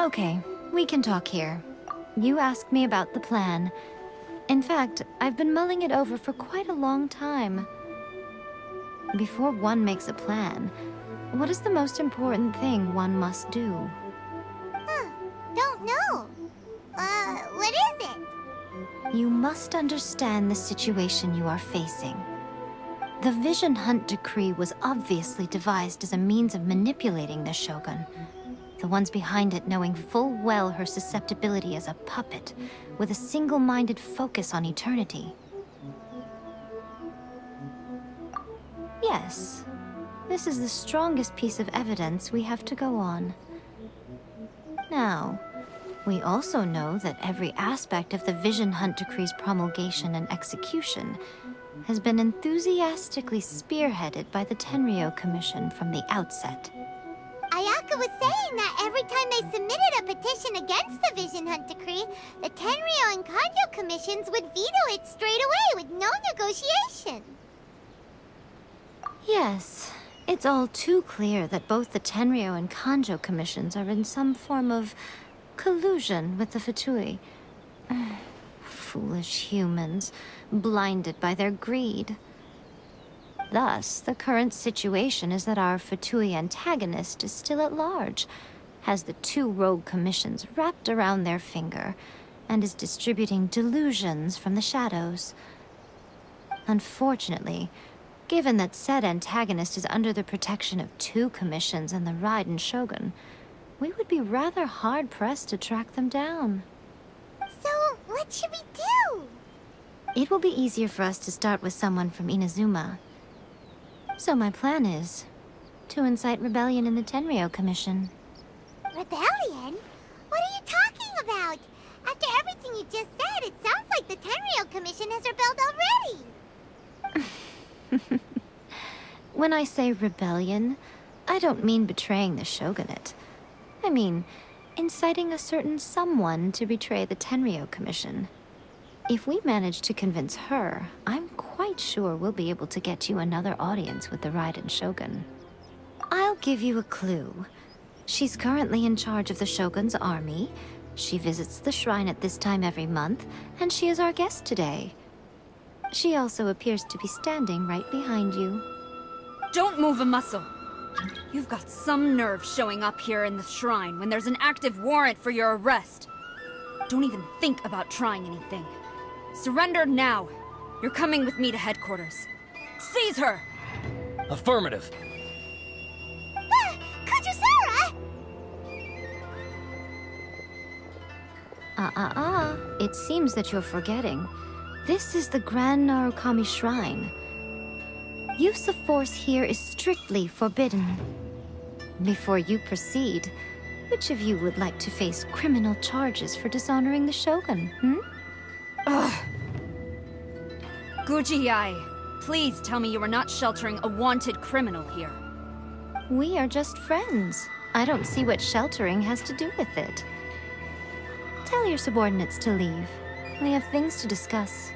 Okay, we can talk here. You asked me about the plan. In fact, I've been mulling it over for quite a long time. Before one makes a plan, what is the most important thing one must do? Don't know. What is it? You must understand the situation you are facing. The Vision Hunt Decree was obviously devised as a means of manipulating the Shogun. The ones behind it knowing full well her susceptibility as a puppet, with a single-minded focus on eternity. Yes, this is the strongest piece of evidence we have to go on. Now, we also know that every aspect of the Vision Hunt Decree's promulgation and execution has been enthusiastically spearheaded by the Tenryou Commission from the outset. Ayaka was saying that every time they submitted a petition against the Vision Hunt Decree, the Tenryou and Kanjo commissions would veto it straight away with no negotiation. Yes, it's all too clear that both the Tenryou and Kanjo commissions are in some form of collusion with the Fatui. Foolish humans, blinded by their greed. Thus, the current situation is that our Fatui antagonist is still at large, has the two rogue commissions wrapped around their finger, and is distributing delusions from the shadows. Unfortunately, given that said antagonist is under the protection of two commissions and the Raiden Shogun, we would be rather hard-pressed to track them down. So, what should we do? It will be easier for us to start with someone from Inazuma. So my plan is to incite rebellion in the Tenryou Commission. Rebellion? What are you talking about? After everything you just said, it sounds like the Tenryou Commission has rebelled already. When I say rebellion, I don't mean betraying the shogunate. I mean inciting a certain someone to betray the Tenryou Commission. If we manage to convince her, I'm quite sure we'll be able to get you another audience with the Raiden Shogun. I'll give you a clue. She's currently in charge of the Shogun's army. She visits the shrine at this time every month, and she is our guest today. She also appears to be standing right behind you. Don't move a muscle. You've got some nerve showing up here in the shrine when there's an active warrant for your arrest. Don't even think about trying anything. Surrender now. You're coming with me to headquarters. Seize her! Affirmative. Kujusara! It seems that you're forgetting. This is the Grand Narukami Shrine. Use of force here is strictly forbidden. Before you proceed, which of you would like to face criminal charges for dishonoring the Shogun, Ugh. Guji-ai, please tell me you are not sheltering a wanted criminal here. We are just friends. I don't see what sheltering has to do with it. Tell your subordinates to leave. We have things to discuss.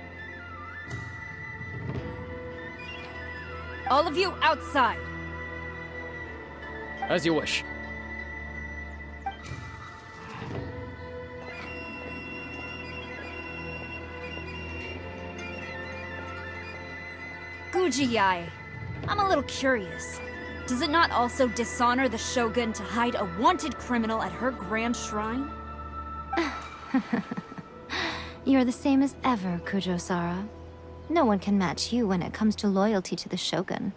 All of you outside. As you wish. Guji-ai, I'm a little curious. Does it not also dishonor the Shogun to hide a wanted criminal at her grand shrine? You're the same as ever, Kujo-sara. No one can match you when it comes to loyalty to the Shogun.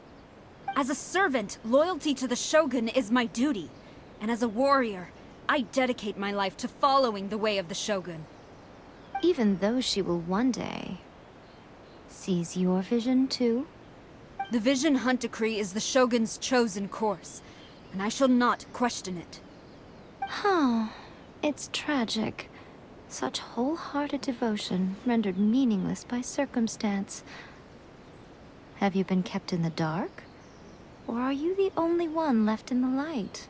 As a servant, loyalty to the Shogun is my duty. And as a warrior, I dedicate my life to following the way of the Shogun. Even though she will one day seize your vision too? The Vision Hunt Decree is the Shogun's chosen course, and I shall not question it. It's tragic. Such wholehearted devotion rendered meaningless by circumstance. Have you been kept in the dark? Or are you the only one left in the light?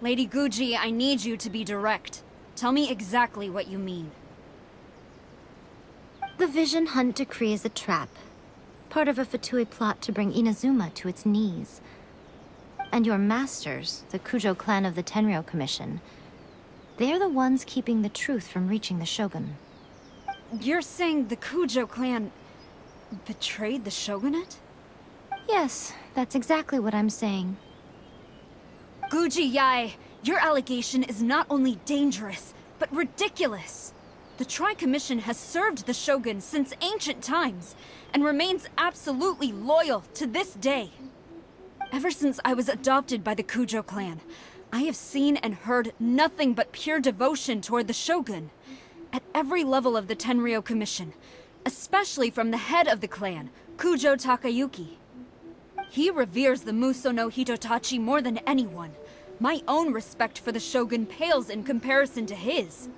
Lady Guji, I need you to be direct. Tell me exactly what you mean. The Vision Hunt Decree is a trap. Part of a Fatui plot to bring Inazuma to its knees. And your masters, the Kujo clan of the Tenryou Commission, They're the ones keeping the truth from reaching the Shogun. You're saying the Kujo clan betrayed the shogunate? Yes, that's exactly what I'm saying. Guji Yae, your allegation is not only dangerous, but ridiculous. The Tri-Commission has served the Shogun since ancient times, and remains absolutely loyal to this day. Ever since I was adopted by the Kujo clan, I have seen and heard nothing but pure devotion toward the Shogun. At every level of the Tenryou Commission, especially from the head of the clan, Kujo Takayuki. He reveres the Muso no Hitotachi more than anyone. My own respect for the Shogun pales in comparison to his.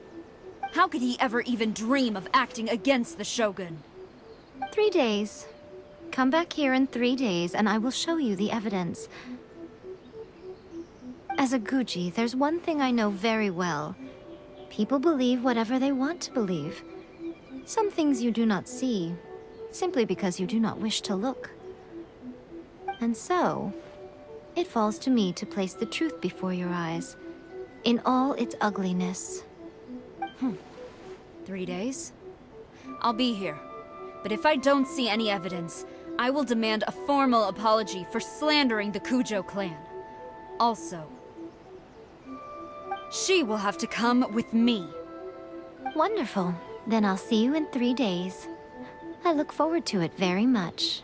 How could he ever even dream of acting against the Shogun? 3 days. Come back here in 3 days and I will show you the evidence. As a Guji, there's one thing I know very well. People believe whatever they want to believe. Some things you do not see, simply because you do not wish to look. And so, it falls to me to place the truth before your eyes, in all its ugliness. 3 days? I'll be here. But if I don't see any evidence, I will demand a formal apology for slandering the Kujo clan. Also, she will have to come with me. Wonderful. Then I'll see you in 3 days. I look forward to it very much.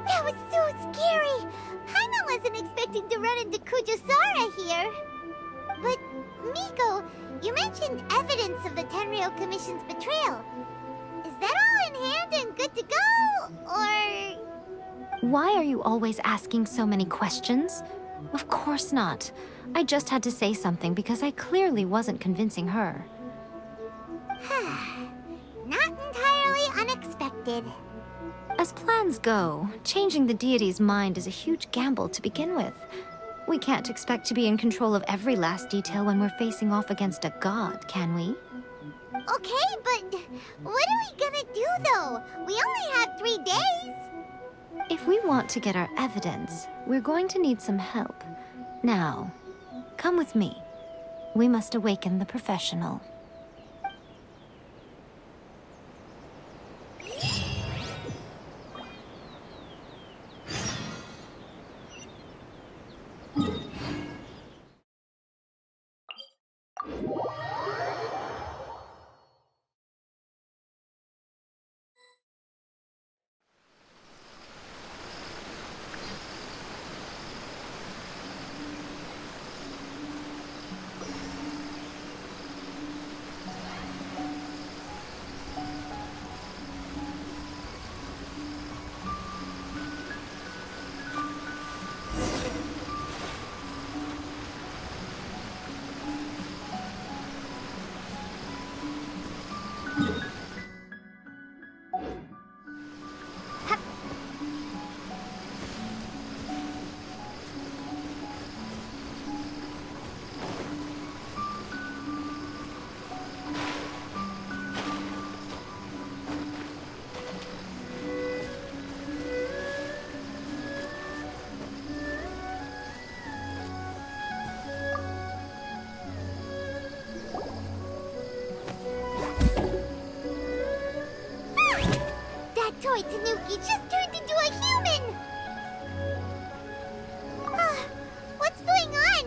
That was so scary! Paimon wasn't expecting to run into Kujosara here. But, Miko, you mentioned evidence of the Tenryou Commission's betrayal. Is that all in hand and good to go, or...? Why are you always asking so many questions? Of course not. I just had to say something because I clearly wasn't convincing her. Not entirely unexpected. As plans go, changing the deity's mind is a huge gamble to begin with. We can't expect to be in control of every last detail when we're facing off against a god, can we? Okay, but what are we gonna do, though? We only have 3 days. If we want to get our evidence, we're going to need some help. Now, come with me. We must awaken the professional. Toy Tanuki just turned into a human! What's going on?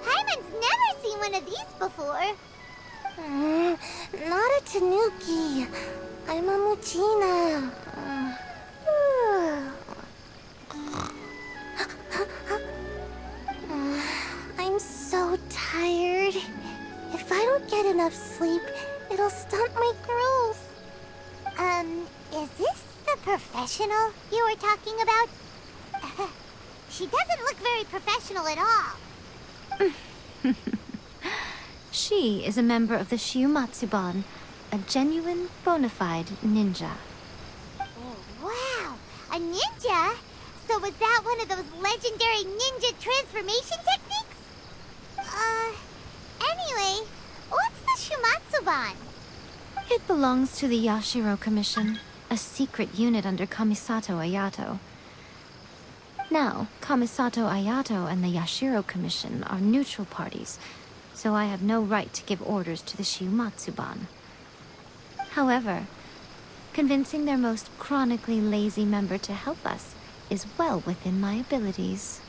Paimon's never seen one of these before. Not a Tanuki. I'm a Muchina. I'm so tired. If I don't get enough sleep, it'll stunt my growth. Is this the professional you were talking about? She doesn't look very professional at all. She is a member of the Shiumatsuban, a genuine, bona fide ninja. Oh, wow! A ninja? So was that one of those legendary ninja transformation techniques? Anyway, what's the Shiumatsuban? It belongs to the Yashiro Commission, a secret unit under Kamisato Ayato. Now, Kamisato Ayato and the Yashiro Commission are neutral parties, so I have no right to give orders to the Shiumatsuban. However, convincing their most chronically lazy member to help us is well within my abilities.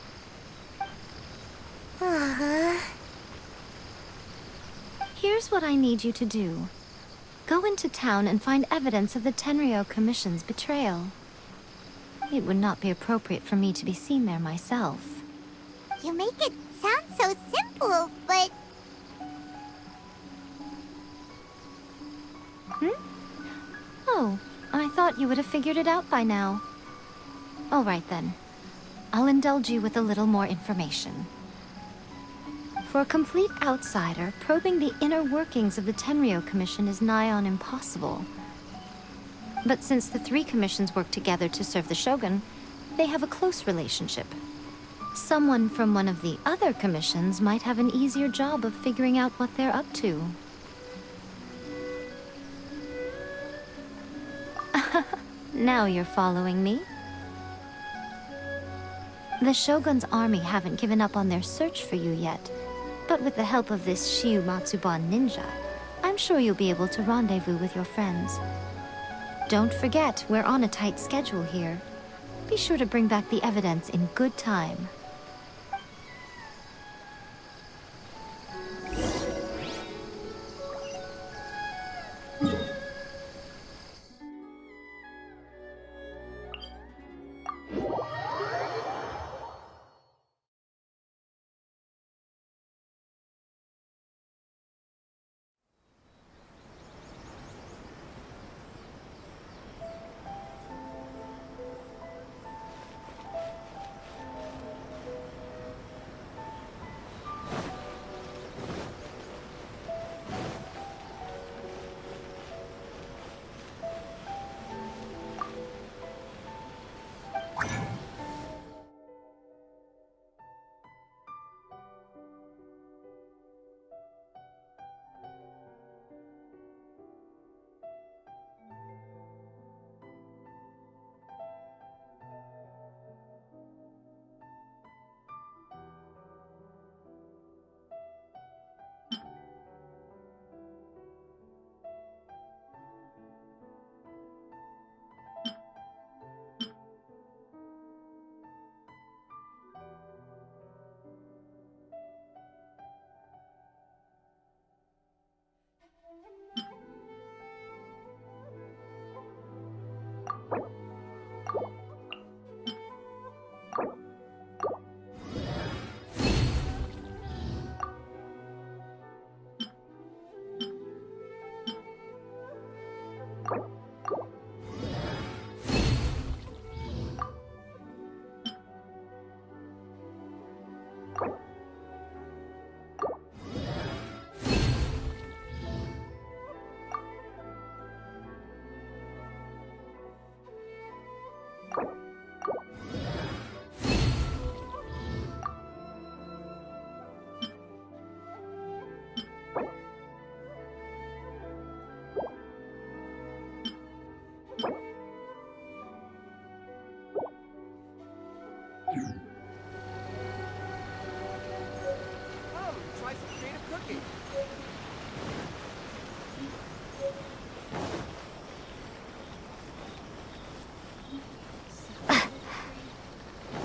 Here's what I need you to do. Go into town and find evidence of the Tenryou Commission's betrayal. It would not be appropriate for me to be seen there myself. You make it sound so simple, but... Oh, I thought you would have figured it out by now. All right then. I'll indulge you with a little more information. For a complete outsider, probing the inner workings of the Tenryou Commission is nigh on impossible. But since the three commissions work together to serve the Shogun, they have a close relationship. Someone from one of the other commissions might have an easier job of figuring out what they're up to. Now you're following me. The Shogun's army haven't given up on their search for you yet, but with the help of this Shiumatsuban ninja, I'm sure you'll be able to rendezvous with your friends. Don't forget, we're on a tight schedule here. Be sure to bring back the evidence in good time.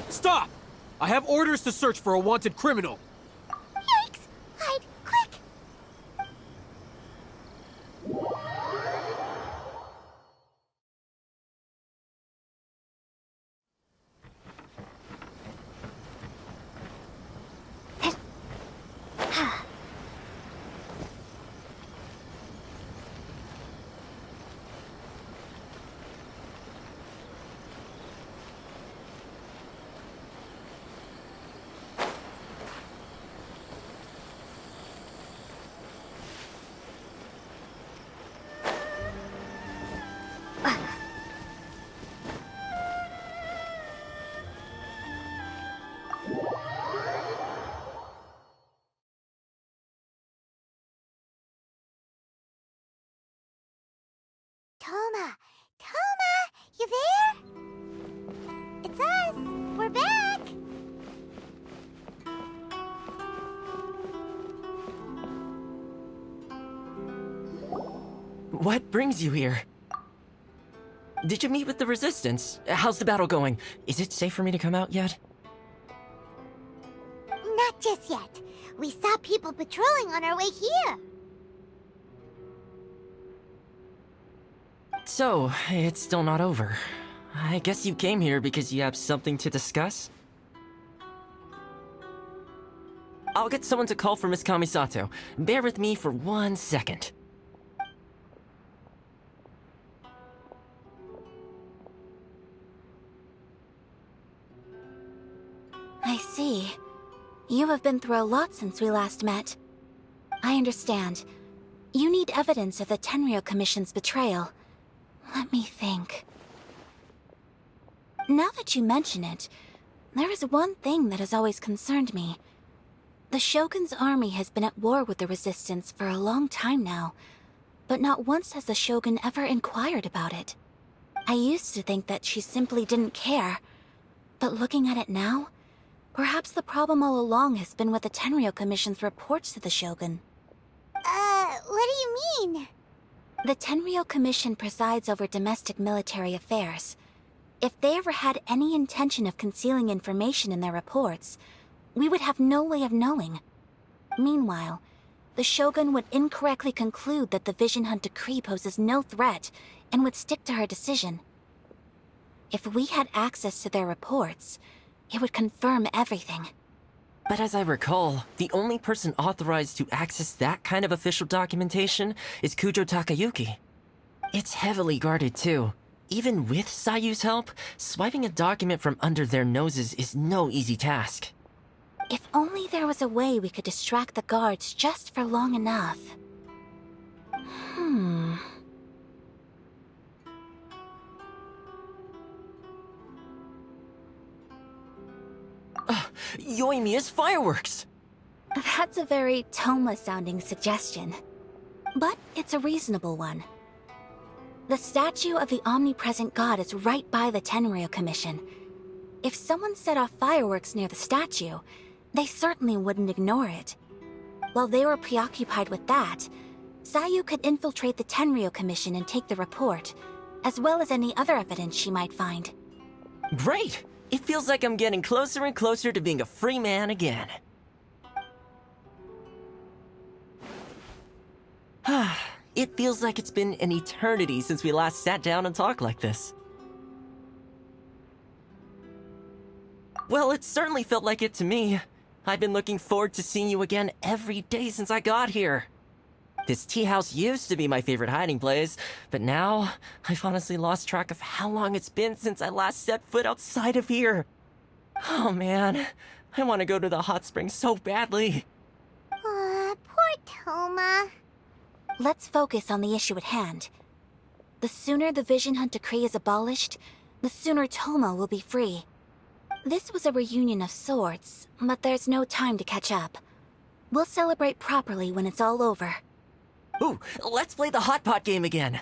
Stop! I have orders to search for a wanted criminal. Yikes! Hide, quick! Toma! Toma! You there? It's us! We're back! What brings you here? Did you meet with the Resistance? How's the battle going? Is it safe for me to come out yet? Not just yet. We saw people patrolling on our way here. So, it's still not over. I guess you came here because you have something to discuss? I'll get someone to call for Miss Kamisato. Bear with me for 1 second. I see. You have been through a lot since we last met. I understand. You need evidence of the Tenryou Commission's betrayal. Let me think. Now that you mention it, there is one thing that has always concerned me. The Shogun's army has been at war with the Resistance for a long time now, but not once has the Shogun ever inquired about it. I used to think that she simply didn't care, but looking at it now, perhaps the problem all along has been with the Tenryou Commission's reports to the Shogun. What do you mean? The Tenryou Commission presides over domestic military affairs. If they ever had any intention of concealing information in their reports, we would have no way of knowing. Meanwhile, the Shogun would incorrectly conclude that the Vision Hunt decree poses no threat and would stick to her decision. If we had access to their reports, it would confirm everything. But as I recall, the only person authorized to access that kind of official documentation is Kujo Takayuki. It's heavily guarded too. Even with Sayu's help, swiping a document from under their noses is no easy task. If only there was a way we could distract the guards just for long enough. Yoimiya's fireworks! That's a very Toma-sounding suggestion. But it's a reasonable one. The statue of the omnipresent god is right by the Tenryou Commission. If someone set off fireworks near the statue, they certainly wouldn't ignore it. While they were preoccupied with that, Sayu could infiltrate the Tenryou Commission and take the report, as well as any other evidence she might find. Great! It feels like I'm getting closer and closer to being a free man again. It feels like it's been an eternity since we last sat down and talked like this. Well, it certainly felt like it to me. I've been looking forward to seeing you again every day since I got here. This tea house used to be my favorite hiding place, but now I've honestly lost track of how long it's been since I last set foot outside of here. Oh man, I want to go to the hot springs so badly. Poor Toma. Let's focus on the issue at hand. The sooner the Vision Hunt decree is abolished, the sooner Toma will be free. This was a reunion of sorts, but there's no time to catch up. We'll celebrate properly when it's all over. Ooh, let's play the hot pot game again.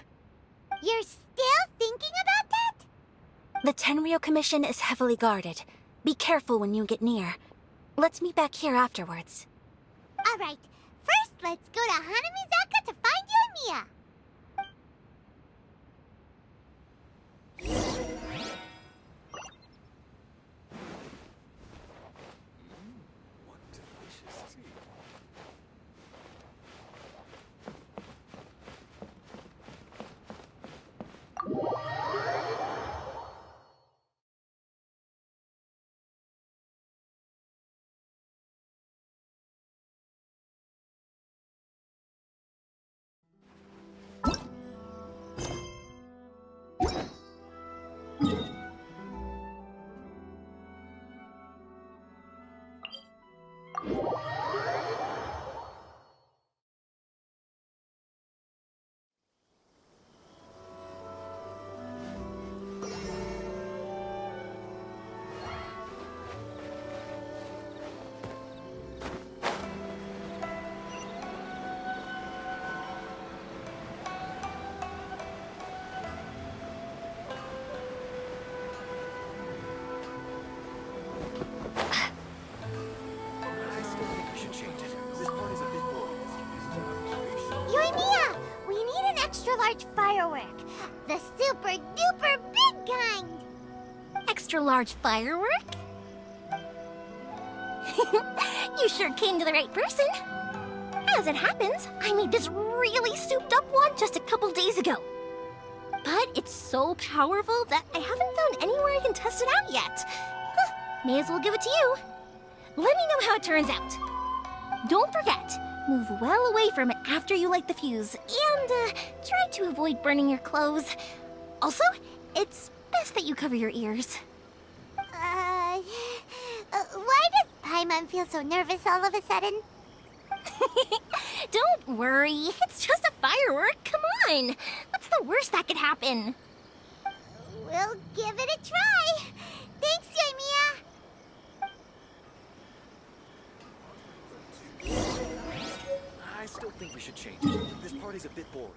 You're still thinking about that? The Tenryou Commission is heavily guarded. Be careful when you get near. Let's meet back here afterwards. Alright, first let's go to Hanamizaka to find Yoimiya. large firework. The super duper big kind. Extra large firework? You sure came to the right person. As it happens, I made this really souped up one just a couple days ago. But it's so powerful that I haven't found anywhere I can test it out yet. Huh, may as well give it to you. Let me know how it turns out. Don't forget, move well away from it after you light the fuse, and try to avoid burning your clothes. Also, it's best that you cover your ears. Why does Paimon feel so nervous all of a sudden? Don't worry, it's just a firework, come on! What's the worst that could happen? We'll give it a try. Thanks, Yoimiya. I still think we should change it. This party's a bit boring.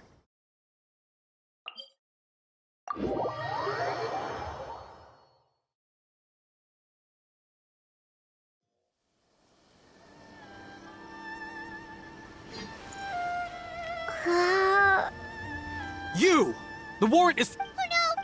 You! The warrant is... Oh no!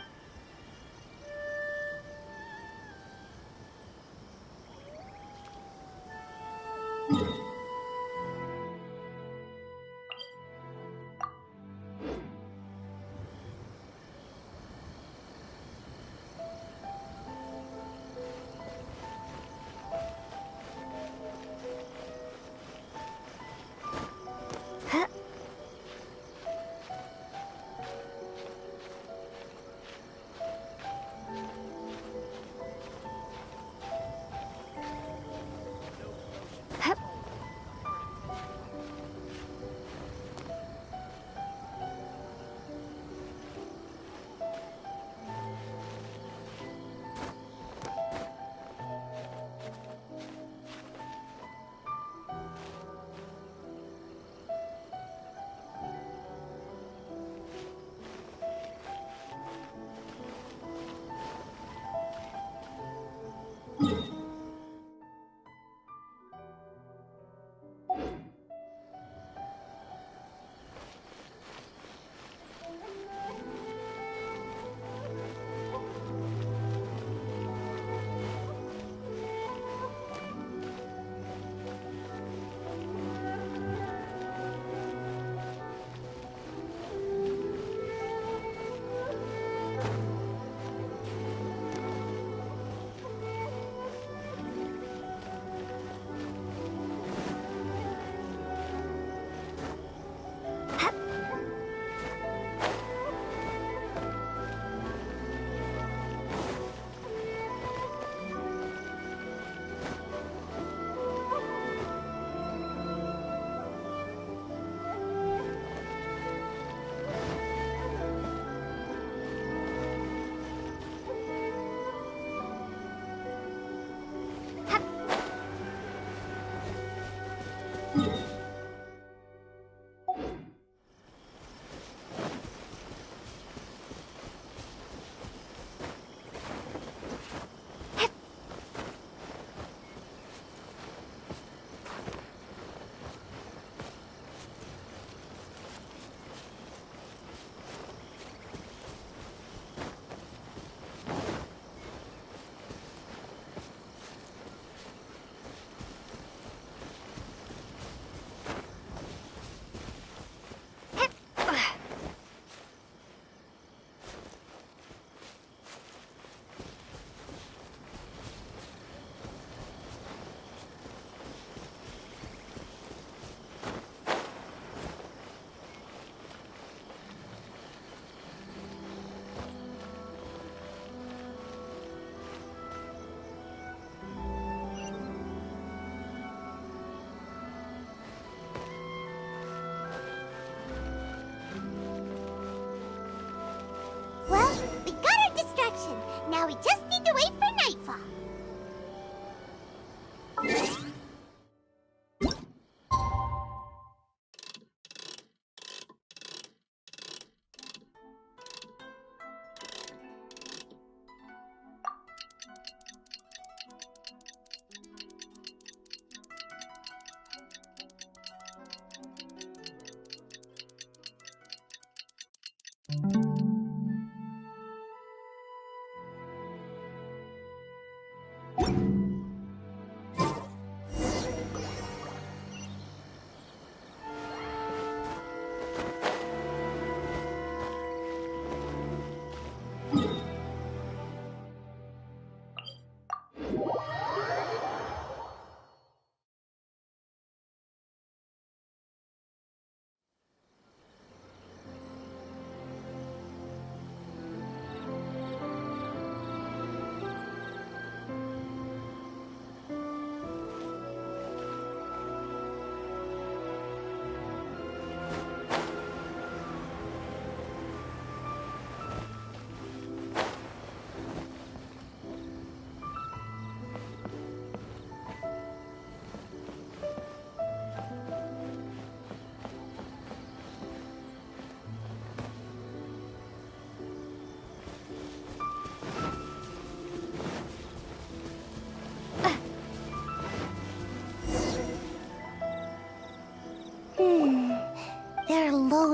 Now we just need to wait for nightfall.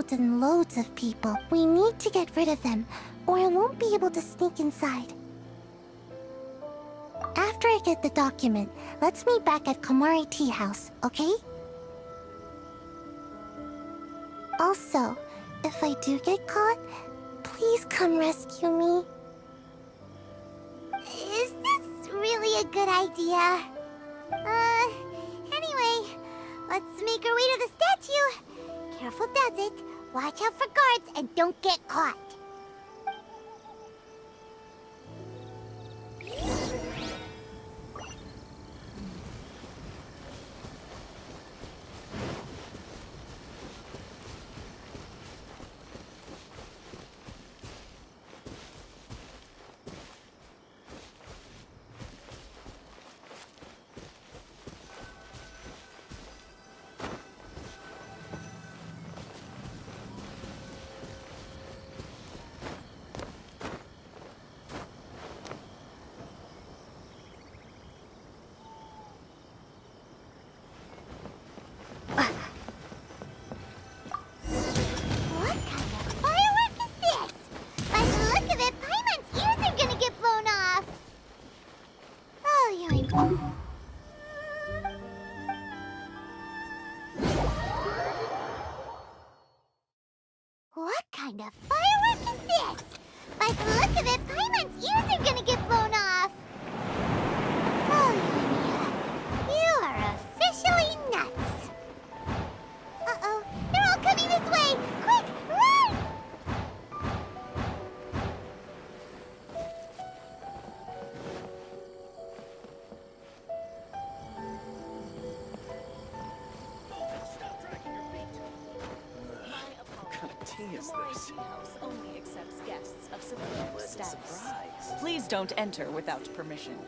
loads and loads of people. We need to get rid of them, or I won't be able to sneak inside. After I get the document, let's meet back at Komari Tea House, okay? Also, if I do get caught, please come rescue me. Is this really a good idea? Anyway, let's make our way to the statue. Careful does it. Watch out for guards and don't get caught. What kind of firework is this? By the look of it, Paimon's ears are gonna get blown off! Oh, Xenobia, you are officially nuts! Uh-oh, they're all coming this way! Quick, run! Is this? House only accepts guests of superior status. Please don't enter without permission.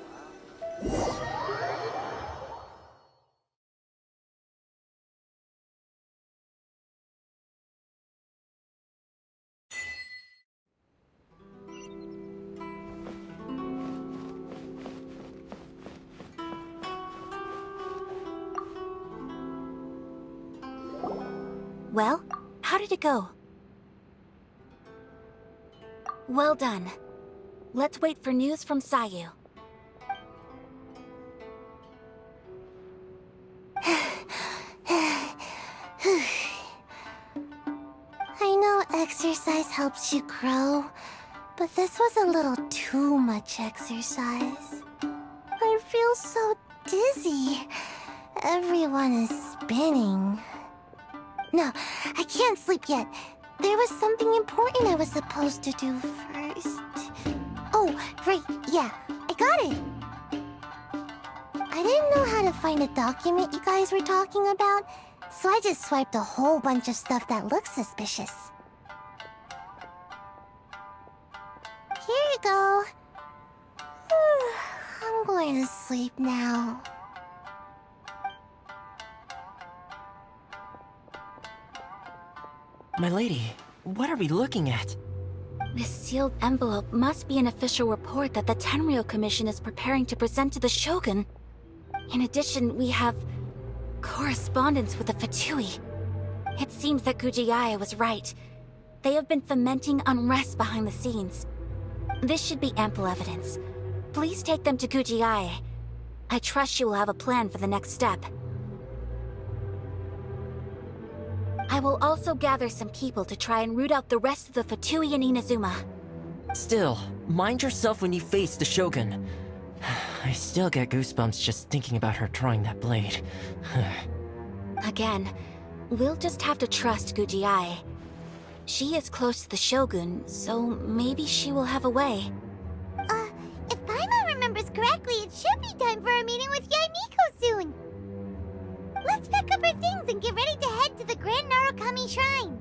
Well, how did it go? Well done. Let's wait for news from Sayu. I know exercise helps you grow, but this was a little too much exercise. I feel so dizzy. Everyone is spinning. No, I can't sleep yet. There was something important I was supposed to do first. Oh, right, yeah, I got it. I didn't know how to find a document you guys were talking about, so I just swiped a whole bunch of stuff that looks suspicious. Here you go. I'm going to sleep now. My lady, what are we looking at? This sealed envelope must be an official report that the Tenryou Commission is preparing to present to the Shogun. In addition, we have correspondence with the Fatui. It seems that Gujiaya was right. They have been fomenting unrest behind the scenes. This should be ample evidence. Please take them to Gujiaya. I trust she will have a plan for the next step. I will also gather some people to try and root out the rest of the Fatui in Inazuma. Still, mind yourself when you face the Shogun. I still get goosebumps just thinking about her drawing that blade. Again, we'll just have to trust Gujiai. She is close to the Shogun, so maybe she will have a way. If Paimon remembers correctly, it should be time for a meeting with Yaimiko soon. Let's pack up our things and get ready to head to the Grand Narukami Shrine.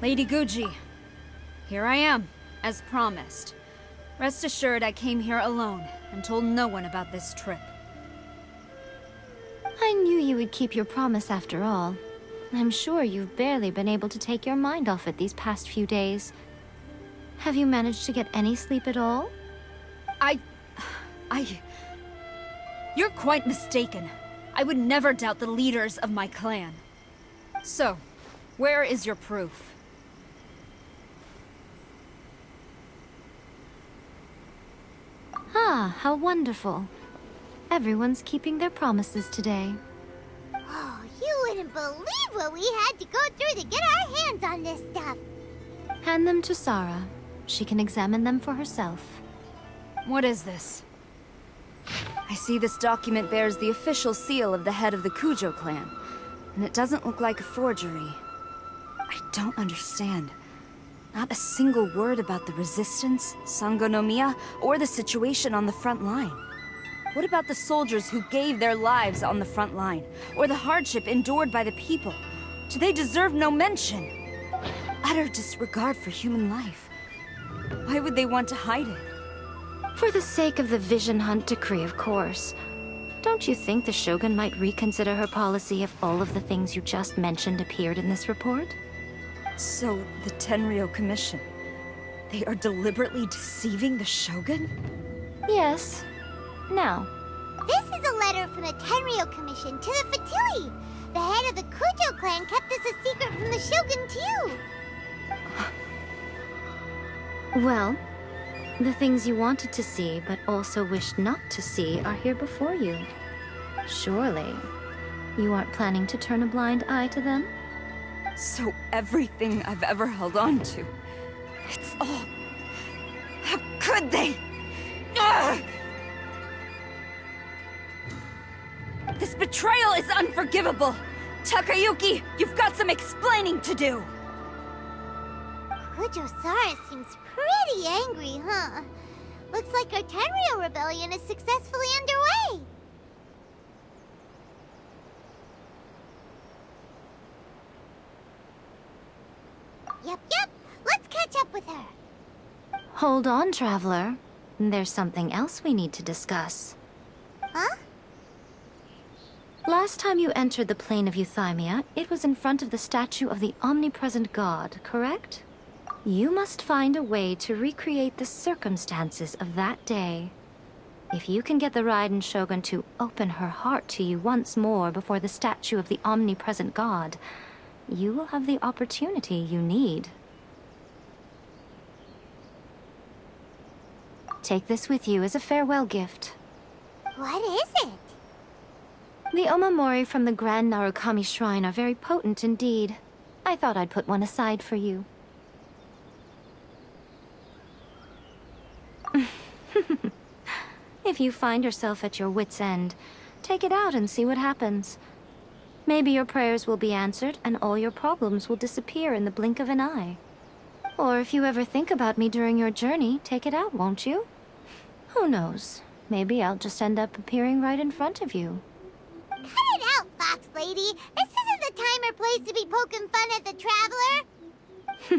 Lady Guji, here I am, as promised. Rest assured I came here alone and told no one about this trip. I knew you would keep your promise after all. I'm sure you've barely been able to take your mind off it these past few days. Have you managed to get any sleep at all? You're quite mistaken. I would never doubt the leaders of my clan. So, where is your proof? Ah, how wonderful. Everyone's keeping their promises today. Oh, you wouldn't believe what we had to go through to get our hands on this stuff. Hand them to Sarah. She can examine them for herself. What is this? I see this document bears the official seal of the head of the Kujo clan, and it doesn't look like a forgery. I don't understand. Not a single word about the resistance, Sangonomiya, or the situation on the front line. What about the soldiers who gave their lives on the front line, or the hardship endured by the people? Do they deserve no mention? Utter disregard for human life. Why would they want to hide it? For the sake of the Vision Hunt decree, of course. Don't you think the Shogun might reconsider her policy if all of the things you just mentioned appeared in this report? So, the Tenryou Commission, they are deliberately deceiving the Shogun? Yes. Now, This is a letter from the Tenryou Commission to the Fatui. The head of the Kujo clan kept this a secret from the Shogun, too. well, the things you wanted to see but also wished not to see are here before you. Surely, you aren't planning to turn a blind eye to them? So everything I've ever held on to, it's all... How could they? Ugh! This betrayal is unforgivable! Takayuki, you've got some explaining to do! Kujo-Sara seems pretty angry, huh? Looks like our Tenryou rebellion is successfully underway. Yep. Let's catch up with her. Hold on, Traveler. There's something else we need to discuss. Huh? Last time you entered the plane of Euthymia, it was in front of the statue of the Omnipresent God, correct? You must find a way to recreate the circumstances of that day. If you can get the Raiden Shogun to open her heart to you once more before the statue of the Omnipresent God, you will have the opportunity you need. Take this with you as a farewell gift. What is it? The omamori from the Grand Narukami Shrine are very potent indeed. I thought I'd put one aside for you. If you find yourself at your wit's end, take it out and see what happens. Maybe your prayers will be answered and all your problems will disappear in the blink of an eye. Or if you ever think about me during your journey, take it out, won't you? Who knows? Maybe I'll just end up appearing right in front of you. Cut it out, Fox Lady. This isn't the time or place to be poking fun at the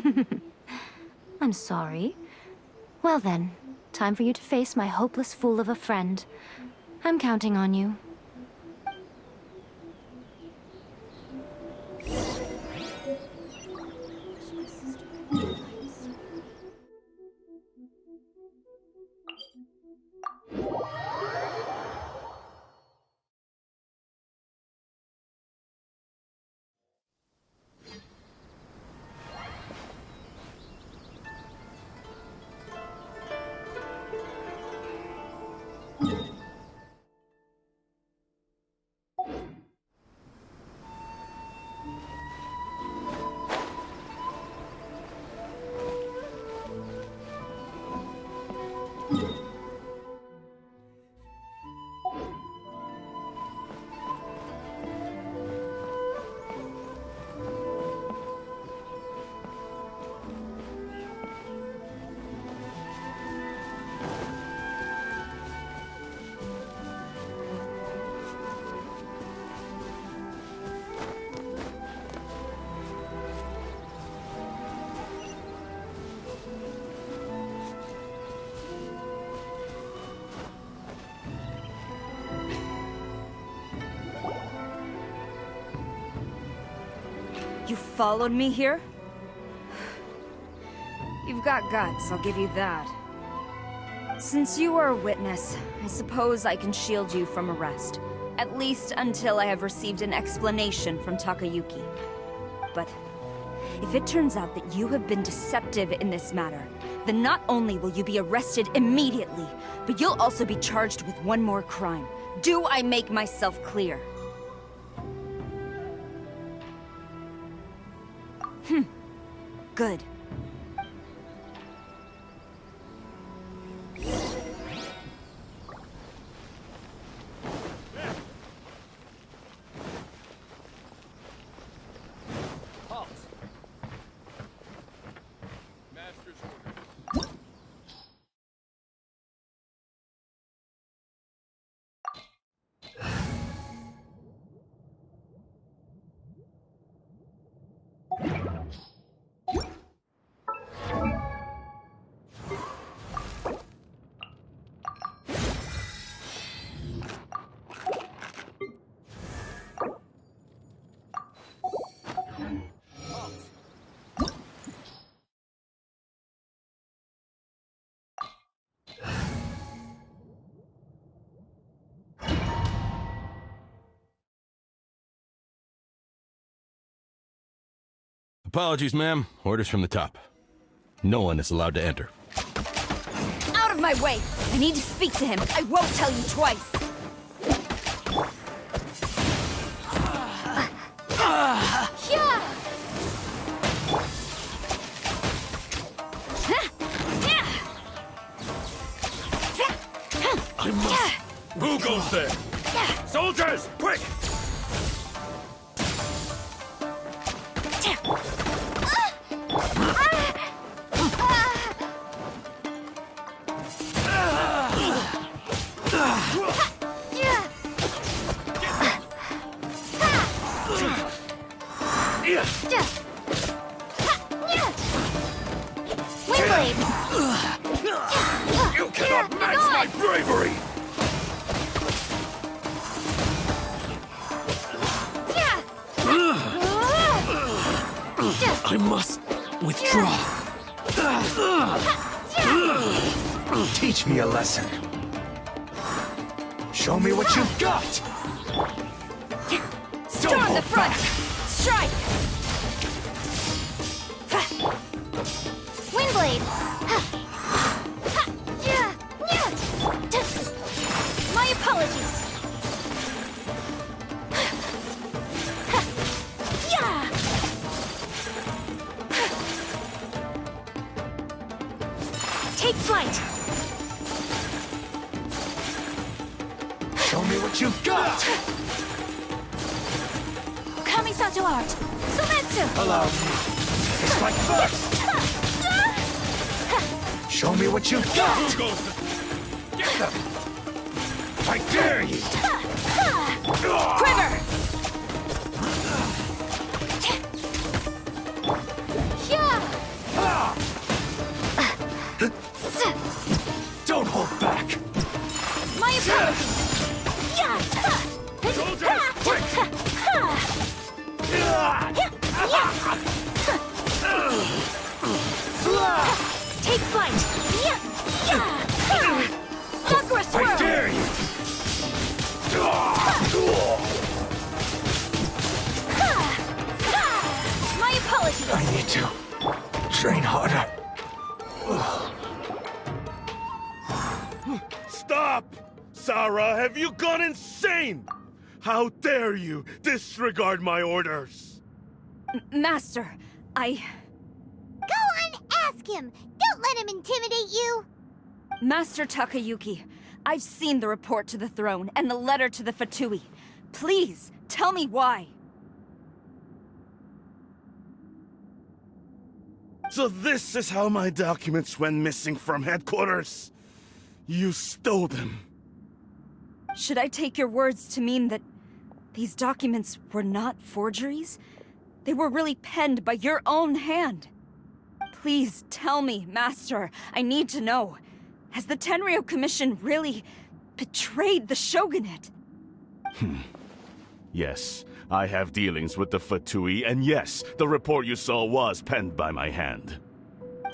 Traveler. I'm sorry. Well then, time for you to face my hopeless fool of a friend. I'm counting on you. You followed me here? You've got guts, I'll give you that. Since you are a witness, I suppose I can shield you from arrest. At least until I have received an explanation from Takayuki. But if it turns out that you have been deceptive in this matter, then not only will you be arrested immediately, but you'll also be charged with one more crime. Do I make myself clear? Good. Halt! Master's order. Apologies, ma'am. Orders from the top. No one is allowed to enter. Out of my way! I need to speak to him. I won't tell you twice. I must. Who goes there? Soldiers, quick! You cannot match my bravery! I must withdraw. Teach me a lesson. Show me what you've got! Storm the front! Strike! Windblade! My apologies! Take flight! Show me what you've got! Kamisato art! Sumetsu! Allow me. Strike first! Show me what you've got! Who goes there? Get them! I dare you! Quiver! Don't hold back! My apologies! Soldiers, quick! Take flight! Sakura swirl! I dare you! My apologies! I need to train harder. Stop! Sarah, have you gone insane? How dare you disregard my orders? Master, Go on, ask him! Don't let him intimidate you! Master Takayuki, I've seen the report to the throne and the letter to the Fatui. Please, tell me why. So this is how my documents went missing from headquarters? You stole them. Should I take your words to mean that these documents were not forgeries? They were really penned by your own hand. Please tell me, Master. I need to know. Has the Tenryou Commission really betrayed the Shogunate? Yes, I have dealings with the Fatui, and yes, the report you saw was penned by my hand.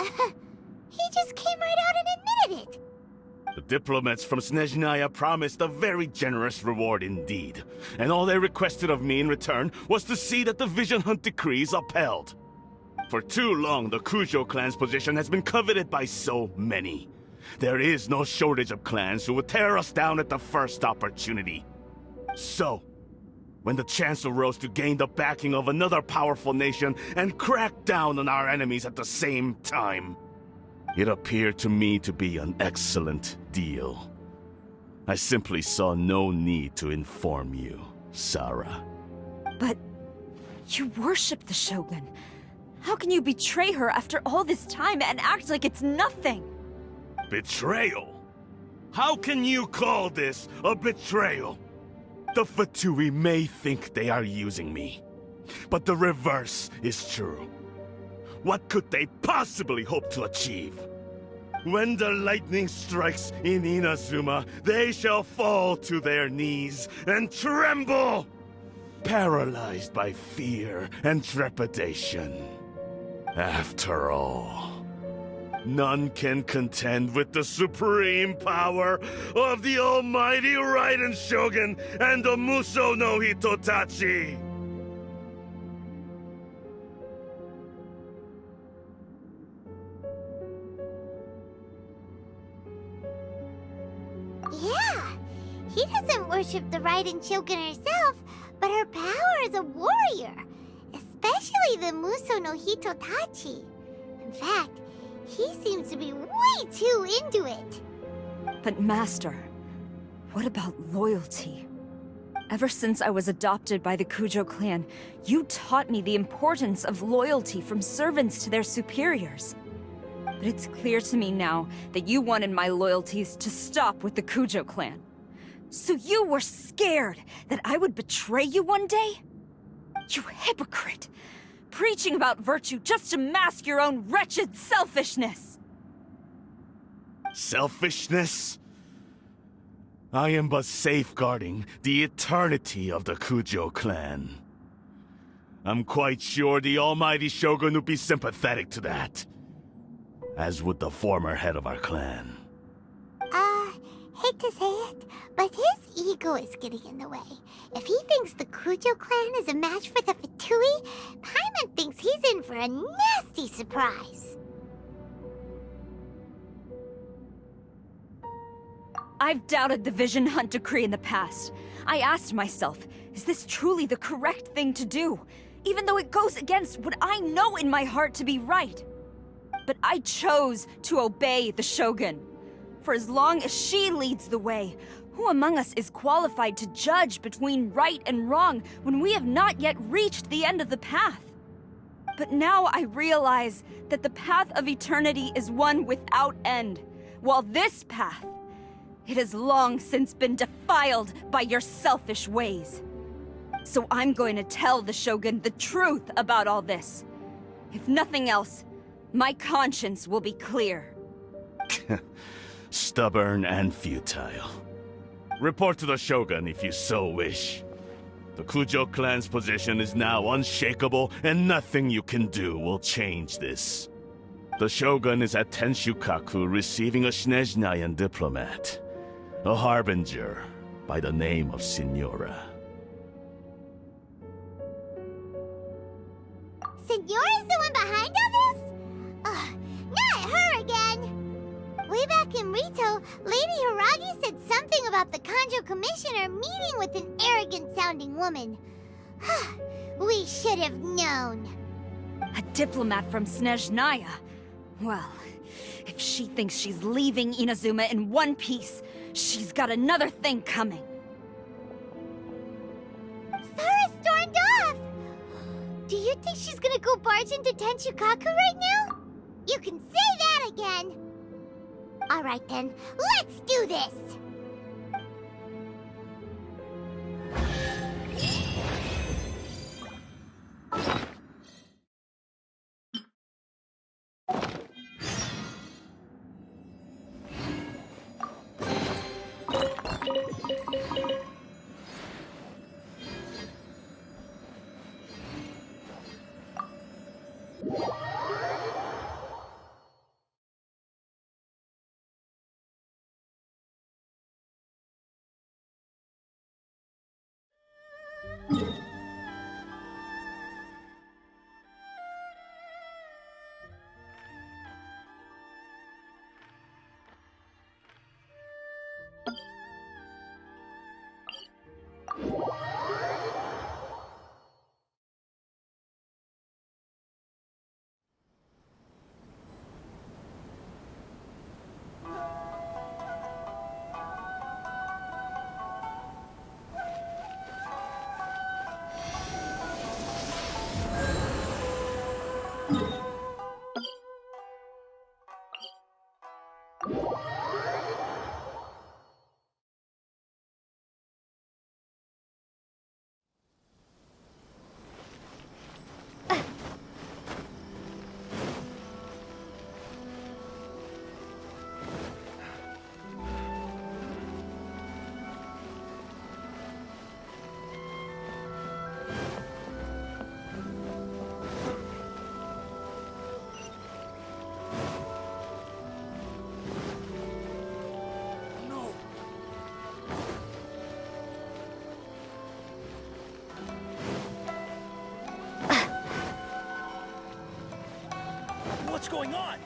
He just came right out and admitted it. The diplomats from Snezhnaya promised a very generous reward indeed, and all they requested of me in return was to see that the Vision Hunt decree is upheld. For too long, the Kujo clan's position has been coveted by so many. There is no shortage of clans who would tear us down at the first opportunity. So, when the chance arose to gain the backing of another powerful nation and crack down on our enemies at the same time, it appeared to me to be an excellent deal. I simply saw no need to inform you, Sarah. But you worship the Shogun. How can you betray her after all this time and act like it's nothing? Betrayal? How can you call this a betrayal? The Fatui may think they are using me, but the reverse is true. What could they possibly hope to achieve? When the lightning strikes in Inazuma, they shall fall to their knees and tremble, paralyzed by fear and trepidation. After all, none can contend with the supreme power of the almighty Raiden Shogun and the Muso no Hitotachi! Yeah, he doesn't worship the Raiden Shogun herself, but her power as a warrior, especially the Muso no Hitotachi. In fact, he seems to be way too into it. But Master, what about loyalty? Ever since I was adopted by the Kujo clan, you taught me the importance of loyalty from servants to their superiors. But it's clear to me now that you wanted my loyalties to stop with the Kujo clan. So you were scared that I would betray you one day? You hypocrite! Preaching about virtue just to mask your own wretched selfishness! Selfishness? I am but safeguarding the eternity of the Kujo clan. I'm quite sure the almighty Shogun would be sympathetic to that. As would the former head of our clan. Hate to say it, but his ego is getting in the way. If he thinks the Kujo clan is a match for the Fatui, Paimon thinks he's in for a nasty surprise. I've doubted the Vision Hunt decree in the past. I asked myself, is this truly the correct thing to do? Even though it goes against what I know in my heart to be right. But I chose to obey the Shogun. For as long as she leads the way, who among us is qualified to judge between right and wrong when we have not yet reached the end of the path? But now I realize that the path of eternity is one without end, while this path, it has long since been defiled by your selfish ways. So I'm going to tell the Shogun the truth about all this. If nothing else, my conscience will be clear. Stubborn and futile. Report to the Shogun if you so wish. The Kujo clan's position is now unshakable, and nothing you can do will change this. The Shogun is at Tenshukaku receiving a Snezhnayan diplomat, a harbinger by the name of Signora. Signora's the one behind all this? Not her again! Way back in Rito, Lady Hiragi said something about the Kanjo Commissioner meeting with an arrogant-sounding woman. We should have known. A diplomat from Snezhnaya? Well, if she thinks she's leaving Inazuma in one piece, she's got another thing coming. Sarah stormed off! Do you think she's gonna go barge into Tenshukaku right now? You can say that again! Alright then, let's do this! What's going on?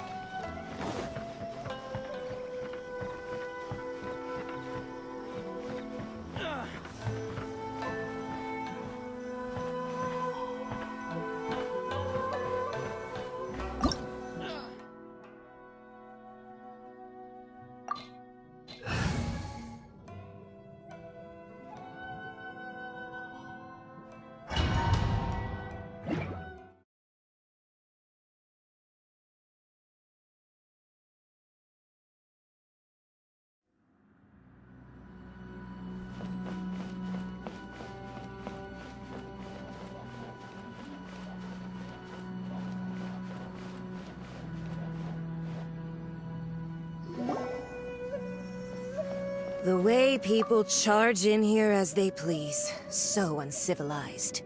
The way people charge in here as they please. So uncivilized.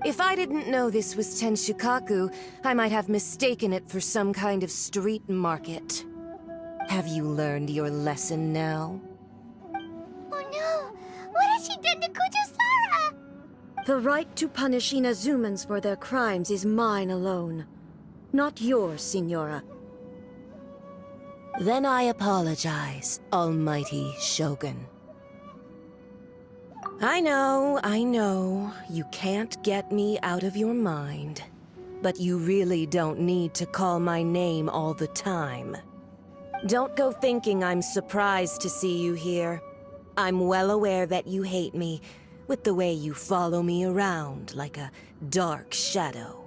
If I didn't know this was Tenshukaku, I might have mistaken it for some kind of street market. Have you learned your lesson now? Oh no! What has she done to Kujusara? The right to punish Inazumans for their crimes is mine alone. Not yours, Signora. Then I apologize, Almighty Shogun. I know, you can't get me out of your mind. But you really don't need to call my name all the time. Don't go thinking I'm surprised to see you here. I'm well aware that you hate me, with the way you follow me around like a dark shadow.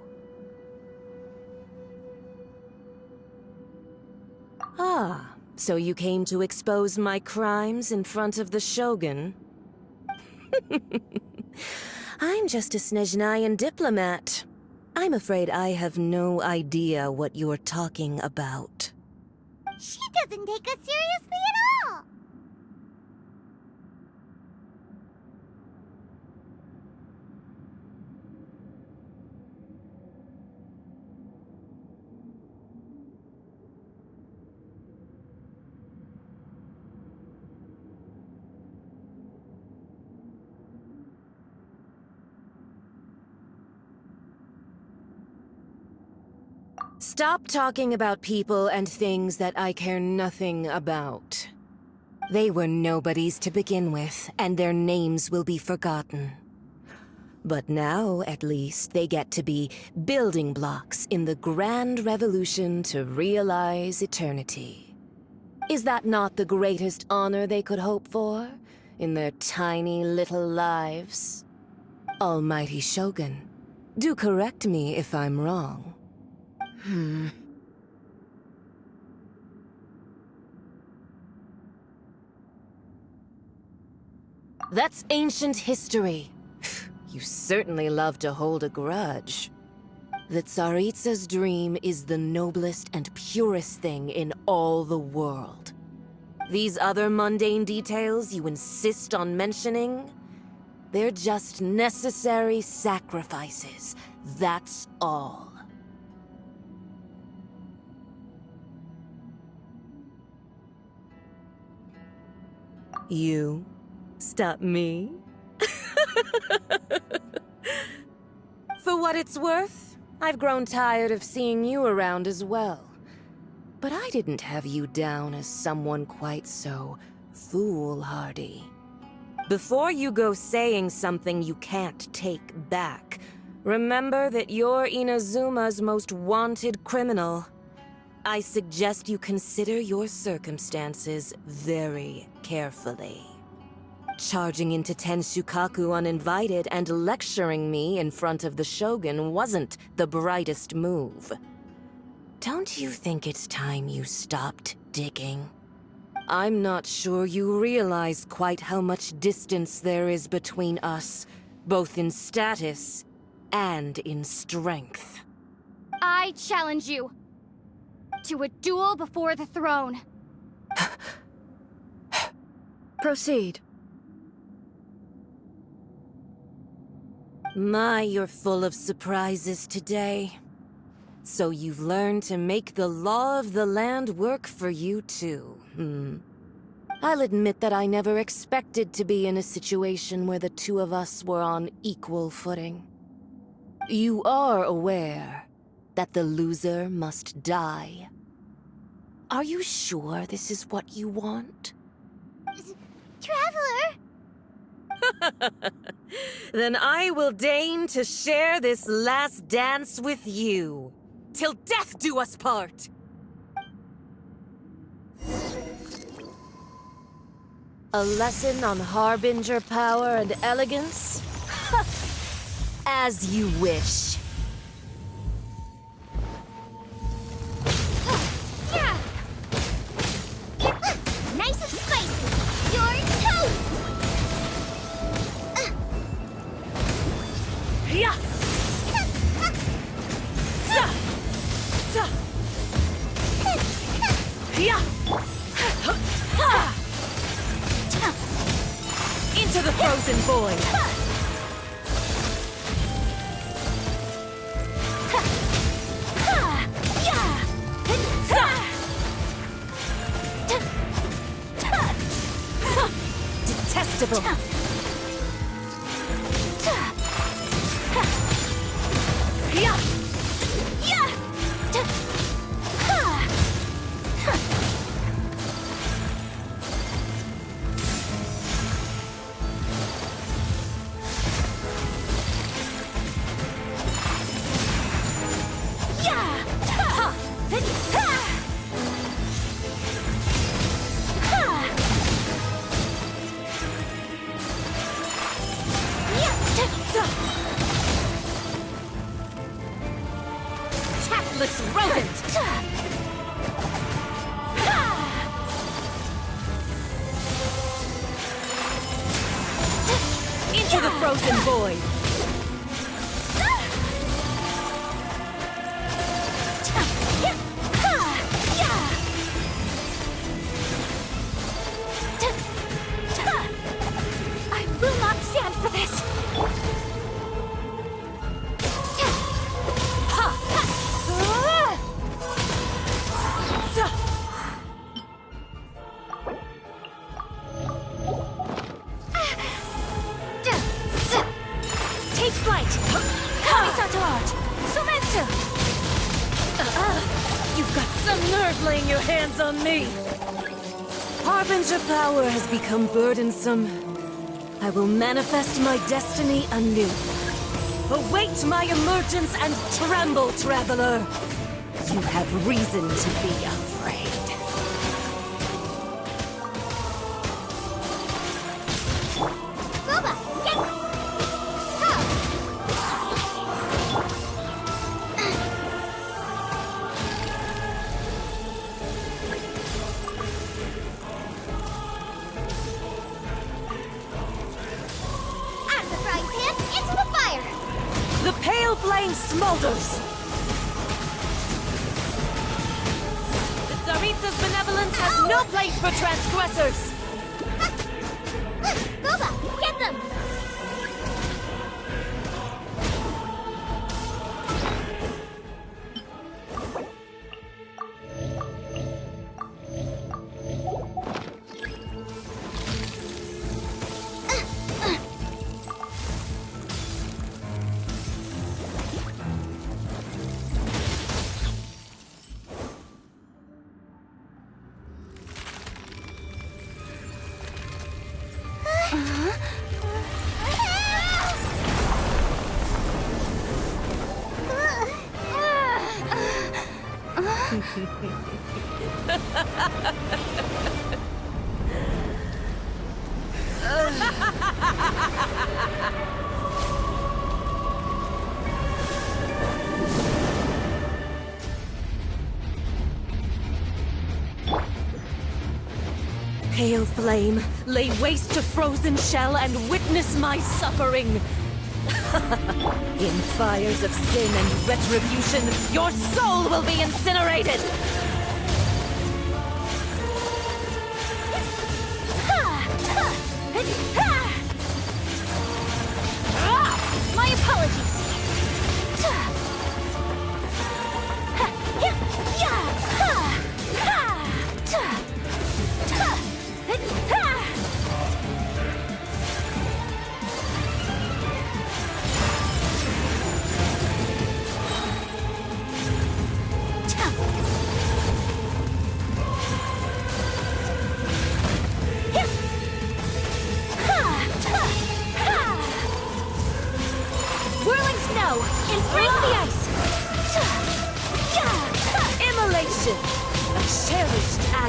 Ah, so you came to expose my crimes in front of the Shogun? I'm just a Snezhnayan diplomat. I'm afraid I have no idea what you're talking about. She doesn't take us seriously at all! Stop talking about people and things that I care nothing about. They were nobodies to begin with, and their names will be forgotten. But now, at least, they get to be building blocks in the grand revolution to realize eternity. Is that not the greatest honor they could hope for, in their tiny little lives? Almighty Shogun, do correct me if I'm wrong. That's ancient history. You certainly love to hold a grudge. The Tsaritsa's dream is the noblest and purest thing in all the world. These other mundane details you insist on mentioning, they're just necessary sacrifices. That's all. You stop me? For what it's worth, I've grown tired of seeing you around as well. But I didn't have you down as someone quite so foolhardy. Before you go saying something you can't take back, remember that you're Inazuma's most wanted criminal. I suggest you consider your circumstances very carefully. Charging into Tenshukaku uninvited and lecturing me in front of the Shogun wasn't the brightest move. Don't you think it's time you stopped digging? I'm not sure you realize quite how much distance there is between us, both in status and in strength. I challenge you to a duel before the throne. Proceed. My, you're full of surprises today. So you've learned to make the law of the land work for you too, I'll admit that I never expected to be in a situation where the two of us were on equal footing. You are aware that the loser must die. Are you sure this is what you want? Traveler! Then I will deign to share this last dance with you. Till death do us part! A lesson on Harbinger power and elegance? As you wish. Nice and spicy! You're toast! Yeah! Into the frozen void! Detestable! Tactless rodent! Into the frozen void! I will not stand for this! Take flight! You've got some nerve laying your hands on me! Harbinger power has become burdensome. I will manifest my destiny anew. Await my emergence and tremble, traveler! You have reason to be afraid. The pale flame smolders! The Tsaritsa's benevolence has no place for transgressors! Boba, get them! Pale flame, lay waste to frozen shell and witness my suffering! In fires of sin and retribution, your soul will be incinerated! My apologies!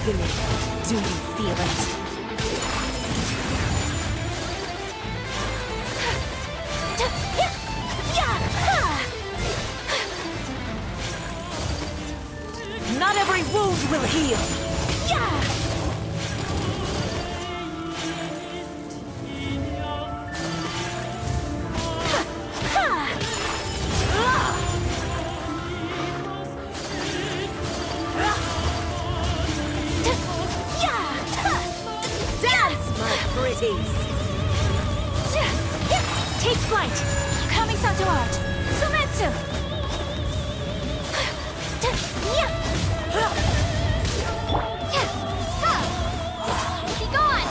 agony. Do you feel it? Not every wound will heal! Dance, my pretties! Take flight! Kamisato art! Sumetsu! Be gone!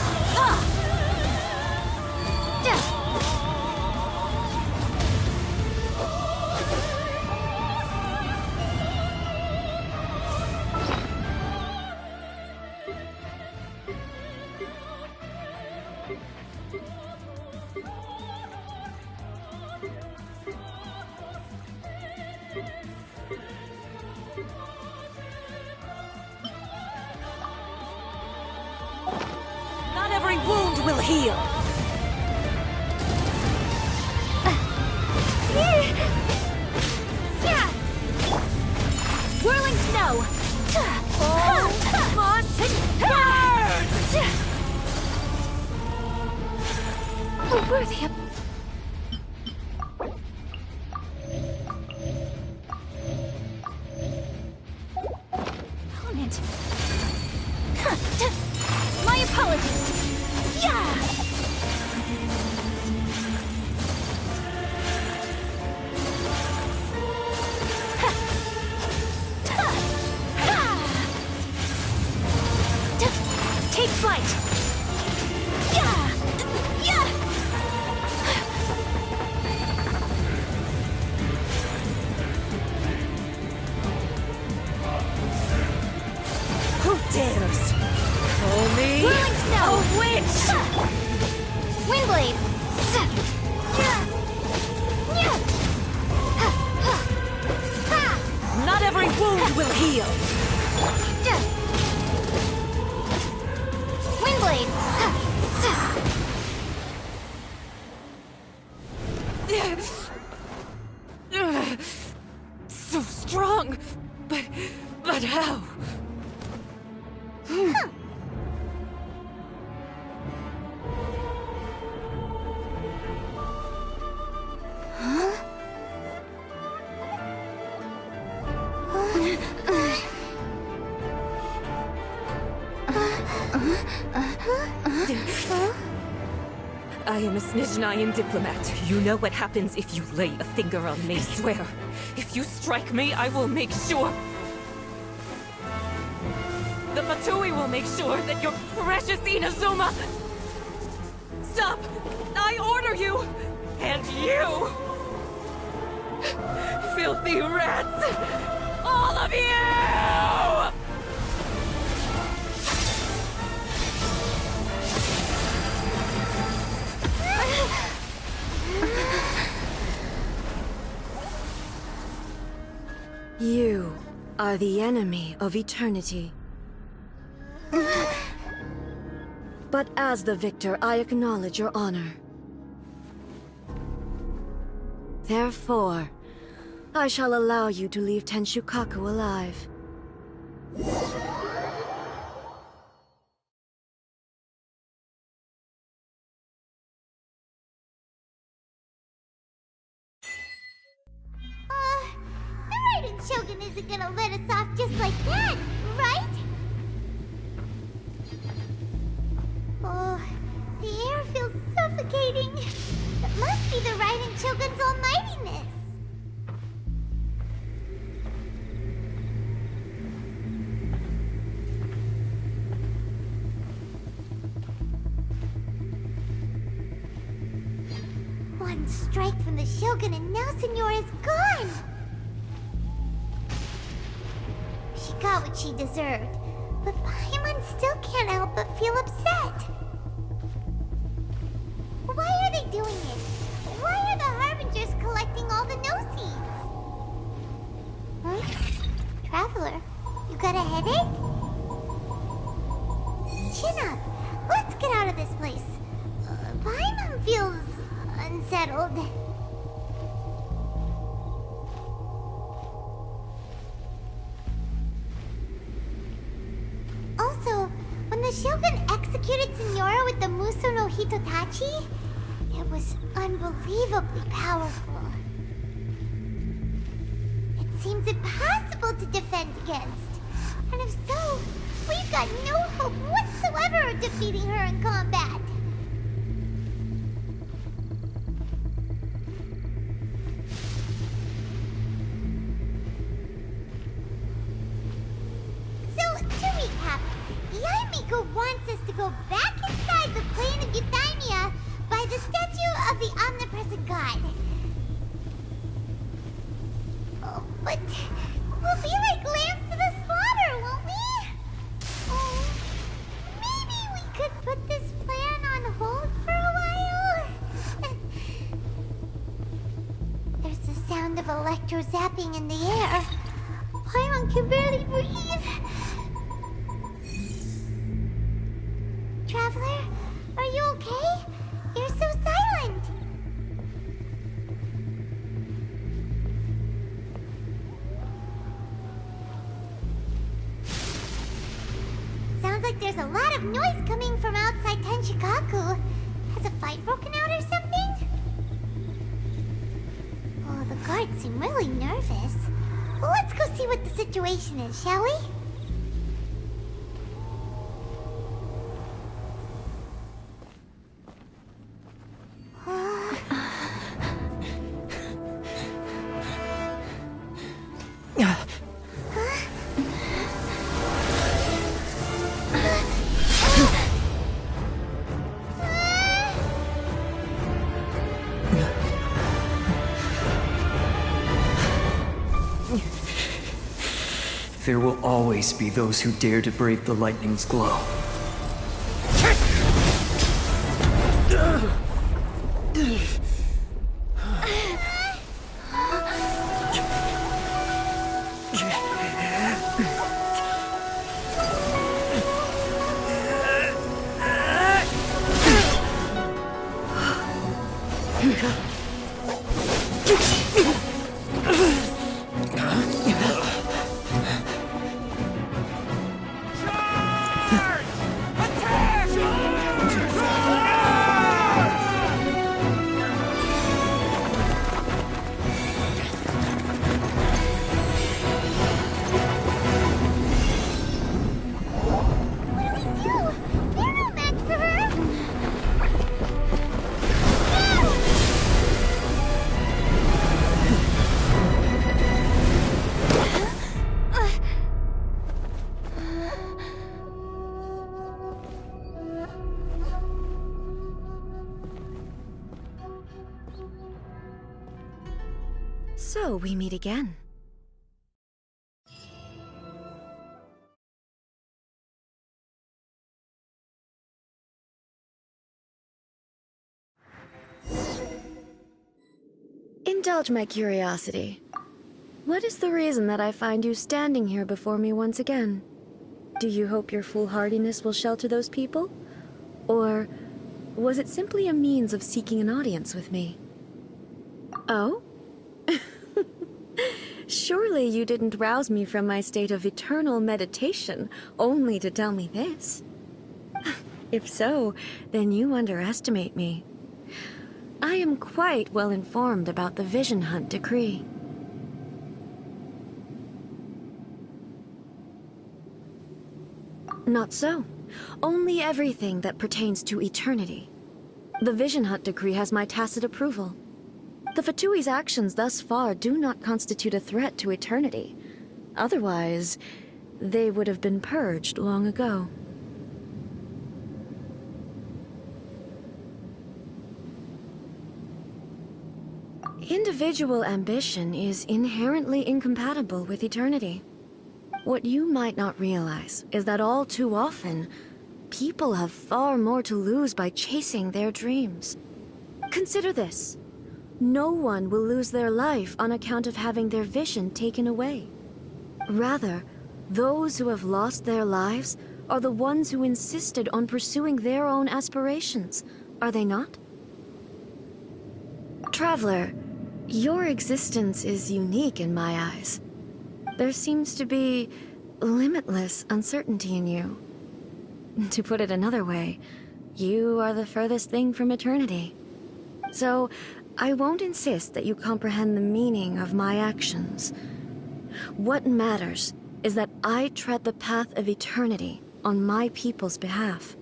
Not every wound will heal! Whirling snow! Worthy of... Opponent. My apologies. Yeah! Take flight! Yeah! Yeah! Who dares? Call me Whirling snow! a witch! Windblade! Not every wound will heal! Windblade! So strong! But how? I am a Snezhnayan diplomat. You know what happens if you lay a finger on me, swear. If you strike me, I will make sure... The Fatui will make sure that your precious Inazuma... Stop! I order you! And you! Filthy rats! All of you! You are the enemy of eternity. But as the victor, I acknowledge your honor. Therefore, I shall allow you to leave Tenshukaku alive. The Raiden Shogun isn't gonna let us off just like that, right? Oh, the air feels suffocating. It must be the Raiden Shogun's almightiness. One strike from the Shogun and now Senora's gone! She got what she deserved, but Paimon still can't help but feel upset. Why are they doing it? Why are the Harbingers collecting all the no-seeds? Huh? Traveler, you got a headache? chin up. Let's get out of this place. Paimon feels unsettled. Also, when the Shogun executed Signora with the Muso no Hitotachi, it was unbelievably powerful. It seems impossible to defend against. And if so, we've got no hope whatsoever of defeating her in combat. So, to recap, Yaemiko wants us to go back inside the plane of Euthymia by the statue of the Omnipresent God. Oh, but we'll be like lambs to the slaughter, won't we? Oh, maybe we could put this plan on hold for a while? There's the sound of electro zapping in the air. Paimon can barely breathe. Traveler, are you okay? You're so silent. Sounds like there's a lot of noise coming from outside Tenshikaku. Has a fight broken out or something? Oh, the guards seem really nervous. Well, let's go see what the situation is, shall we? There will always be those who dare to brave the lightning's glow. So we meet again. Indulge my curiosity. What is the reason that I find you standing here before me once again? Do you hope your foolhardiness will shelter those people? Or was it simply a means of seeking an audience with me? Oh? Surely you didn't rouse me from my state of eternal meditation only to tell me this. If so, then you underestimate me. I am quite well informed about the Vision Hunt decree. Not so. Only everything that pertains to eternity. The Vision Hunt decree has my tacit approval. The Fatui's actions thus far do not constitute a threat to eternity. Otherwise, they would have been purged long ago. Individual ambition is inherently incompatible with eternity. What you might not realize is that all too often, people have far more to lose by chasing their dreams. Consider this. No one will lose their life on account of having their vision taken away. Rather, those who have lost their lives are the ones who insisted on pursuing their own aspirations, are they not? Traveler, your existence is unique in my eyes. There seems to be limitless uncertainty in you. To put it another way, you are the furthest thing from eternity. So, I won't insist that you comprehend the meaning of my actions. What matters is that I tread the path of eternity on my people's behalf.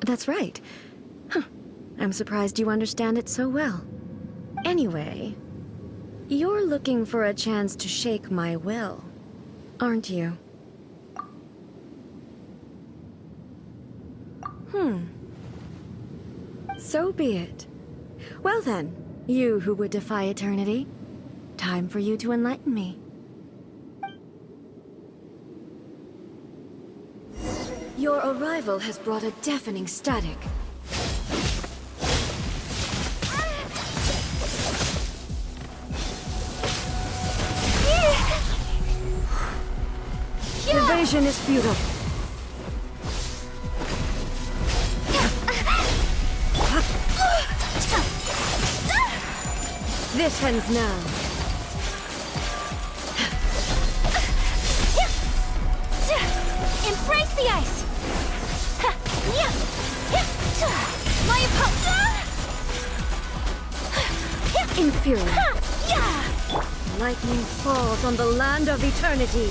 That's right. Huh. I'm surprised you understand it so well. Anyway, you're looking for a chance to shake my will, aren't you? So be it. Well then, you who would defy eternity, time for you to enlighten me. Your arrival has brought a deafening static. Evasion is futile. This ends now. Embrace the ice! Inferior. Lightning falls on the land of eternity.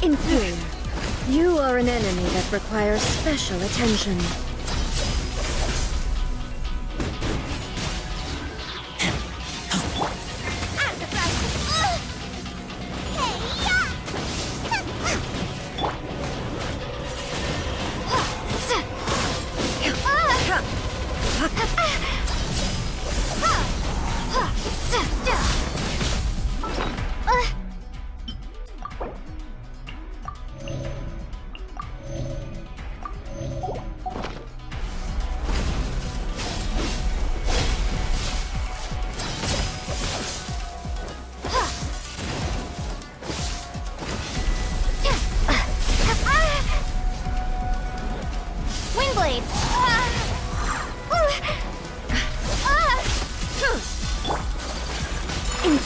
Inferior. You are an enemy that requires special attention.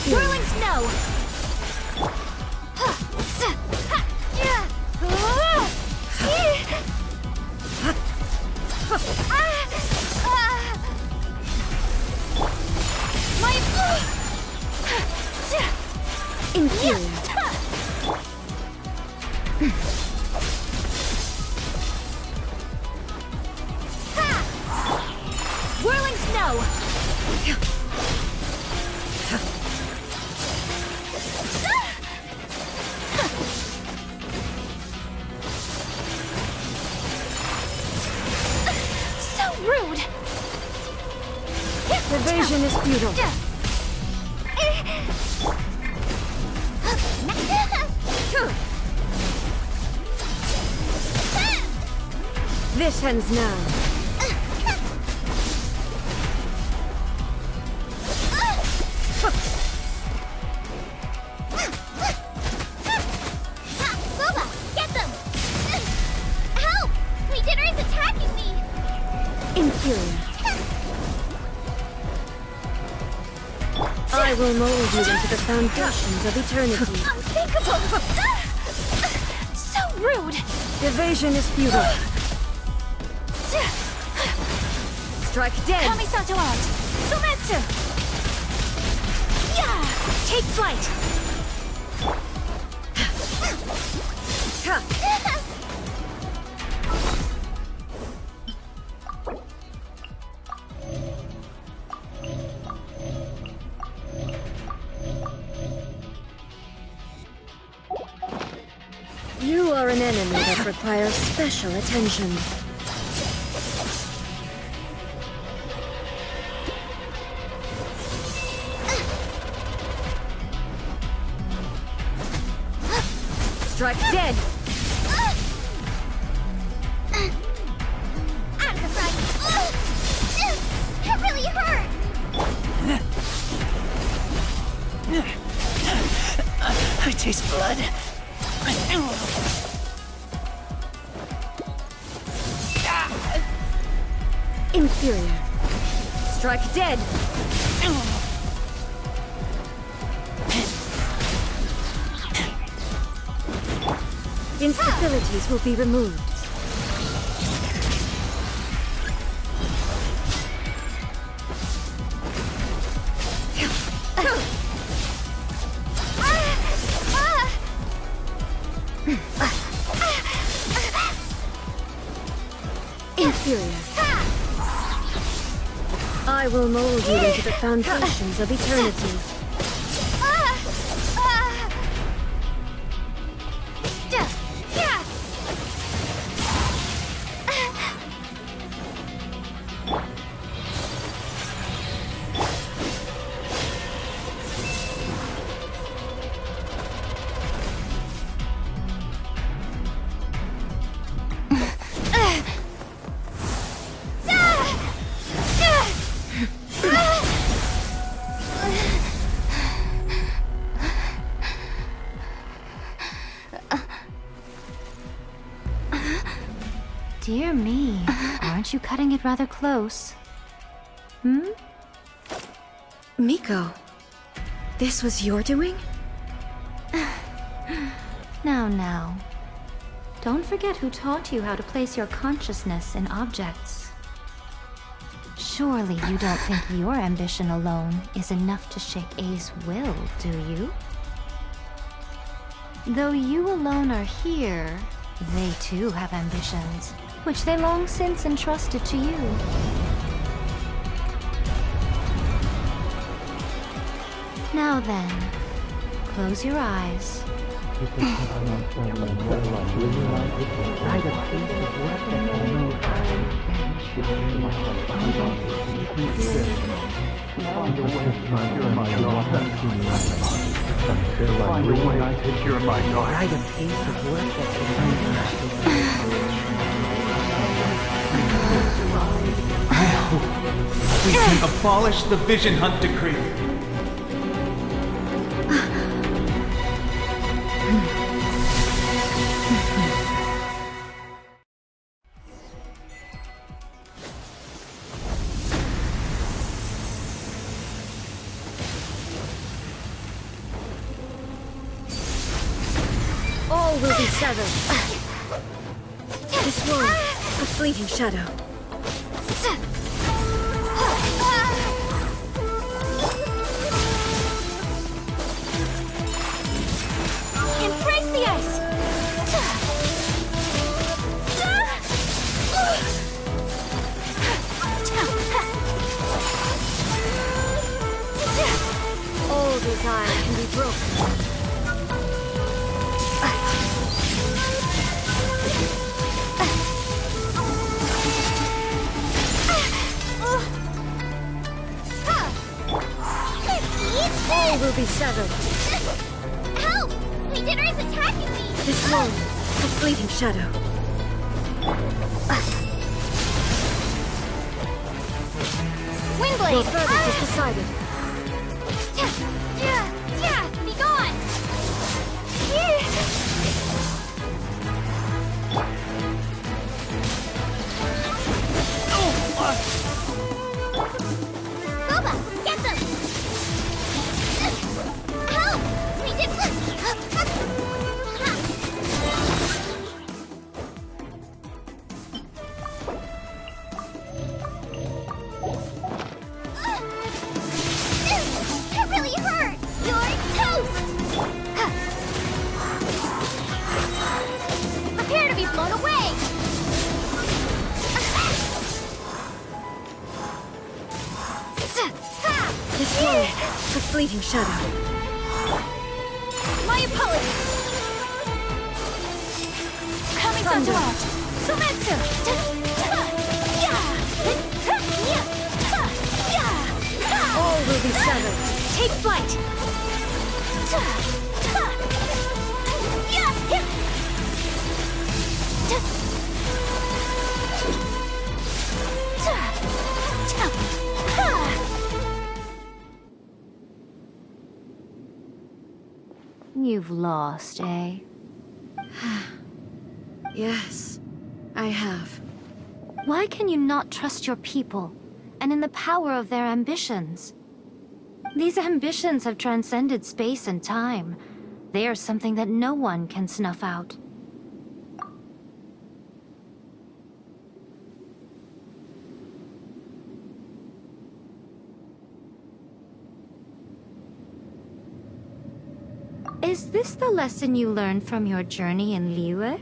Whirling snow! Inferior. Whirling snow! So rude! Evasion is futile. This ends now. Boba, get them! Help! Leader is attacking me! Inferior. I will mold you into the foundations of eternity. Unthinkable! So rude! Evasion is futile. Strike dead! Kamisato out! Sumetsu! Yeah! Take flight! You are an enemy that requires special attention. Strike dead! Out of the front! It really hurt! I taste blood. Inferior. Strike dead! Instabilities will be removed. Inferior. I will mold you into the foundations of eternity. Dear me, aren't you cutting it rather close? Hmm? Miko, this was your doing? Now. Don't forget who taught you how to place your consciousness in objects. Surely you don't think your ambition alone is enough to shake A's will, do you? Though you alone are here, they too have ambitions, which they long since entrusted to you. Now then, close your eyes. I hope we can abolish the Vision Hunt Decree. All will be severed. This one, a fleeting shadow. Embrace the ice! All desire can be broken. All will be severed. Help! My dinner is attacking me! This one, a fleeting shadow. Windblade! Your verdict is decided. Be gone! Boba, get them! Help! We did... It really hurt! You're toast! Prepare to be blown away! This one, a fleeting shadow. My apologies! Coming Thunder. All will be severed. Take flight! you've lost, eh? Yes, I have. Why can you not trust your people, and in the power of their ambitions? These ambitions have transcended space and time. They are something that no one can snuff out. Is this the lesson you learned from your journey in Liyue?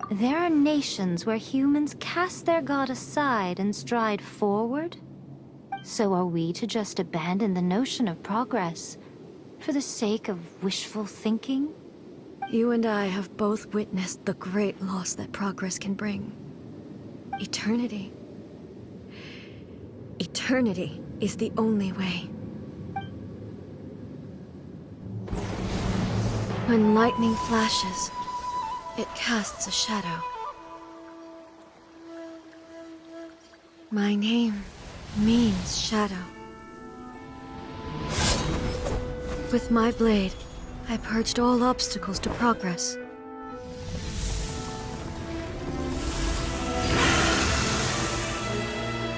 There are nations where humans cast their god aside and stride forward. So are we to just abandon the notion of progress for the sake of wishful thinking? You and I have both witnessed the great loss that progress can bring. Eternity. Eternity is the only way. When lightning flashes, it casts a shadow. My name means shadow. With my blade, I purged all obstacles to progress.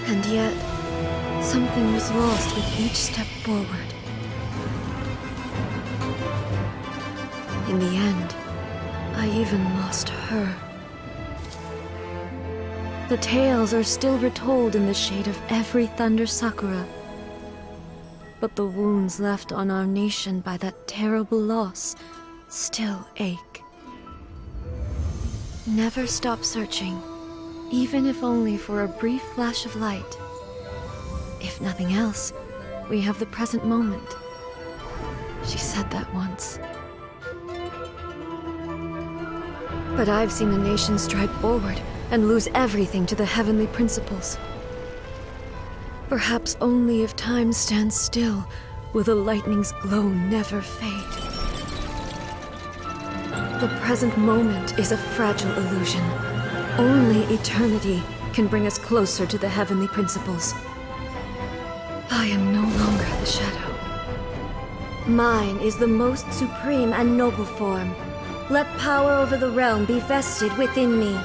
And yet, something was lost with each step forward. In the end, I even lost her. The tales are still retold in the shade of every Thunder Sakura. But the wounds left on our nation by that terrible loss still ache. Never stop searching, even if only for a brief flash of light. If nothing else, we have the present moment. She said that once. But I've seen a nation stride forward and lose everything to the heavenly principles. Perhaps only if time stands still will the lightning's glow never fade. The present moment is a fragile illusion. Only eternity can bring us closer to the heavenly principles. I am no longer the shadow. Mine is the most supreme and noble form. Let power over the realm be vested within me.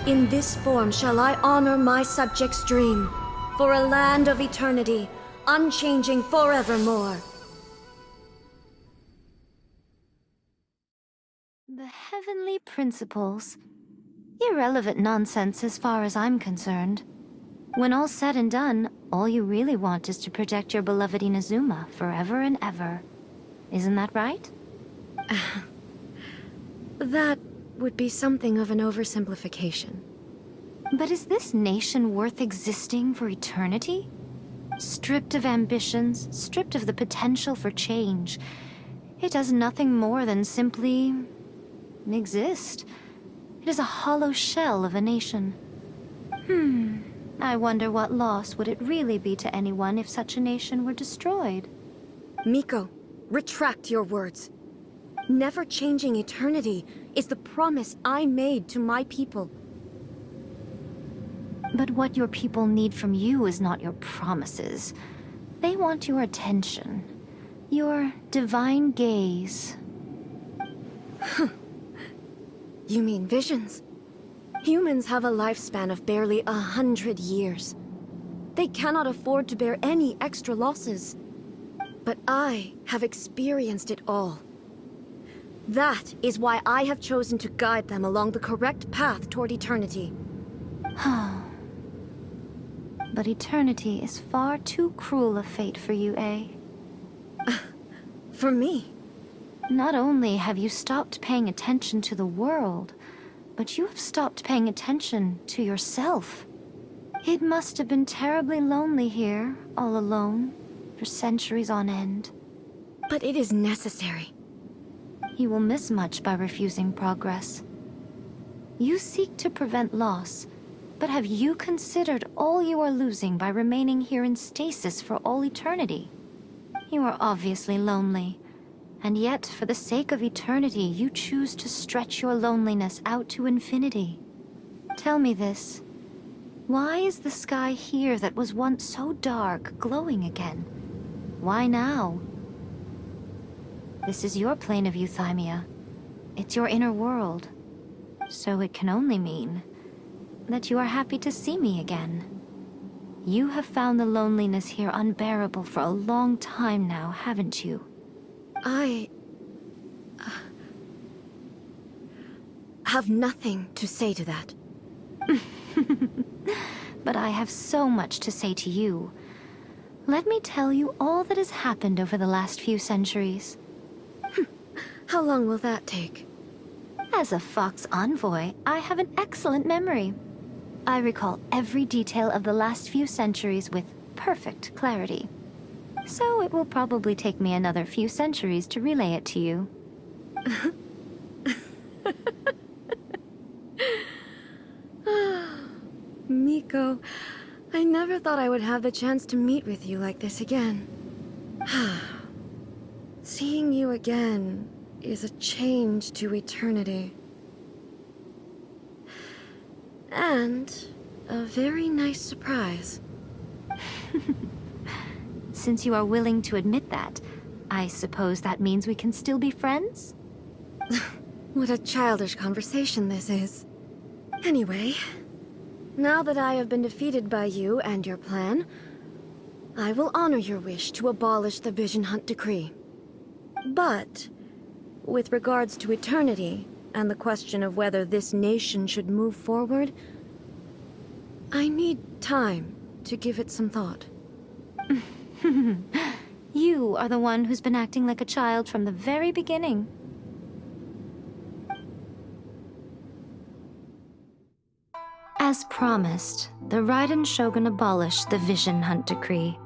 In this form shall I honor my subjects' dream, for a land of eternity, unchanging forevermore. The heavenly principles. Irrelevant nonsense as far as I'm concerned. When all's said and done, all you really want is to protect your beloved Inazuma forever and ever. Isn't that right? That would be something of an oversimplification. But is this nation worth existing for eternity? Stripped of ambitions, stripped of the potential for change, it does nothing more than simply exist. It is a hollow shell of a nation. I wonder what loss would it really be to anyone if such a nation were destroyed? Miko, retract your words. Never changing eternity is the promise I made to my people. But what your people need from you is not your promises. They want your attention. Your divine gaze. You mean visions? Humans have a lifespan of barely 100 years. They cannot afford to bear any extra losses. But I have experienced it all. That is why I have chosen to guide them along the correct path toward eternity. But eternity is far too cruel a fate for you, eh? For me? Not only have you stopped paying attention to the world, but you have stopped paying attention to yourself. It must have been terribly lonely here, all alone, for centuries on end. But it is necessary. You will miss much by refusing progress. You seek to prevent loss, but have you considered all you are losing by remaining here in stasis for all eternity? You are obviously lonely, and yet for the sake of eternity you choose to stretch your loneliness out to infinity. Tell me this. Why is the sky here that was once so dark glowing again? Why now? This is your plane of euthymia. It's your inner world. So it can only mean that you are happy to see me again. You have found the loneliness here unbearable for a long time now, haven't you? I have nothing to say to that. But I have so much to say to you. Let me tell you all that has happened over the last few centuries. How long will that take? As a Fox envoy, I have an excellent memory. I recall every detail of the last few centuries with perfect clarity. So it will probably take me another few centuries to relay it to you. Miko, I never thought I would have the chance to meet with you like this again. Seeing you again is a change to eternity. And a very nice surprise. Since you are willing to admit that, I suppose that means we can still be friends? What a childish conversation this is. Anyway, now that I have been defeated by you and your plan, I will honor your wish to abolish the Vision Hunt Decree. But, with regards to eternity, and the question of whether this nation should move forward, I need time to give it some thought. You are the one who's been acting like a child from the very beginning. As promised, the Raiden Shogun abolished the Vision Hunt Decree.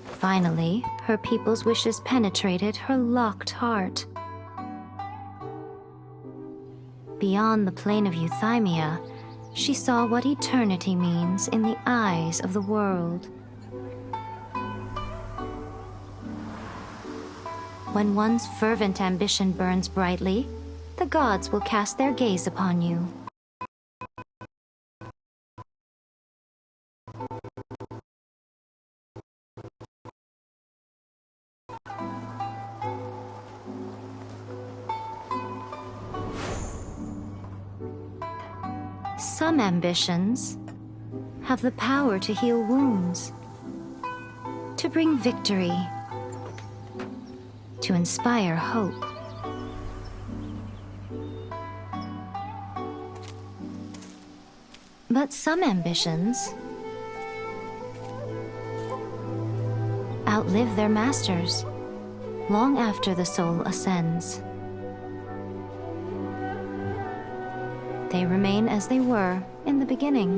Finally, her people's wishes penetrated her locked heart. Beyond the plane of euthymia, she saw what eternity means in the eyes of the world. When one's fervent ambition burns brightly, the gods will cast their gaze upon you. Some ambitions have the power to heal wounds, to bring victory, to inspire hope. But some ambitions outlive their masters long after the soul ascends. They remain as they were in the beginning.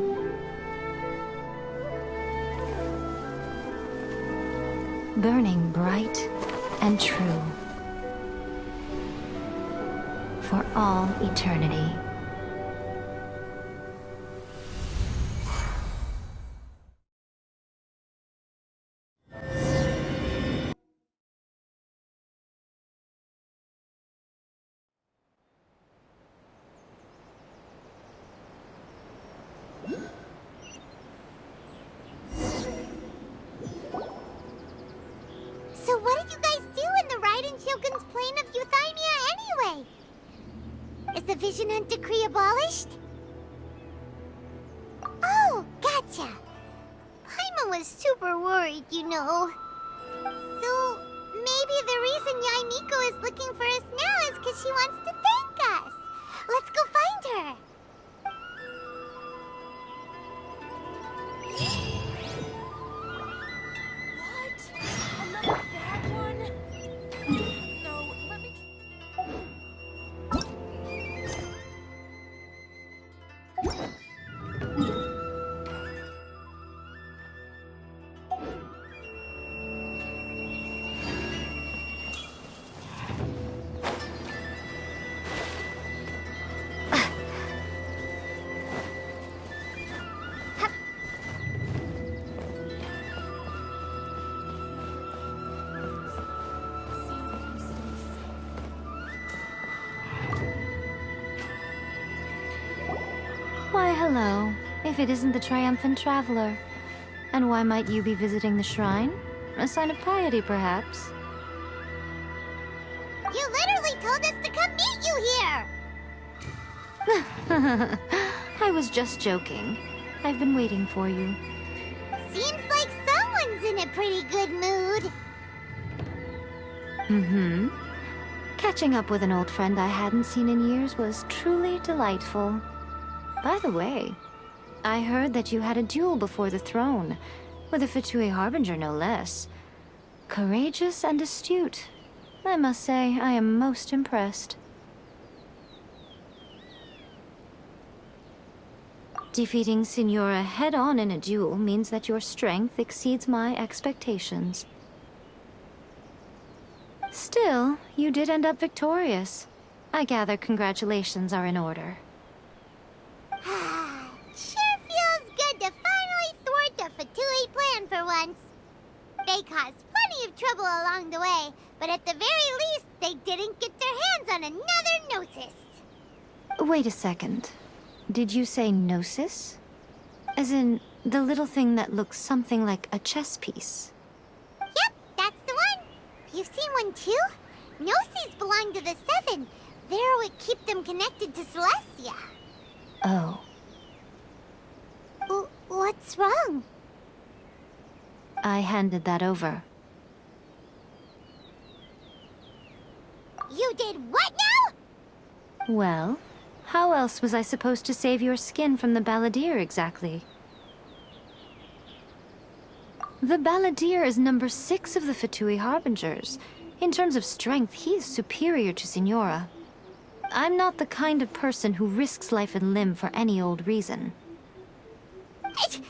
Burning bright and true for all eternity. So what did you guys do in the Raiden Shogun's plane of euthymia anyway? Is the Vision Hunt Decree abolished? Oh, gotcha. Paimon was super worried, you know. So maybe the reason Yae Miko is looking for us now is because she wants to thank us. Let's go find her. Why, hello, if it isn't the triumphant traveler. And why might you be visiting the shrine? A sign of piety, perhaps? told us to come meet you here! I was just joking. I've been waiting for you. Seems like someone's in a pretty good mood. Mm-hmm. Catching up with an old friend I hadn't seen in years was truly delightful. By the way, I heard that you had a duel before the throne, with a Fatui Harbinger no less. Courageous and astute. I must say, I am most impressed. Defeating Signora head-on in a duel means that your strength exceeds my expectations. Still, you did end up victorious. I gather congratulations are in order. Sure feels good to finally thwart the Fatui plan for once. They caused plenty of trouble along the way, but at the very least, they didn't get their hands on another Gnosis. Wait a second. Did you say Gnosis? As in, the little thing that looks something like a chess piece? Yep, that's the one. You've seen one too? Gnosis belong to the Seven. They're what keep them connected to Celestia. Oh. What's wrong? I handed that over. You did what now? Well, how else was I supposed to save your skin from the Balladeer exactly? The Balladeer is number 6 of the Fatui Harbingers. In terms of strength, he is superior to Signora. I'm not the kind of person who risks life and limb for any old reason. For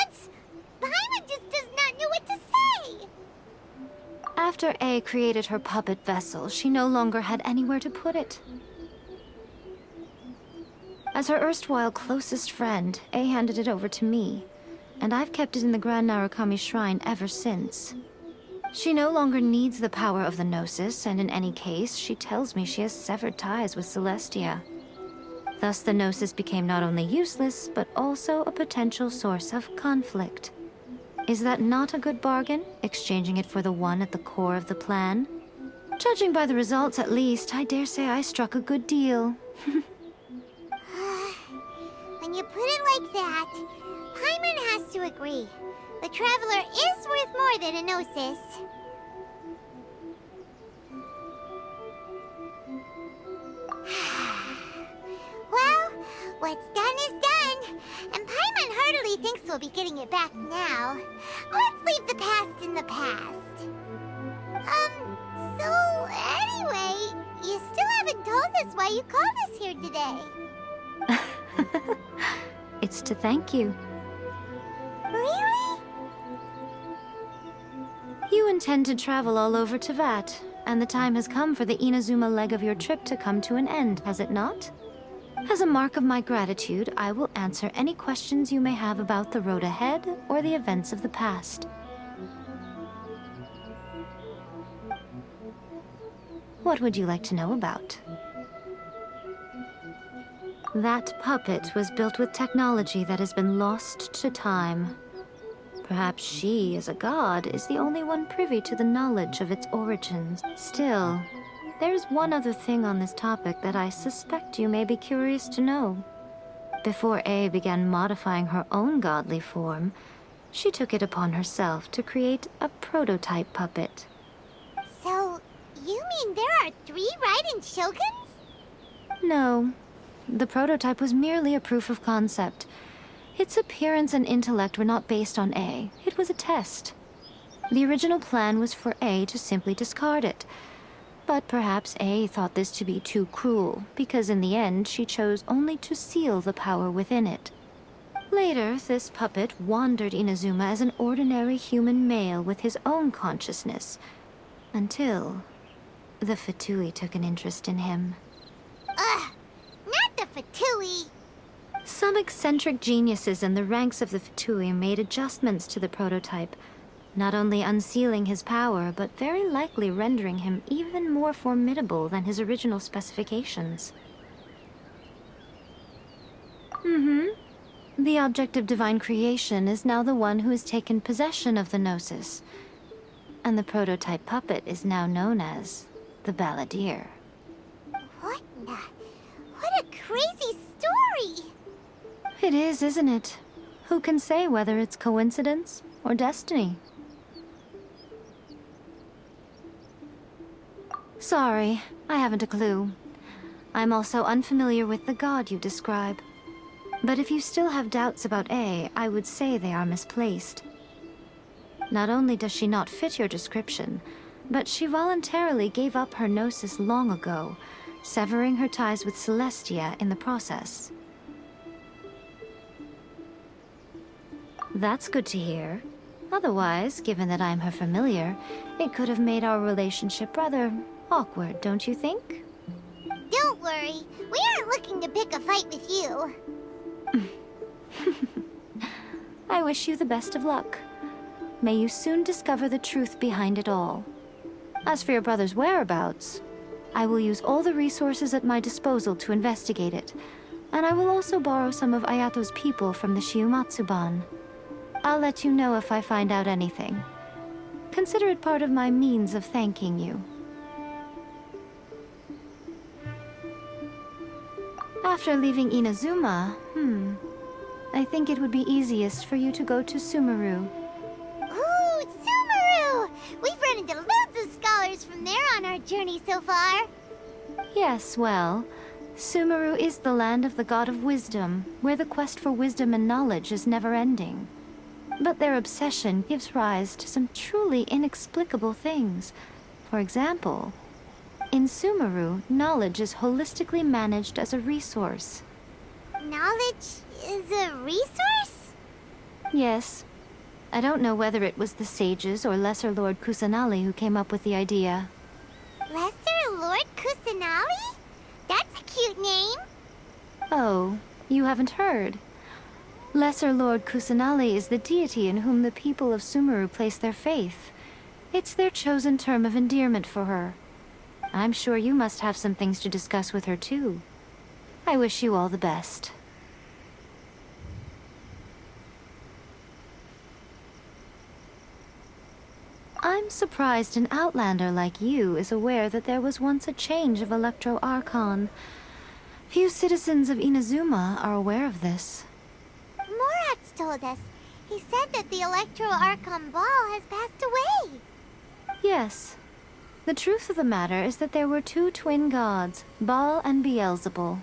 once, Paimon just does not know what to say. After A created her puppet vessel, she no longer had anywhere to put it. As her erstwhile closest friend, A handed it over to me, and I've kept it in the Grand Narukami Shrine ever since. She no longer needs the power of the Gnosis, and in any case, she tells me she has severed ties with Celestia. Thus, the Gnosis became not only useless, but also a potential source of conflict. Is that not a good bargain, exchanging it for the one at the core of the plan? Judging by the results, at least, I dare say I struck a good deal. When you put it like that, Paimon has to agree. The Traveler is worth more than a Gnosis. Well, what's done is done, and Paimon heartily thinks we'll be getting it back now. Let's leave the past in the past. So anyway, you still haven't told us why you called us here today. It's to thank you. Really? You intend to travel all over Teyvat, and the time has come for the Inazuma leg of your trip to come to an end, has it not? As a mark of my gratitude, I will answer any questions you may have about the road ahead or the events of the past. What would you like to know about? That puppet was built with technology that has been lost to time. Perhaps she, as a god, is the only one privy to the knowledge of its origins. Still, there's one other thing on this topic that I suspect you may be curious to know. Before A began modifying her own godly form, she took it upon herself to create a prototype puppet. So, you mean there are 3 Raiden Shoguns? No. The prototype was merely a proof of concept. Its appearance and intellect were not based on A. It was a test. The original plan was for A to simply discard it. But perhaps A thought this to be too cruel, because in the end she chose only to seal the power within it. Later, this puppet wandered Inazuma as an ordinary human male with his own consciousness, until the Fatui took an interest in him. Ugh! Not the Fatui! Some eccentric geniuses in the ranks of the Fatui made adjustments to the prototype, not only unsealing his power, but very likely rendering him even more formidable than his original specifications. The object of divine creation is now the one who has taken possession of the Gnosis. And the prototype puppet is now known as the Balladeer. What a crazy story! It is, isn't it? Who can say whether it's coincidence or destiny? Sorry, I haven't a clue. I'm also unfamiliar with the god you describe. But if you still have doubts about A, I would say they are misplaced. Not only does she not fit your description, but she voluntarily gave up her gnosis long ago, severing her ties with Celestia in the process. That's good to hear. Otherwise, given that I'm her familiar, it could have made our relationship rather awkward, don't you think? Don't worry, we aren't looking to pick a fight with you. I wish you the best of luck. May you soon discover the truth behind it all. As for your brother's whereabouts, I will use all the resources at my disposal to investigate it, and I will also borrow some of Ayato's people from the Shiumatsuban. I'll let you know if I find out anything. Consider it part of my means of thanking you. After leaving Inazuma, I think it would be easiest for you to go to Sumeru. Ooh, Sumeru! We've run into loads of scholars from there on our journey so far. Yes, well, Sumeru is the land of the god of wisdom, where the quest for wisdom and knowledge is never-ending. But their obsession gives rise to some truly inexplicable things. For example, in Sumeru, knowledge is holistically managed as a resource. Knowledge is a resource? Yes. I don't know whether it was the sages or Lesser Lord Kusanali who came up with the idea. Lesser Lord Kusanali? That's a cute name. Oh, you haven't heard? Lesser Lord Kusanali is the deity in whom the people of Sumeru place their faith. It's their chosen term of endearment for her. I'm sure you must have some things to discuss with her too. I wish you all the best. I'm surprised an outlander like you is aware that there was once a change of Electro Archon. Few citizens of Inazuma are aware of this. Morax told us. He said that the Electro Archon Ball has passed away. Yes. The truth of the matter is that there were two twin gods, Baal and Beelzebul.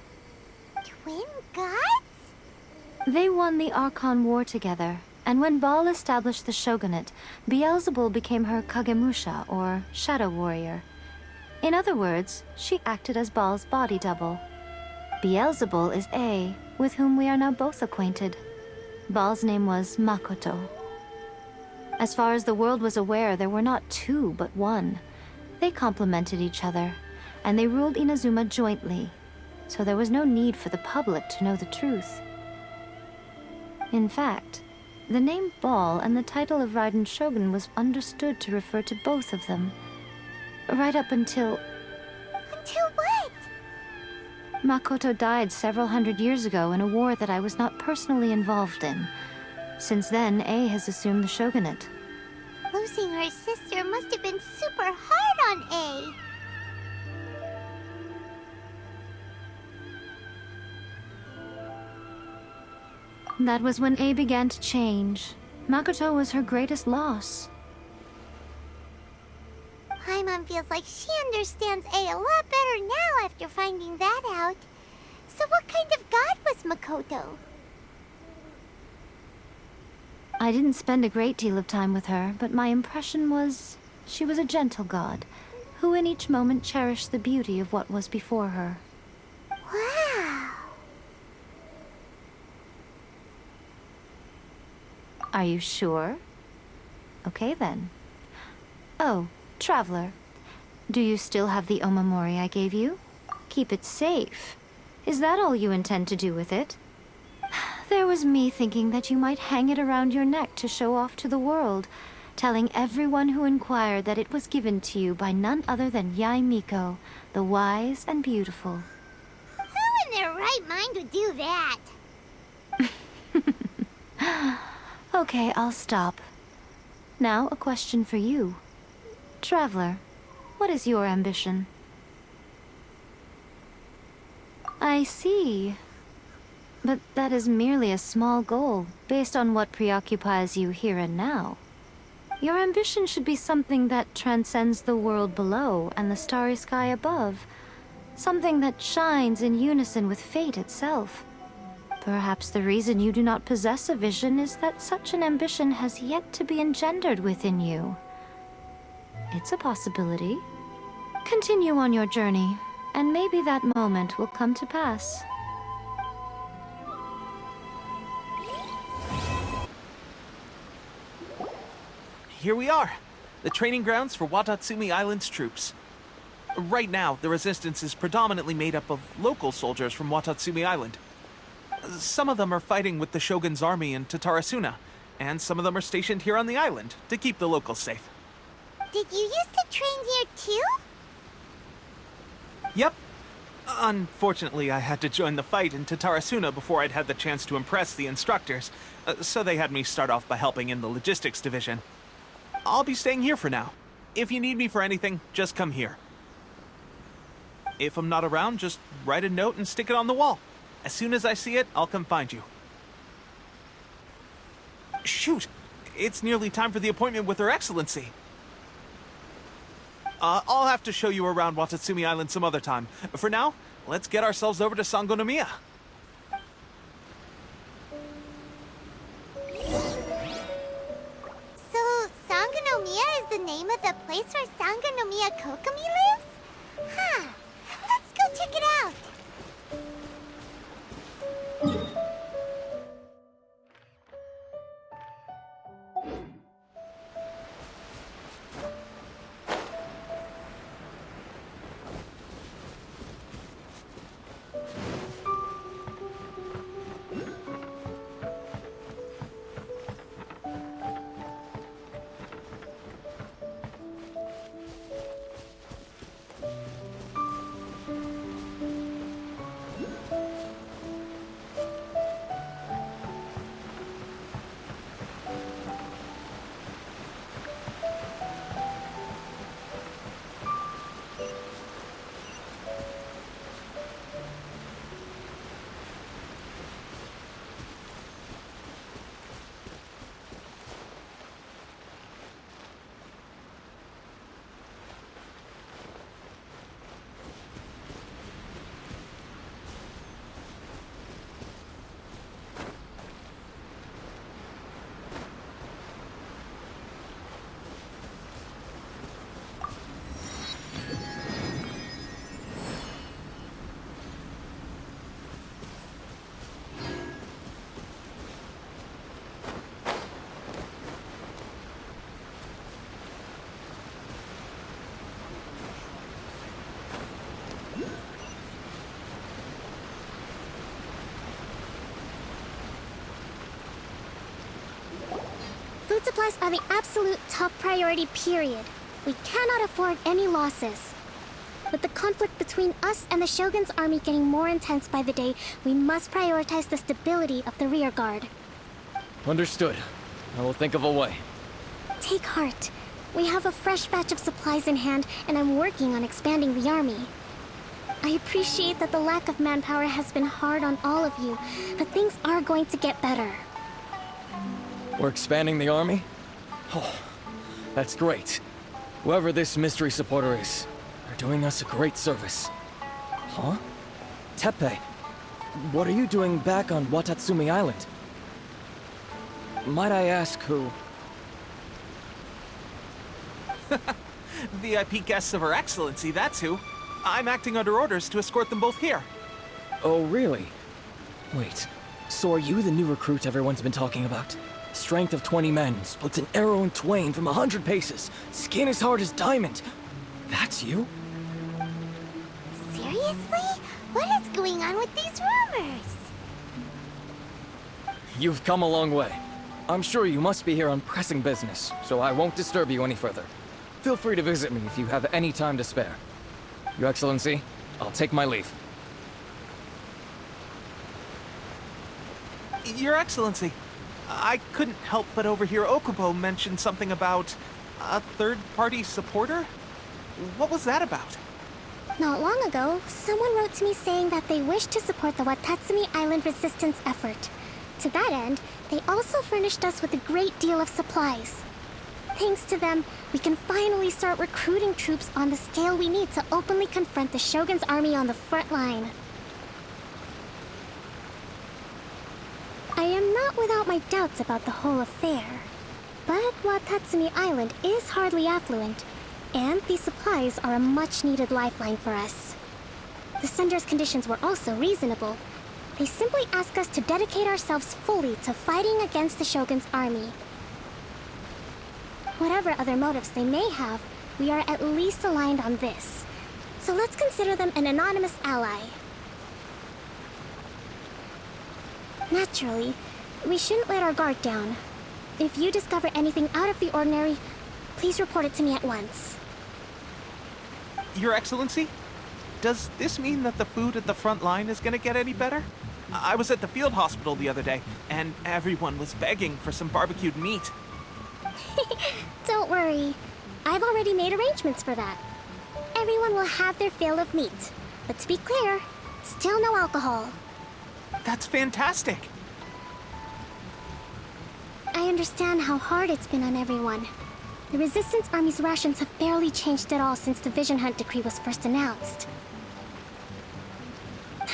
Twin gods? They won the Archon War together, and when Baal established the shogunate, Beelzebul became her Kagemusha, or shadow warrior. In other words, she acted as Baal's body double. Beelzebul is A, with whom we are now both acquainted. Baal's name was Makoto. As far as the world was aware, there were not two, but one. They complemented each other, and they ruled Inazuma jointly, so there was no need for the public to know the truth. In fact, the name Baal and the title of Raiden Shogun was understood to refer to both of them. Right up until... Until what? Makoto died several hundred years ago in a war that I was not personally involved in. Since then, A has assumed the shogunate. Losing her sister must have been super hard on A. That was when A began to change. Makoto was her greatest loss. Paimon feels like she understands A a lot better now after finding that out. So what kind of god was Makoto? I didn't spend a great deal of time with her, but my impression was she was a gentle god, who in each moment cherished the beauty of what was before her. Wow! Are you sure? Okay then. Oh, Traveler, do you still have the Omamori I gave you? Keep it safe. Is that all you intend to do with it? There was me thinking that you might hang it around your neck to show off to the world, telling everyone who inquired that it was given to you by none other than Yae Miko, the wise and beautiful. Who in their right mind would do that? Okay, I'll stop. Now, a question for you. Traveler, what is your ambition? I see. But that is merely a small goal, based on what preoccupies you here and now. Your ambition should be something that transcends the world below and the starry sky above. Something that shines in unison with fate itself. Perhaps the reason you do not possess a vision is that such an ambition has yet to be engendered within you. It's a possibility. Continue on your journey, and maybe that moment will come to pass. Here we are, the training grounds for Watatsumi Island's troops. Right now, the resistance is predominantly made up of local soldiers from Watatsumi Island. Some of them are fighting with the Shogun's army in Tatarasuna, and some of them are stationed here on the island to keep the locals safe. Did you used to train here too? Yep. Unfortunately, I had to join the fight in Tatarasuna before I'd had the chance to impress the instructors, so they had me start off by helping in the logistics division. I'll be staying here for now. If you need me for anything, just come here. If I'm not around, just write a note and stick it on the wall. As soon as I see it, I'll come find you. Shoot! It's nearly time for the appointment with Her Excellency. I'll have to show you around Watatsumi Island some other time. For now, let's get ourselves over to Sangonomiya. So, Sangonomiya is the name of the place where Sangonomiya Kokomi lives? Huh. Let's go check it out. Food supplies are the absolute top priority, period. We cannot afford any losses. With the conflict between us and the Shogun's army getting more intense by the day, we must prioritize the stability of the rear guard. Understood. I will think of a way. Take heart. We have a fresh batch of supplies in hand, and I'm working on expanding the army. I appreciate that the lack of manpower has been hard on all of you, but things are going to get better. We're expanding the army? Oh, that's great. Whoever this mystery supporter is, they're doing us a great service. Huh? Teppei, what are you doing back on Watatsumi Island? Might I ask who? VIP guests of Her Excellency, that's who. I'm acting under orders to escort them both here. Oh, really? Wait, so are you the new recruit everyone's been talking about? Strength of 20 men, splits an arrow in twain from 100 paces, skin as hard as diamond. That's you? Seriously? What is going on with these rumors? You've come a long way. I'm sure you must be here on pressing business, so I won't disturb you any further. Feel free to visit me if you have any time to spare. Your Excellency, I'll take my leave. Your Excellency, I couldn't help but overhear Okubo mention something about A third-party supporter? What was that about? Not long ago, someone wrote to me saying that they wish to support the Watatsumi Island resistance effort. To that end, they also furnished us with a great deal of supplies. Thanks to them, we can finally start recruiting troops on the scale we need to openly confront the Shogun's army on the front line. I am not without my doubts about the whole affair, but Watatsumi Island is hardly affluent, and these supplies are a much-needed lifeline for us. The sender's conditions were also reasonable. They simply ask us to dedicate ourselves fully to fighting against the Shogun's army. Whatever other motives they may have, we are at least aligned on this. So let's consider them an anonymous ally. Naturally, we shouldn't let our guard down. If you discover anything out of the ordinary, please report it to me at once. Your Excellency? Does this mean that the food at the front line is gonna get any better? I was at the field hospital the other day, and everyone was begging for some barbecued meat. Don't worry. I've already made arrangements for that. Everyone will have their fill of meat. But to be clear, still no alcohol. That's fantastic! I understand how hard it's been on everyone. The Resistance Army's rations have barely changed at all since the Vision Hunt decree was first announced.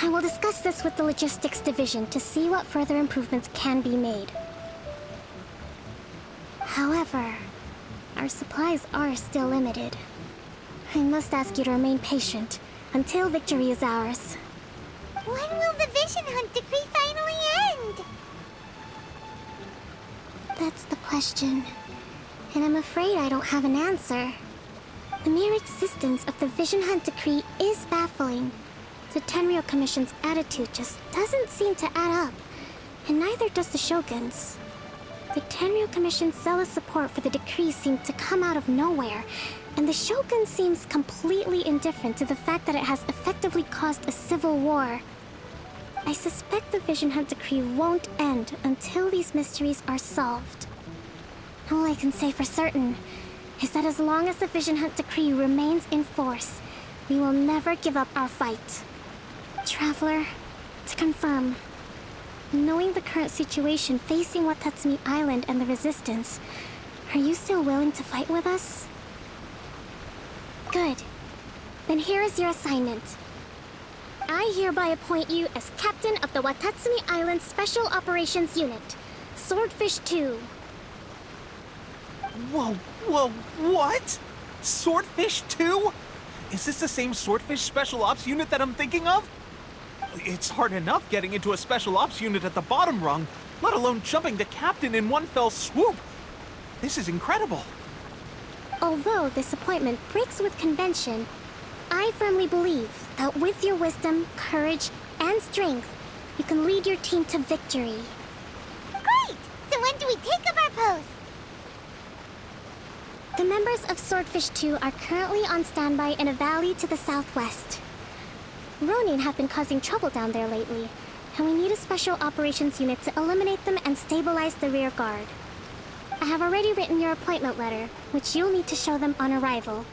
I will discuss this with the Logistics Division to see what further improvements can be made. However, our supplies are still limited. I must ask you to remain patient until victory is ours. When will the Vision Hunt decree finally end? That's the question. And I'm afraid I don't have an answer. The mere existence of the Vision Hunt decree is baffling. The Tenryou Commission's attitude just doesn't seem to add up, and neither does the Shogun's. The Tenryou Commission's zealous support for the decree seemed to come out of nowhere, and the Shogun seems completely indifferent to the fact that it has effectively caused a civil war. I suspect the Vision Hunt decree won't end until these mysteries are solved. All I can say for certain is that as long as the Vision Hunt decree remains in force, we will never give up our fight. Traveler, to confirm, knowing the current situation facing Watatsumi Island and the Resistance, are you still willing to fight with us? Good. Then here is your assignment. I hereby appoint you as Captain of the Watatsumi Island Special Operations Unit, Swordfish 2. Whoa, what? Swordfish 2? Is this the same Swordfish Special Ops unit that I'm thinking of? It's hard enough getting into a Special Ops unit at the bottom rung, let alone jumping to Captain in one fell swoop. This is incredible. Although this appointment breaks with convention, I firmly believe that with your wisdom, courage, and strength, you can lead your team to victory. Great! So when do we take up our post? The members of Swordfish 2 are currently on standby in a valley to the southwest. Ronin have been causing trouble down there lately, and we need a special operations unit to eliminate them and stabilize the rear guard. I have already written your appointment letter, which you'll need to show them on arrival.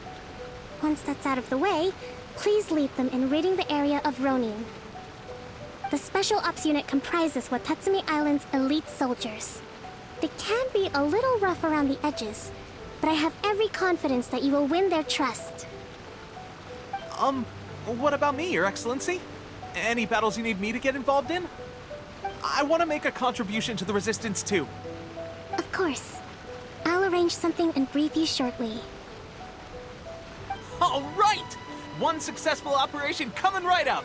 Once that's out of the way, please lead them in ridding the area of Ronin. The Special Ops unit comprises Watatsumi Island's elite soldiers. They can be a little rough around the edges, but I have every confidence that you will win their trust. What about me, Your Excellency? Any battles you need me to get involved in? I want to make a contribution to the Resistance too. Of course. I'll arrange something and brief you shortly. All right! One successful operation coming right up!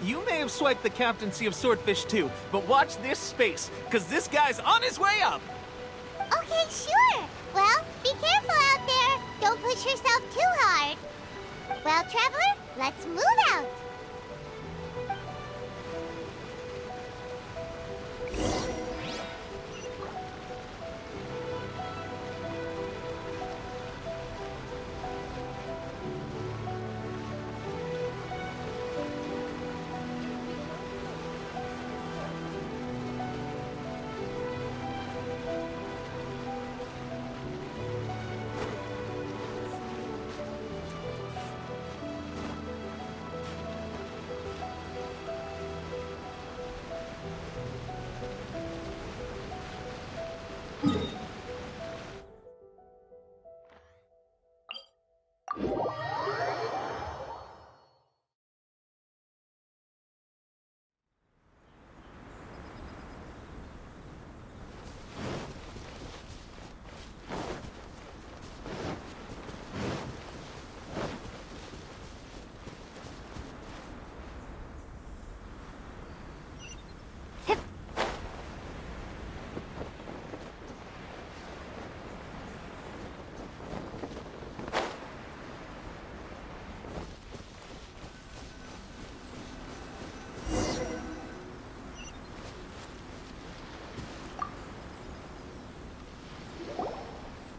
You may have swiped the captaincy of Swordfish 2, but watch this space, because this guy's on his way up! Okay, sure! Well, be careful out there! Don't push yourself too hard! Well, Traveler, let's move out!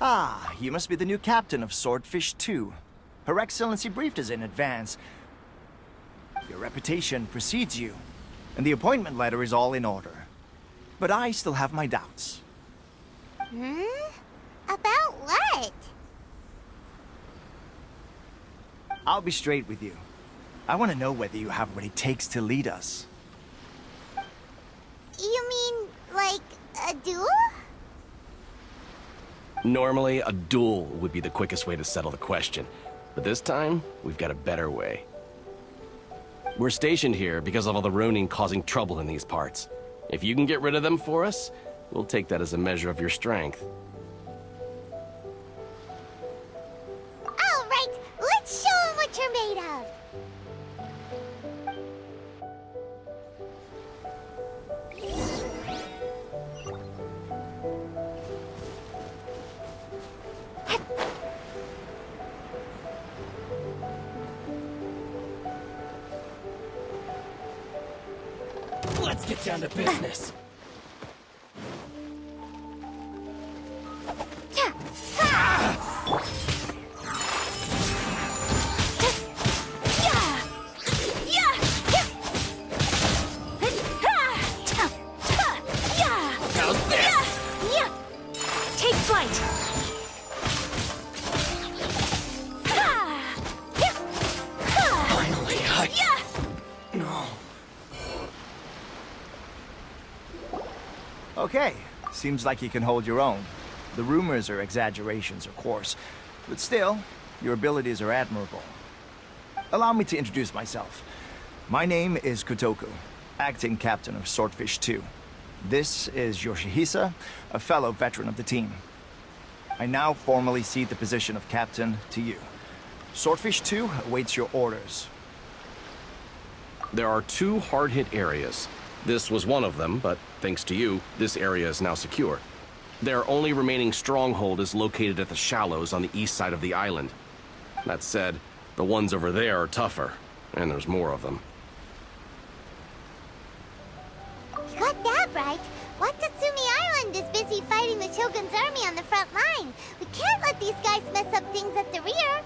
Ah, you must be the new captain of Swordfish 2. Her Excellency briefed us in advance. Your reputation precedes you, and the appointment letter is all in order. But I still have my doubts. About what? I'll be straight with you. I want to know whether you have what it takes to lead us. You mean, like, a duel? Normally, a duel would be the quickest way to settle the question. But this time, we've got a better way. We're stationed here because of all the Ronin causing trouble in these parts. If you can get rid of them for us, we'll take that as a measure of your strength. All right, let's show them what you're made of. Let's get down to business. How's this? Take flight. Finally, No. Okay, seems like you can hold your own. The rumors are exaggerations, of course, but still, your abilities are admirable. Allow me to introduce myself. My name is Kotoku, acting captain of Swordfish 2. This is Yoshihisa, a fellow veteran of the team. I now formally cede the position of captain to you. Swordfish 2 awaits your orders. There are 2 hard-hit areas. This was one of them, but thanks to you, this area is now secure. Their only remaining stronghold is located at the shallows on the east side of the island. That said, the ones over there are tougher, and there's more of them. You got that right. Watatsumi Island is busy fighting the Shogun's army on the front line. We can't let these guys mess up things at the rear.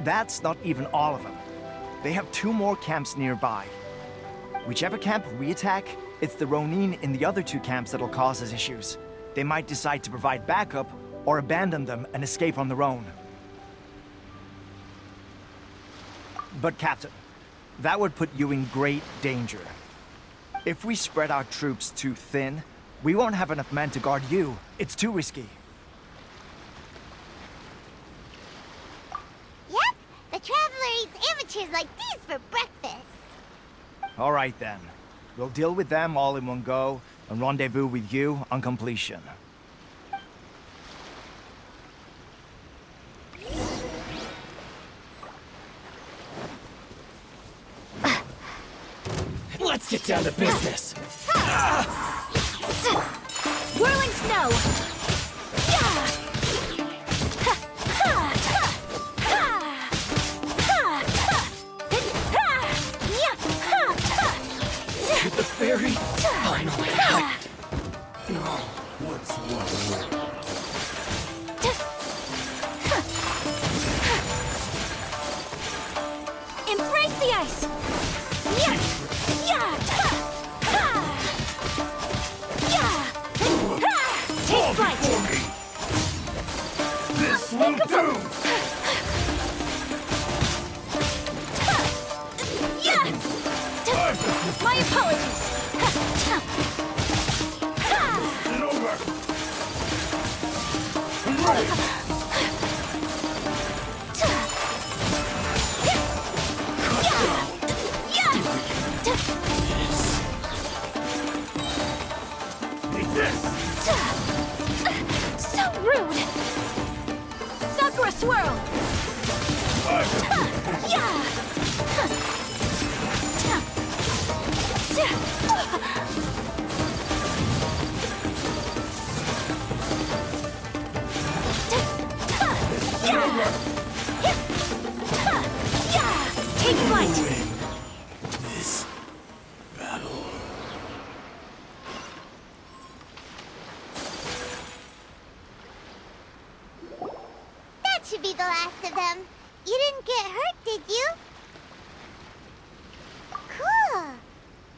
That's not even all of them. They have 2 more camps nearby. Whichever camp we attack, it's the Ronin in the other 2 camps that'll cause us issues. They might decide to provide backup, or abandon them and escape on their own. But Captain, that would put you in great danger. If we spread our troops too thin, we won't have enough men to guard you. It's too risky. The Traveler eats amateurs like these for breakfast. All right then. We'll deal with them all in one go, and rendezvous with you on completion. Let's get down to business. Whirling snow. The fairy finally. No. What's wrong? Embrace the ice. Take flight. This will do. My apologies. So rude! Sakura swirl! Take flight! This battle. That should be the last of them. You didn't get hurt, did you? Cool.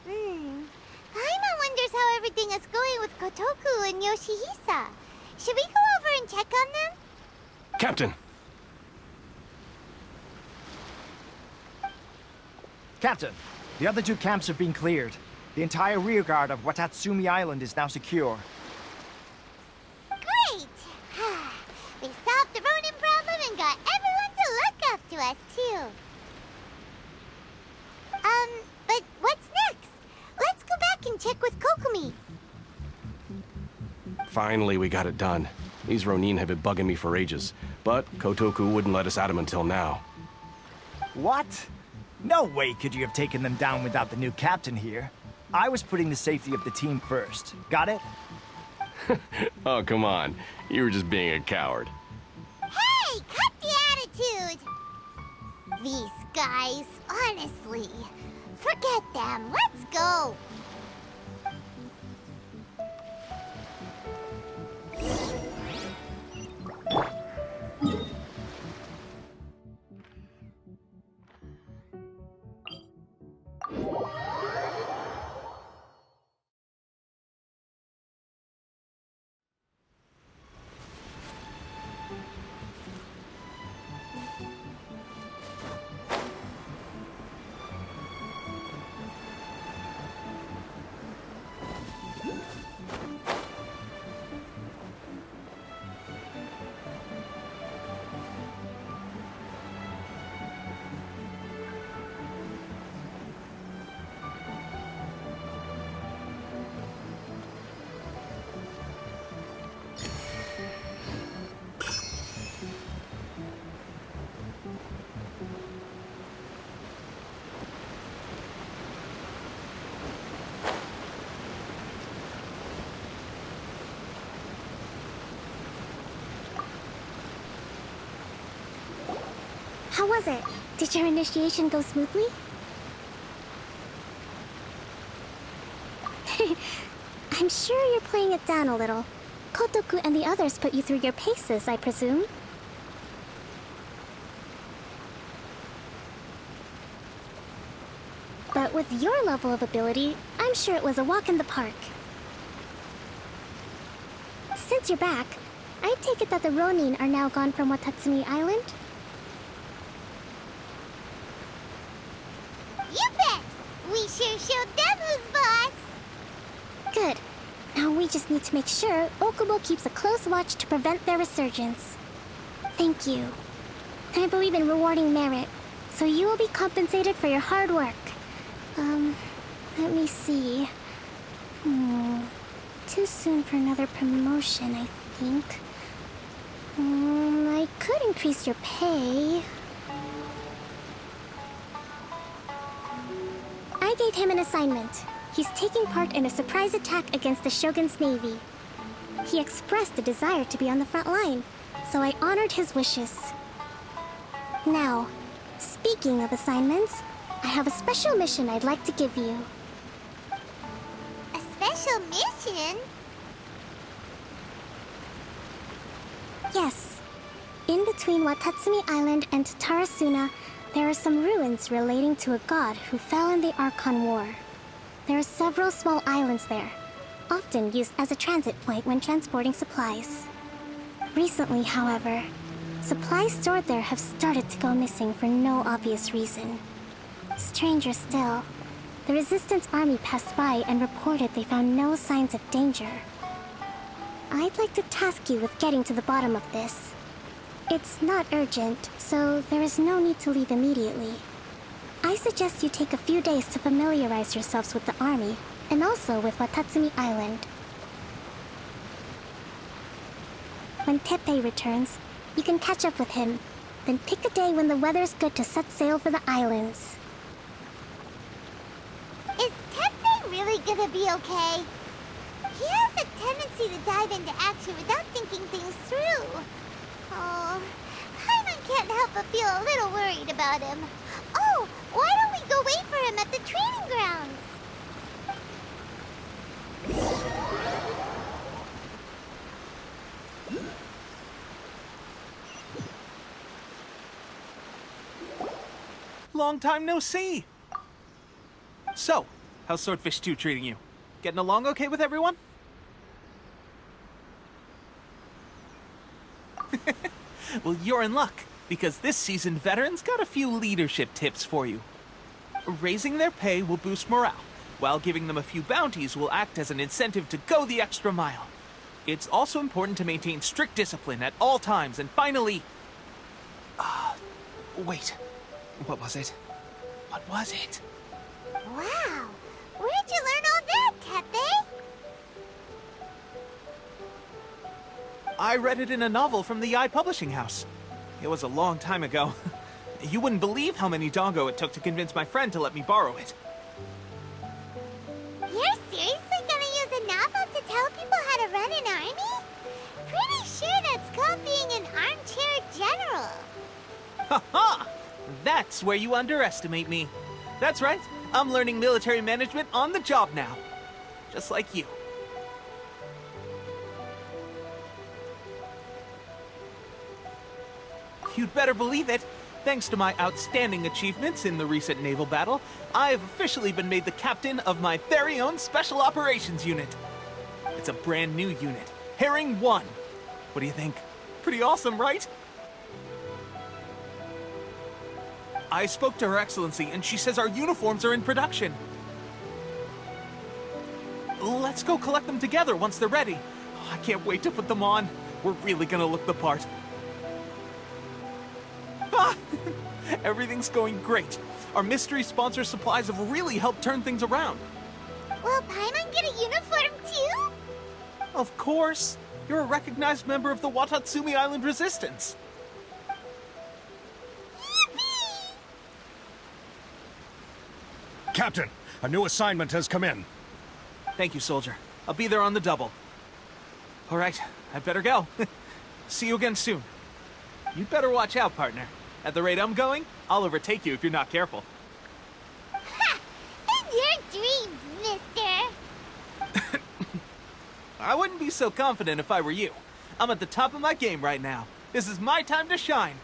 Paimon wonders how everything is going with Kotoku and Yoshihisa. Should we go over and check on them? Captain! Captain, the other two camps have been cleared. The entire rearguard of Watatsumi Island is now secure. Great! We solved the Ronin problem and got everyone to look up to us, too. But what's next? Let's go back and check with Kokumi. Finally, we got it done. These Ronin have been bugging me for ages, but Kotoku wouldn't let us at him until now. What? No way could you have taken them down without the new captain here. I was putting the safety of the team first. Got it? Oh, come on. You were just being a coward. Hey, cut the attitude! These guys, honestly. Forget them. Let's go. How was it? Did your initiation go smoothly? I'm sure you're playing it down a little. Kotoku and the others put you through your paces, I presume? But with your level of ability, I'm sure it was a walk in the park. Since you're back, I take it that the Ronin are now gone from Watatsumi Island? You bet! We sure showed them who's boss! Good. Now we just need to make sure Okubo keeps a close watch to prevent their resurgence. Thank you. I believe in rewarding merit, so you will be compensated for your hard work. Let me see. Too soon for another promotion, I think. I could increase your pay. I gave him an assignment. He's taking part in a surprise attack against the Shogun's navy. He expressed a desire to be on the front line, so I honored his wishes. Now, speaking of assignments, I have a special mission I'd like to give you. A special mission? Yes. In between Watatsumi Island and Tarasuna, there are some ruins relating to a god who fell in the Archon War. There are several small islands there, often used as a transit point when transporting supplies. Recently, however, supplies stored there have started to go missing for no obvious reason. Stranger still, the Resistance army passed by and reported they found no signs of danger. I'd like to task you with getting to the bottom of this. It's not urgent, so there is no need to leave immediately. I suggest you take a few days to familiarize yourselves with the army, and also with Watatsumi Island. When Teppei returns, you can catch up with him, then pick a day when the weather's good to set sail for the islands. Is Teppei really gonna be okay? He has a tendency to dive into action without thinking things through. Oh, Paimon can't help but feel a little worried about him. Oh, why don't we go wait for him at the training grounds? Long time no see! So, how's Swordfish 2 treating you? Getting along okay with everyone? Well, you're in luck, because this season veterans got a few leadership tips for you. Raising their pay will boost morale, while giving them a few bounties will act as an incentive to go the extra mile. It's also important to maintain strict discipline at all times, and finally... wait. What was it? What was it? Wow! Where'd you learn all that, Teppei? I read it in a novel from the Publishing House. It was a long time ago. You wouldn't believe how many doggo it took to convince my friend to let me borrow it. You're seriously gonna use a novel to tell people how to run an army? Pretty sure that's called being an armchair general. Ha-ha! That's where you underestimate me. That's right, I'm learning military management on the job now. Just like you. You'd better believe it. Thanks to my outstanding achievements in the recent naval battle, I have officially been made the captain of my very own Special Operations Unit. It's a brand new unit, Herring 1. What do you think? Pretty awesome, right? I spoke to Her Excellency, and she says our uniforms are in production. Let's go collect them together once they're ready. I can't wait to put them on. We're really gonna look the part. Ah! Everything's going great. Our mystery sponsor supplies have really helped turn things around. Will Paimon get a uniform too? Of course. You're a recognized member of the Watatsumi Island Resistance. Captain, a new assignment has come in. Thank you, soldier. I'll be there on the double. All right, I better go. See you again soon. You'd better watch out, partner. At the rate I'm going, I'll overtake you if you're not careful. Ha! In your dreams, mister! I wouldn't be so confident if I were you. I'm at the top of my game right now. This is my time to shine.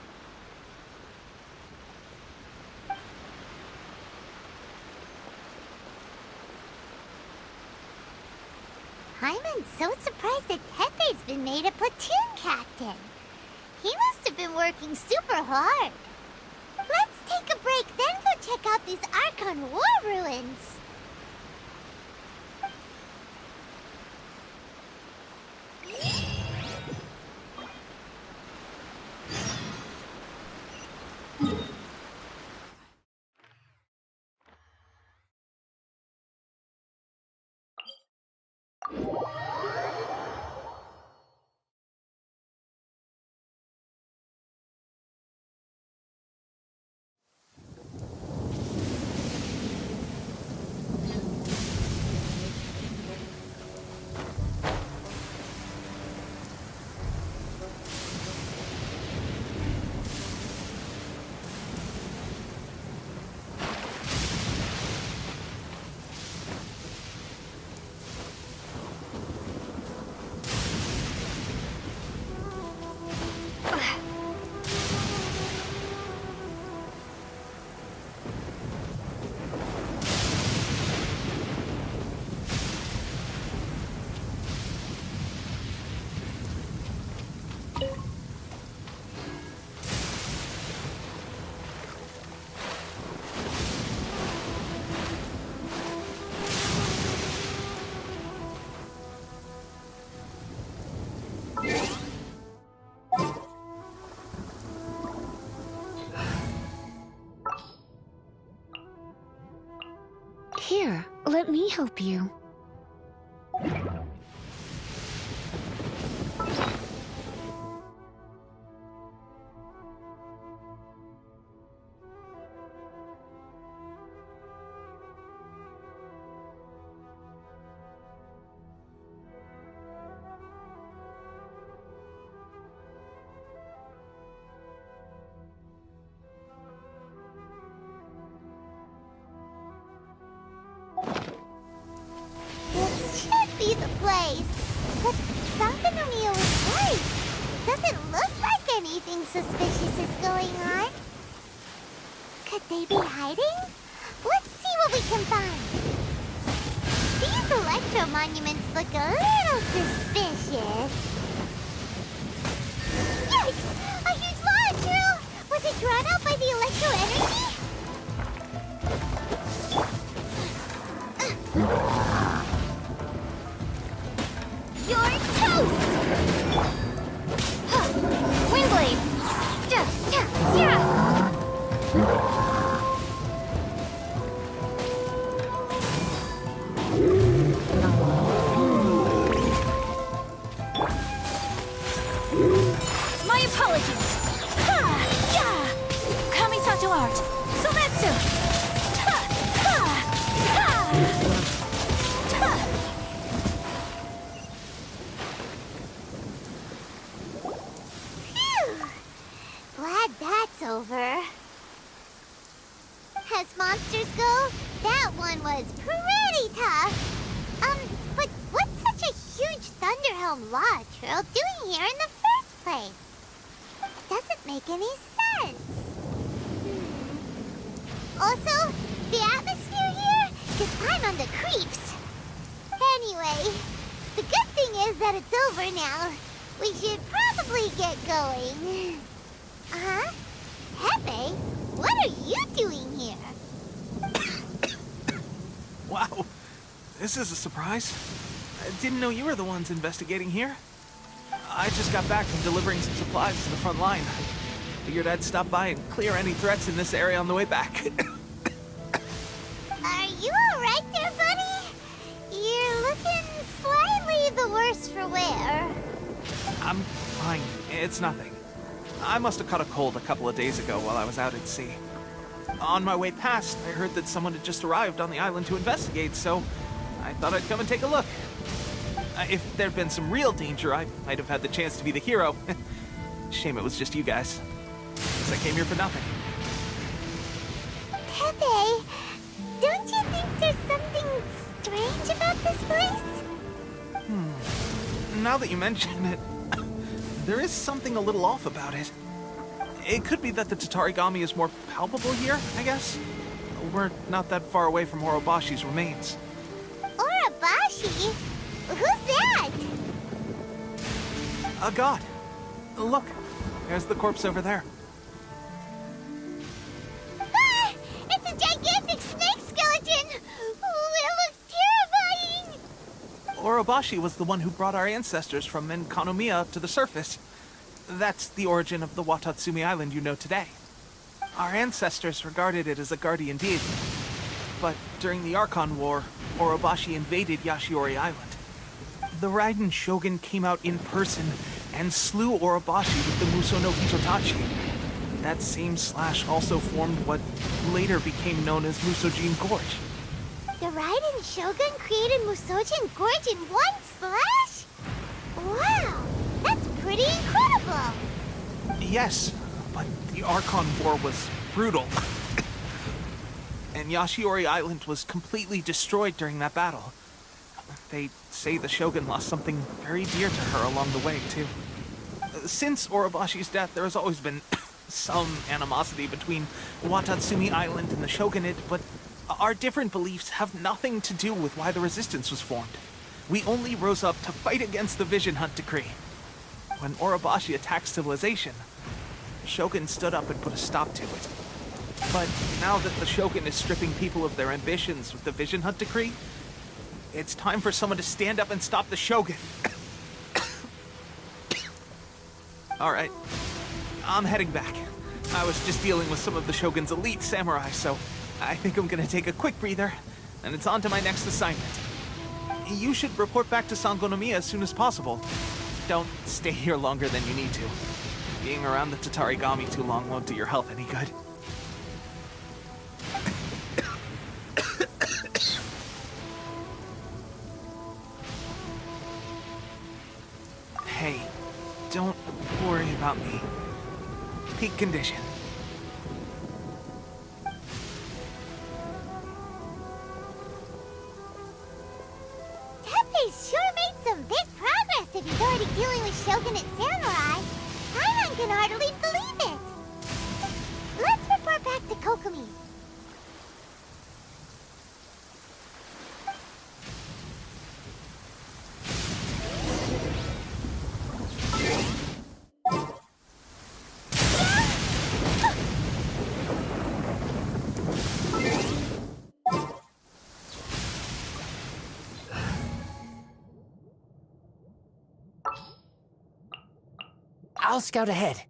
Paimon's so surprised that Teppei's been made a platoon captain. He must have been working super hard. Let's take a break, then go check out these Archon War ruins. me help you? This should be the place. But Sankanomiya was right. Doesn't look like anything suspicious is going on. Could they be hiding? Let's see what we can find. These electro monuments look a little suspicious. Yikes! A huge launch drill! Was it drawn out by the electro energy? You're toast! Windblade! My apologies. Ha! Yeah! Kamisato art. Sometsu! Ta! Ha! Ha! Ta! Phew! Glad that's over. As monsters go, that one was pretty tough. But what's such a huge Thunderhelm Law Trail doing here in the first place? Doesn't make any sense. Also, the atmosphere here is I'm on the creeps. Anyway, the good thing is that it's over now. We should probably get going. Huh? Pepe, what are you doing here? Wow, this is a surprise. I didn't know you were the ones investigating here. I just got back from delivering some supplies to the front line. Figured I'd stop by and clear any threats in this area on the way back. Are you alright there, buddy? You're looking slightly the worse for wear. I'm fine. It's nothing. I must have caught a cold a couple of days ago while I was out at sea. On my way past, I heard that someone had just arrived on the island to investigate, so I thought I'd come and take a look. If there'd been some real danger, I might have had the chance to be the hero. Shame it was just you guys. Guess I came here for nothing. Pepe, don't you think there's something strange about this place? Now that you mention it, there is something a little off about it. It could be that the Tatarigami is more palpable here, I guess. We're not that far away from Orobashi's remains. Orobashi? Who's that? A god. Look, there's the corpse over there. Ah! It's a gigantic snake skeleton! Oh, it looks terrifying! Orobashi was the one who brought our ancestors from Enkanomiya up to the surface. That's the origin of the Watatsumi Island you know today. Our ancestors regarded it as a guardian deity. But during the Archon War, Orobashi invaded Yashiori Island. The Raiden Shogun came out in person and slew Orobashi with the Muso no Hitotachi. That same slash also formed what later became known as Musojin Gorge. The Raiden Shogun created Musojin Gorge in one slash? Wow, that's pretty incredible! Yes, but the Archon War was brutal. And Yashiori Island was completely destroyed during that battle. They say the Shogun lost something very dear to her along the way, too. Since Orobashi's death, there has always been some animosity between Watatsumi Island and the Shogunate, but our different beliefs have nothing to do with why the resistance was formed. We only rose up to fight against the Vision Hunt Decree. When Orobashi attacked civilization, the Shogun stood up and put a stop to it. But now that the Shogun is stripping people of their ambitions with the Vision Hunt Decree, it's time for someone to stand up and stop the Shogun. Alright, I'm heading back. I was just dealing with some of the Shogun's elite samurai, so I think I'm gonna take a quick breather, and it's on to my next assignment. You should report back to Sangonomiya as soon as possible. Don't stay here longer than you need to. Being around the Tatarigami too long won't do your health any good. Hey, don't worry about me. Peak condition. Tepe's sure made some big progress if he's already dealing with Shogunate samurai. Paimon can hardly believe it. Let's report back to Kokomi. I'll scout ahead.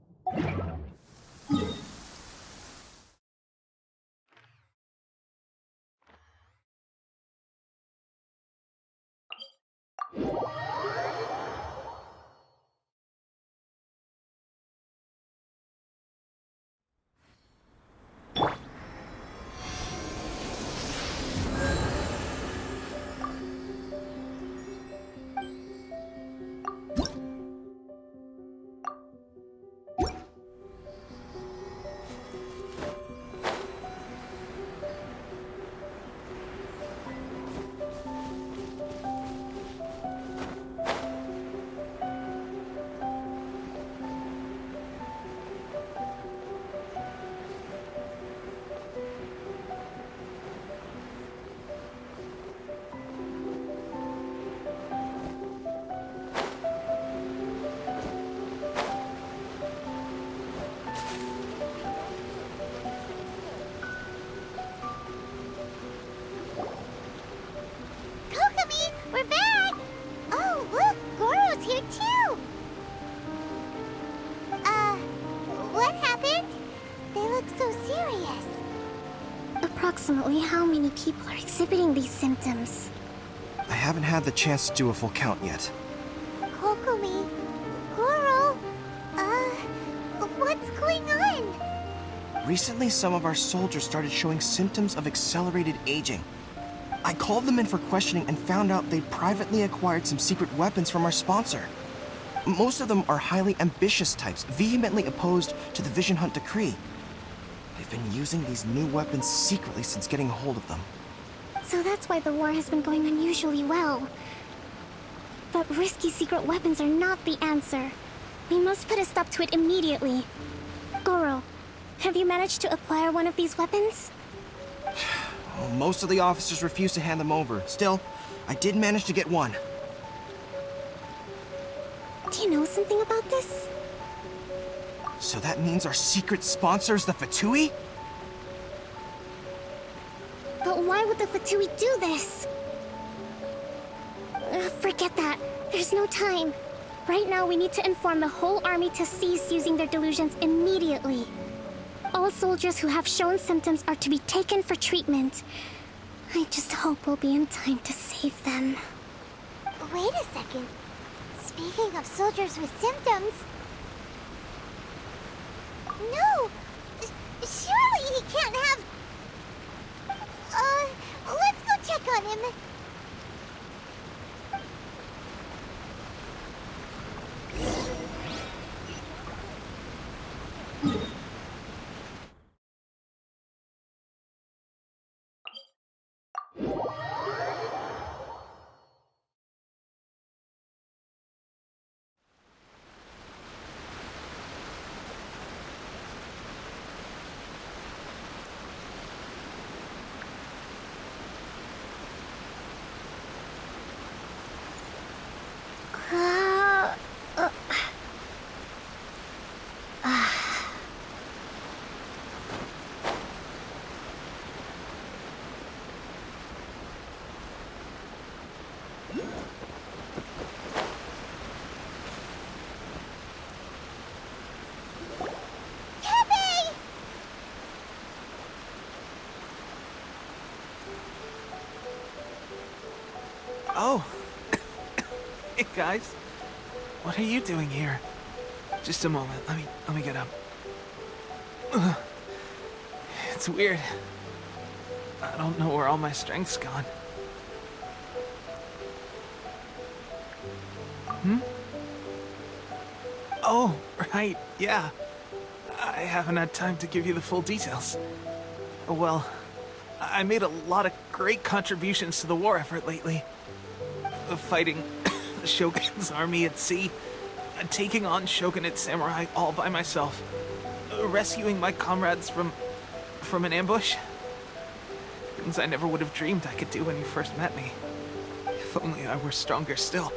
We're back! Oh, look! Goro's here too! What happened? They look so serious. Approximately how many people are exhibiting these symptoms? I haven't had the chance to do a full count yet. Kokomi, Goro, what's going on? Recently, some of our soldiers started showing symptoms of accelerated aging. I called them in for questioning and found out they'd privately acquired some secret weapons from our sponsor. Most of them are highly ambitious types, vehemently opposed to the Vision Hunt decree. They've been using these new weapons secretly since getting a hold of them. So that's why the war has been going unusually well. But risky secret weapons are not the answer. We must put a stop to it immediately. Goro, have you managed to acquire one of these weapons? Well, most of the officers refuse to hand them over. Still, I did manage to get one. Do you know something about this? So that means our secret sponsor is the Fatui? But why would the Fatui do this? Forget that. There's no time. Right now, we need to inform the whole army to cease using their delusions immediately. All soldiers who have shown symptoms are to be taken for treatment. I just hope we'll be in time to save them. Wait a second. Speaking of soldiers with symptoms... No! Surely he can't have... let's go check on him. Oh. Hey, guys. What are you doing here? Just a moment. Let me get up. Ugh. It's weird. I don't know where all my strength's gone. Oh, right, yeah. I haven't had time to give you the full details. Well, I made a lot of great contributions to the war effort lately. Fighting the Shogun's army at sea, taking on Shogunate samurai all by myself, rescuing my comrades from an ambush. Things I never would have dreamed I could do when you first met me. If only I were stronger still.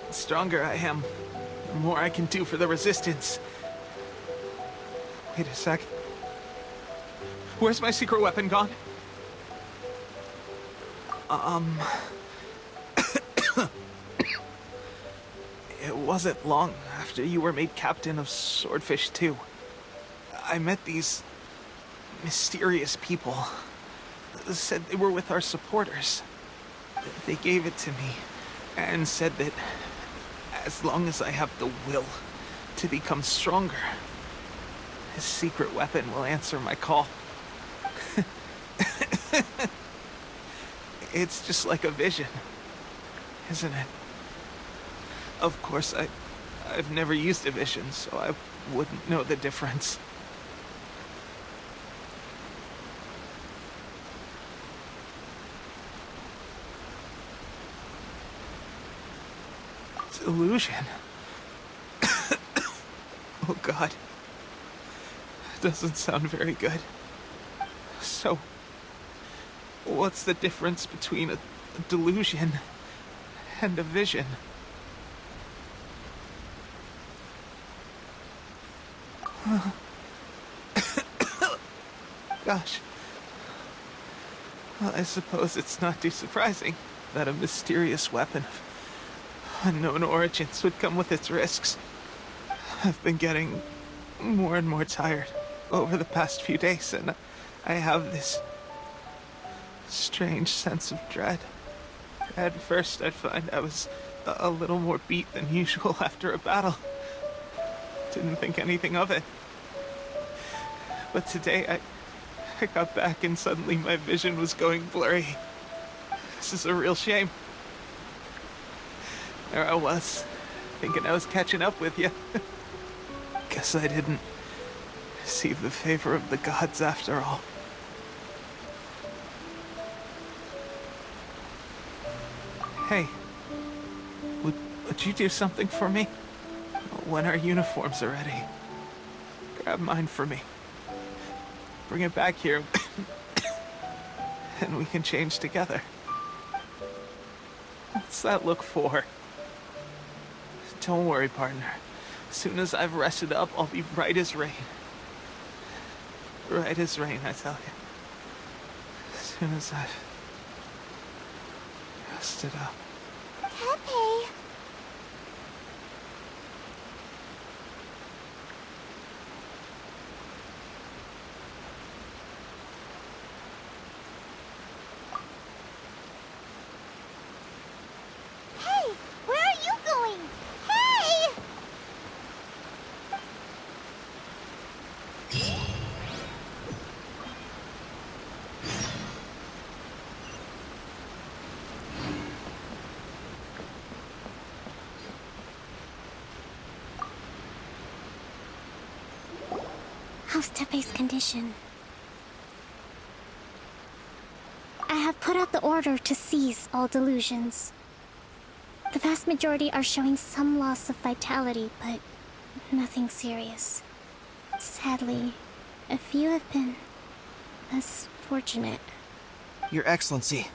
The stronger I am, the more I can do for the Resistance. Wait a sec. Where's my secret weapon gone? It wasn't long after you were made captain of Swordfish 2. I met these mysterious people. Said they were with our supporters. They gave it to me and said that as long as I have the will to become stronger, his secret weapon will answer my call. It's just like a vision, isn't it? Of course, I've never used a vision, so I wouldn't know the difference. Delusion. Oh God. Doesn't sound very good. So, what's the difference between a delusion and a vision? Gosh. Well, I suppose it's not too surprising that a mysterious weapon of unknown origins would come with its risks. I've been getting more and more tired over the past few days, and I have this strange sense of dread. At first, I'd find I was a little more beat than usual after a battle. Didn't think anything of it. But today, I got back and suddenly my vision was going blurry. This is a real shame. There I was, thinking I was catching up with you. Guess I didn't receive the favor of the gods after all. Hey, would you do something for me? When our uniforms are ready, grab mine for me. Bring it back here, and we can change together. What's that look for? Don't worry, partner. As soon as I've rested up, I'll be right as rain. Right as rain, I tell you. As soon as I've rested up. Pepe. Hey, where are you going? Hey! How's Tepe's condition? I have put out the order to cease all delusions. The vast majority are showing some loss of vitality, but nothing serious. Sadly, a few have been less fortunate. Your Excellency,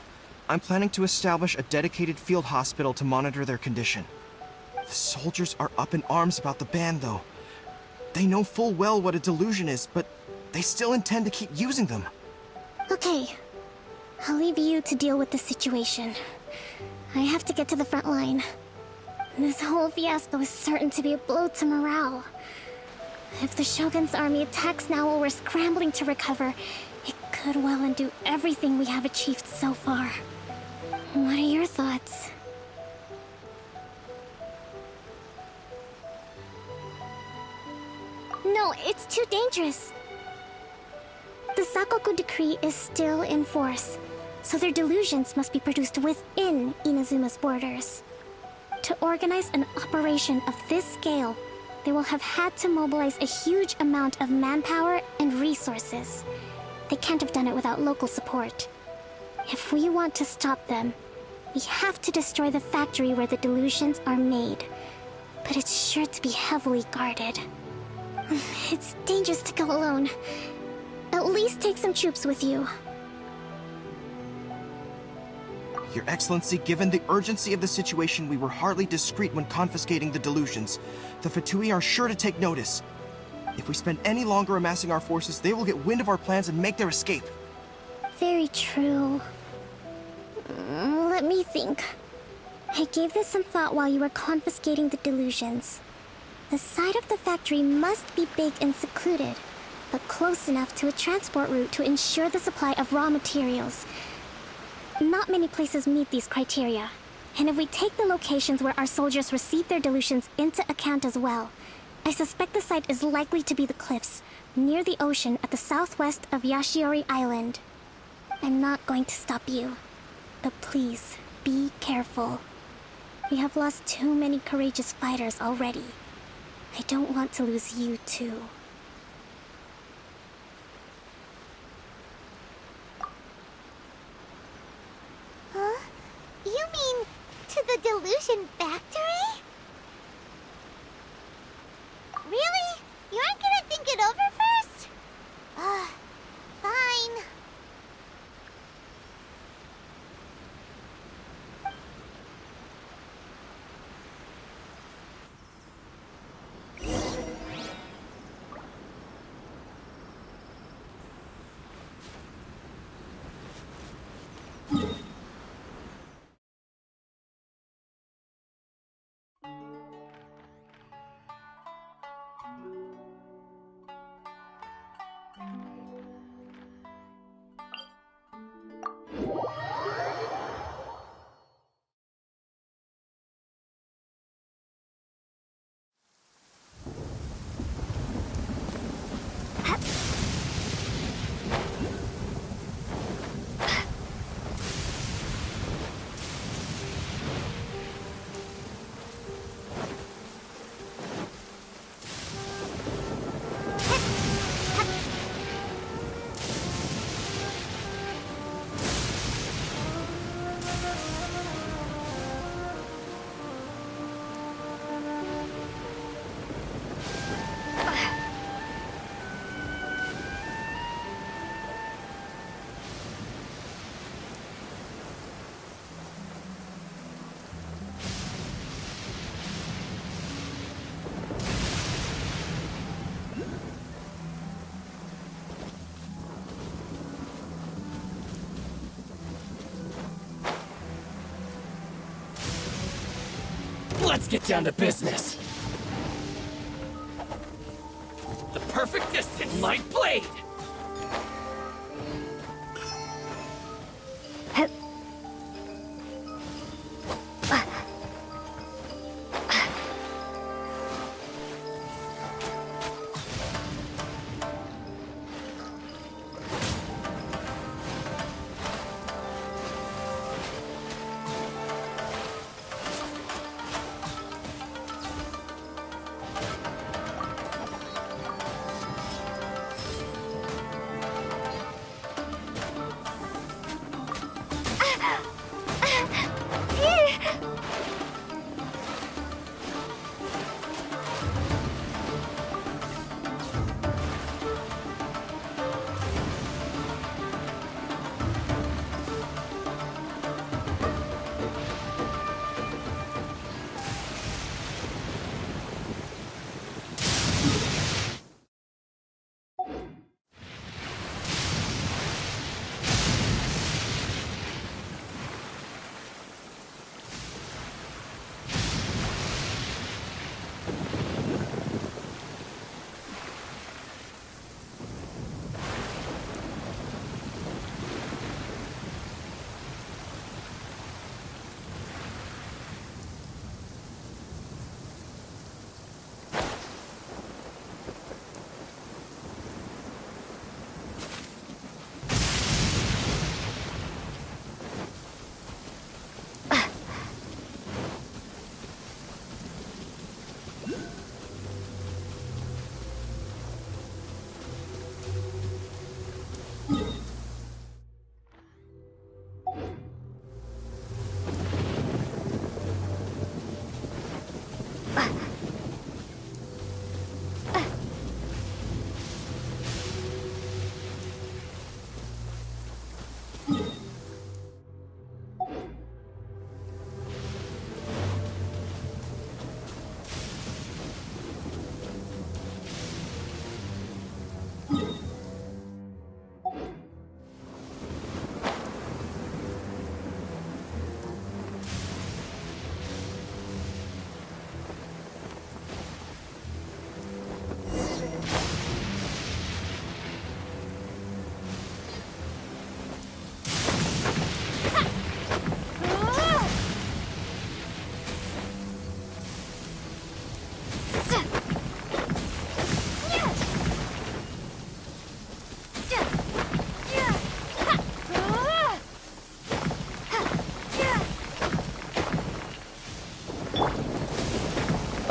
I'm planning to establish a dedicated field hospital to monitor their condition. The soldiers are up in arms about the ban, though. They know full well what a delusion is, but they still intend to keep using them. Okay, I'll leave you to deal with the situation. I have to get to the front line. This whole fiasco is certain to be a blow to morale. If the Shogun's army attacks now while we're scrambling to recover, it could well undo everything we have achieved so far. What are your thoughts? No, it's too dangerous. The Sakoku decree is still in force, so their delusions must be produced within Inazuma's borders. To organize an operation of this scale, they will have had to mobilize a huge amount of manpower and resources. They can't have done it without local support. If we want to stop them, we have to destroy the factory where the delusions are made. But it's sure to be heavily guarded. It's dangerous to go alone. At least take some troops with you. Your Excellency, given the urgency of the situation, we were hardly discreet when confiscating the delusions. The Fatui are sure to take notice. If we spend any longer amassing our forces, they will get wind of our plans and make their escape. Very true. Let me think. I gave this some thought while you were confiscating the delusions. The side of the factory must be big and secluded, but close enough to a transport route to ensure the supply of raw materials. Not many places meet these criteria, and if we take the locations where our soldiers receive their delusions into account as well, I suspect the site is likely to be the cliffs, near the ocean at the southwest of Yashiori Island. I'm not going to stop you, but please, be careful. We have lost too many courageous fighters already. I don't want to lose you too. Huh? You mean to the delusion factory? Really? You aren't gonna think it over first? Fine. Let's get down to business. The perfect distance, light blade.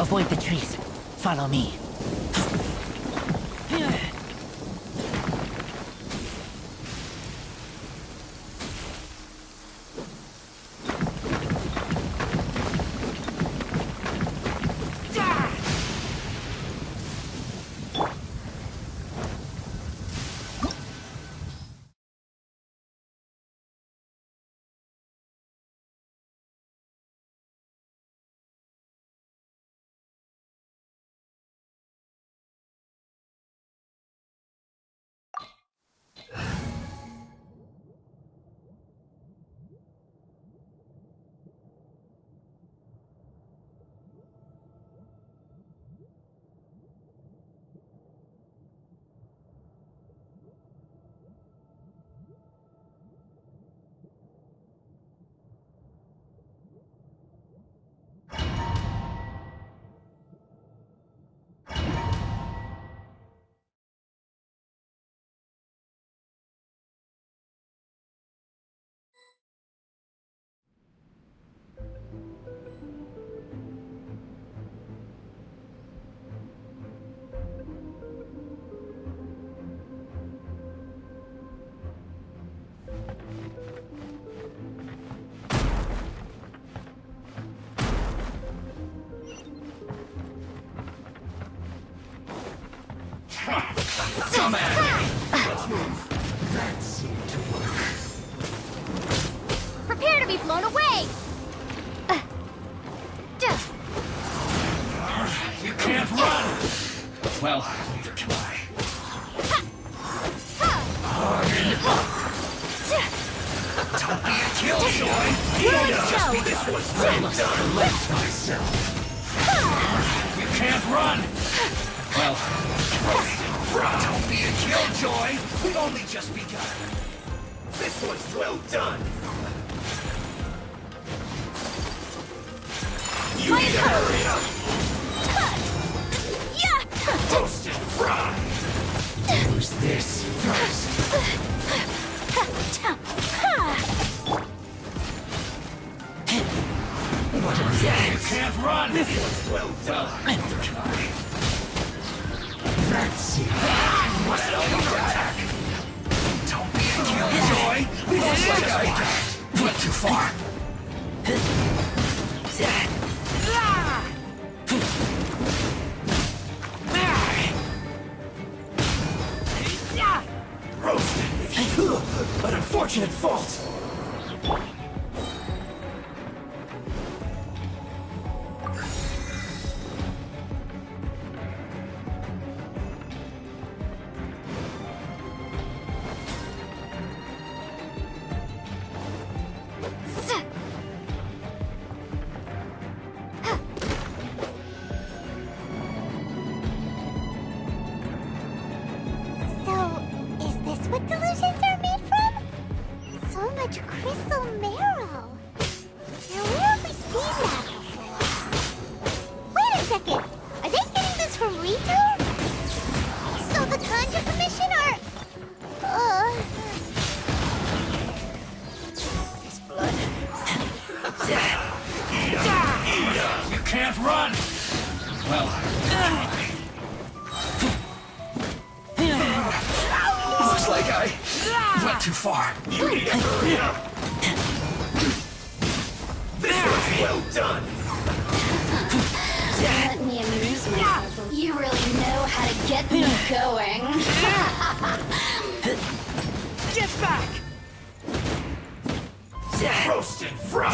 Avoid the trees. Follow me. Come at me! Let's move. That seemed to work. Prepare to be blown away! You can't run! Well, neither can I. Don't be a killjoy! Just be this one's I must collect myself. You can't run! Well, don't be a killjoy! We've only just begun. This one's well done. You need to hurry up! Roast and fry! Who's this first? What are you? You can't run! This one's well done. That's it. What's the attack? Don't be a killjoy! We don't like us. Went too far. Roasted. An unfortunate fault. What delusions are made from? So much crystal marrow. Now where have we seen that before? Wait a second. Are they getting this from Rito? So the Conjure Commission are... His blood. You can't run! Well... Looks like I went too far. You need to hurry up. This was well done. Let me amuse myself. You really know how to get me going. Get back! Roast and fry!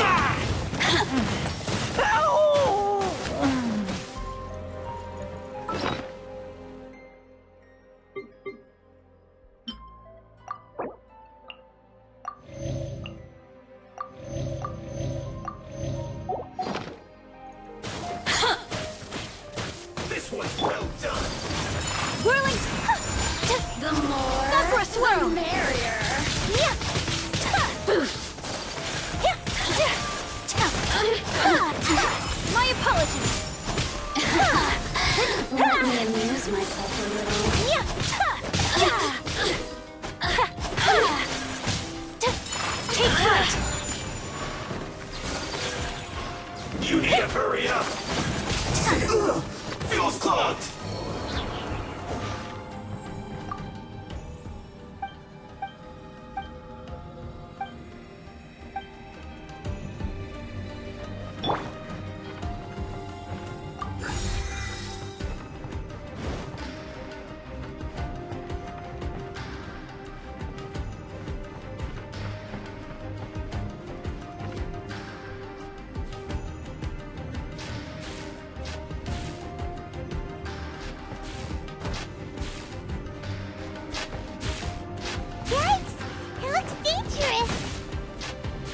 My apologies. Let me amuse myself a little. Take that. You need to hurry up. almost clogged! Yikes! It looks dangerous!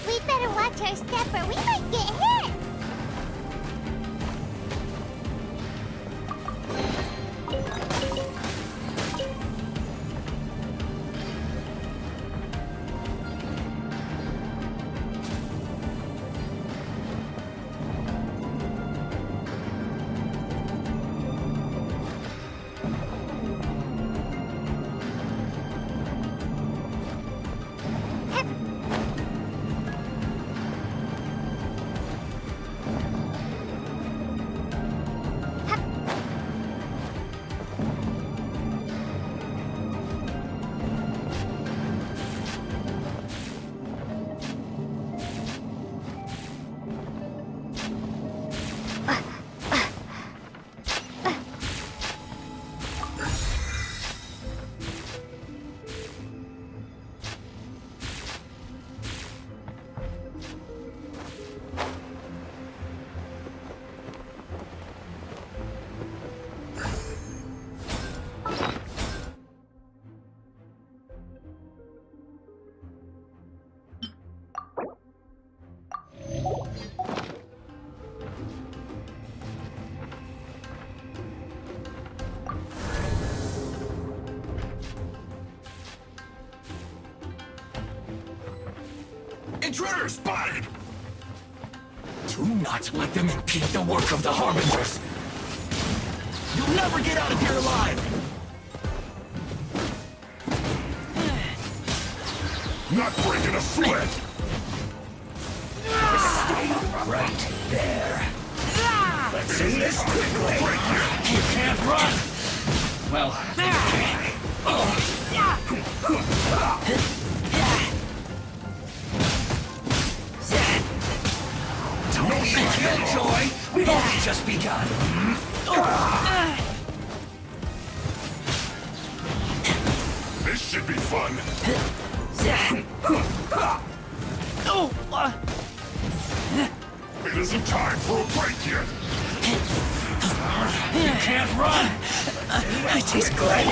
We'd better watch our step or we might get hit! Intruder spotted! Do not let them impede the work of the Harbingers! You'll never get out of here alive! Not breaking a sweat! Stay right there. Let's end this quickly! You can't run! Well, don't be a killjoy! We've only just begun! This should be fun! It isn't time for a break yet! You can't run! I taste good!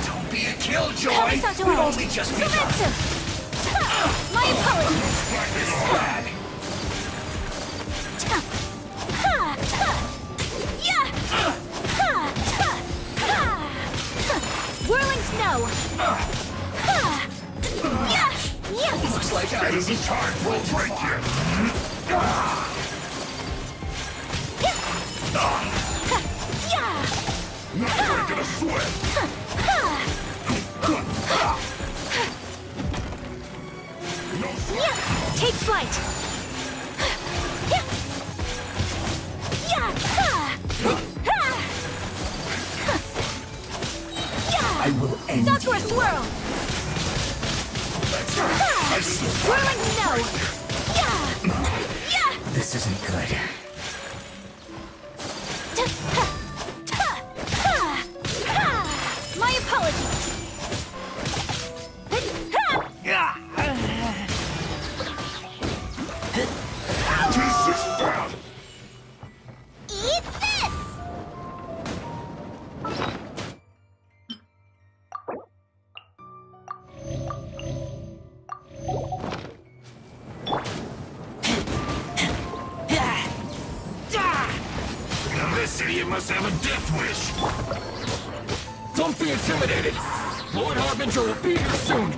Don't be a killjoy! We've only just begun! My apologies! Bad. Whirling snow! Looks like It isn't time for a break yet! Not breaking a sweat! No sweat! Take flight! I will end Sakura you. swirl! Whirling snow! This isn't good. My apologies! This is bad! Eat this! Now this idiot must have a death wish. Don't be intimidated. Lord Harbinger will be here soon.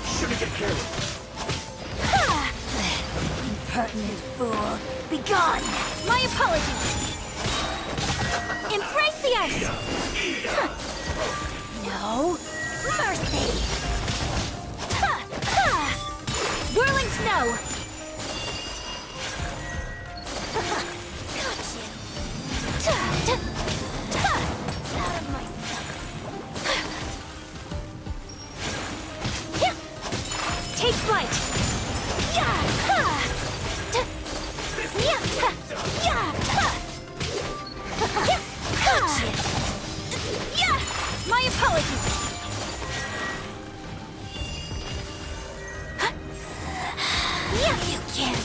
Should've get careful. Impertinent fool! Begone! My apologies! Embrace the ice! No mercy! Whirling snow! can't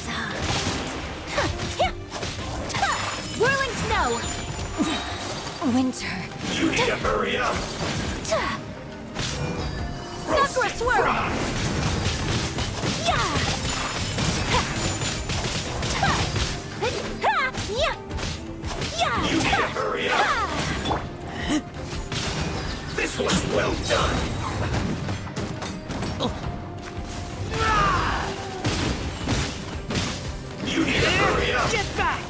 Whirling snow! Winter. You need to hurry up! Sakura swirl! Yeah! You need to hurry up! This was well done! You need to hurry up! Get back!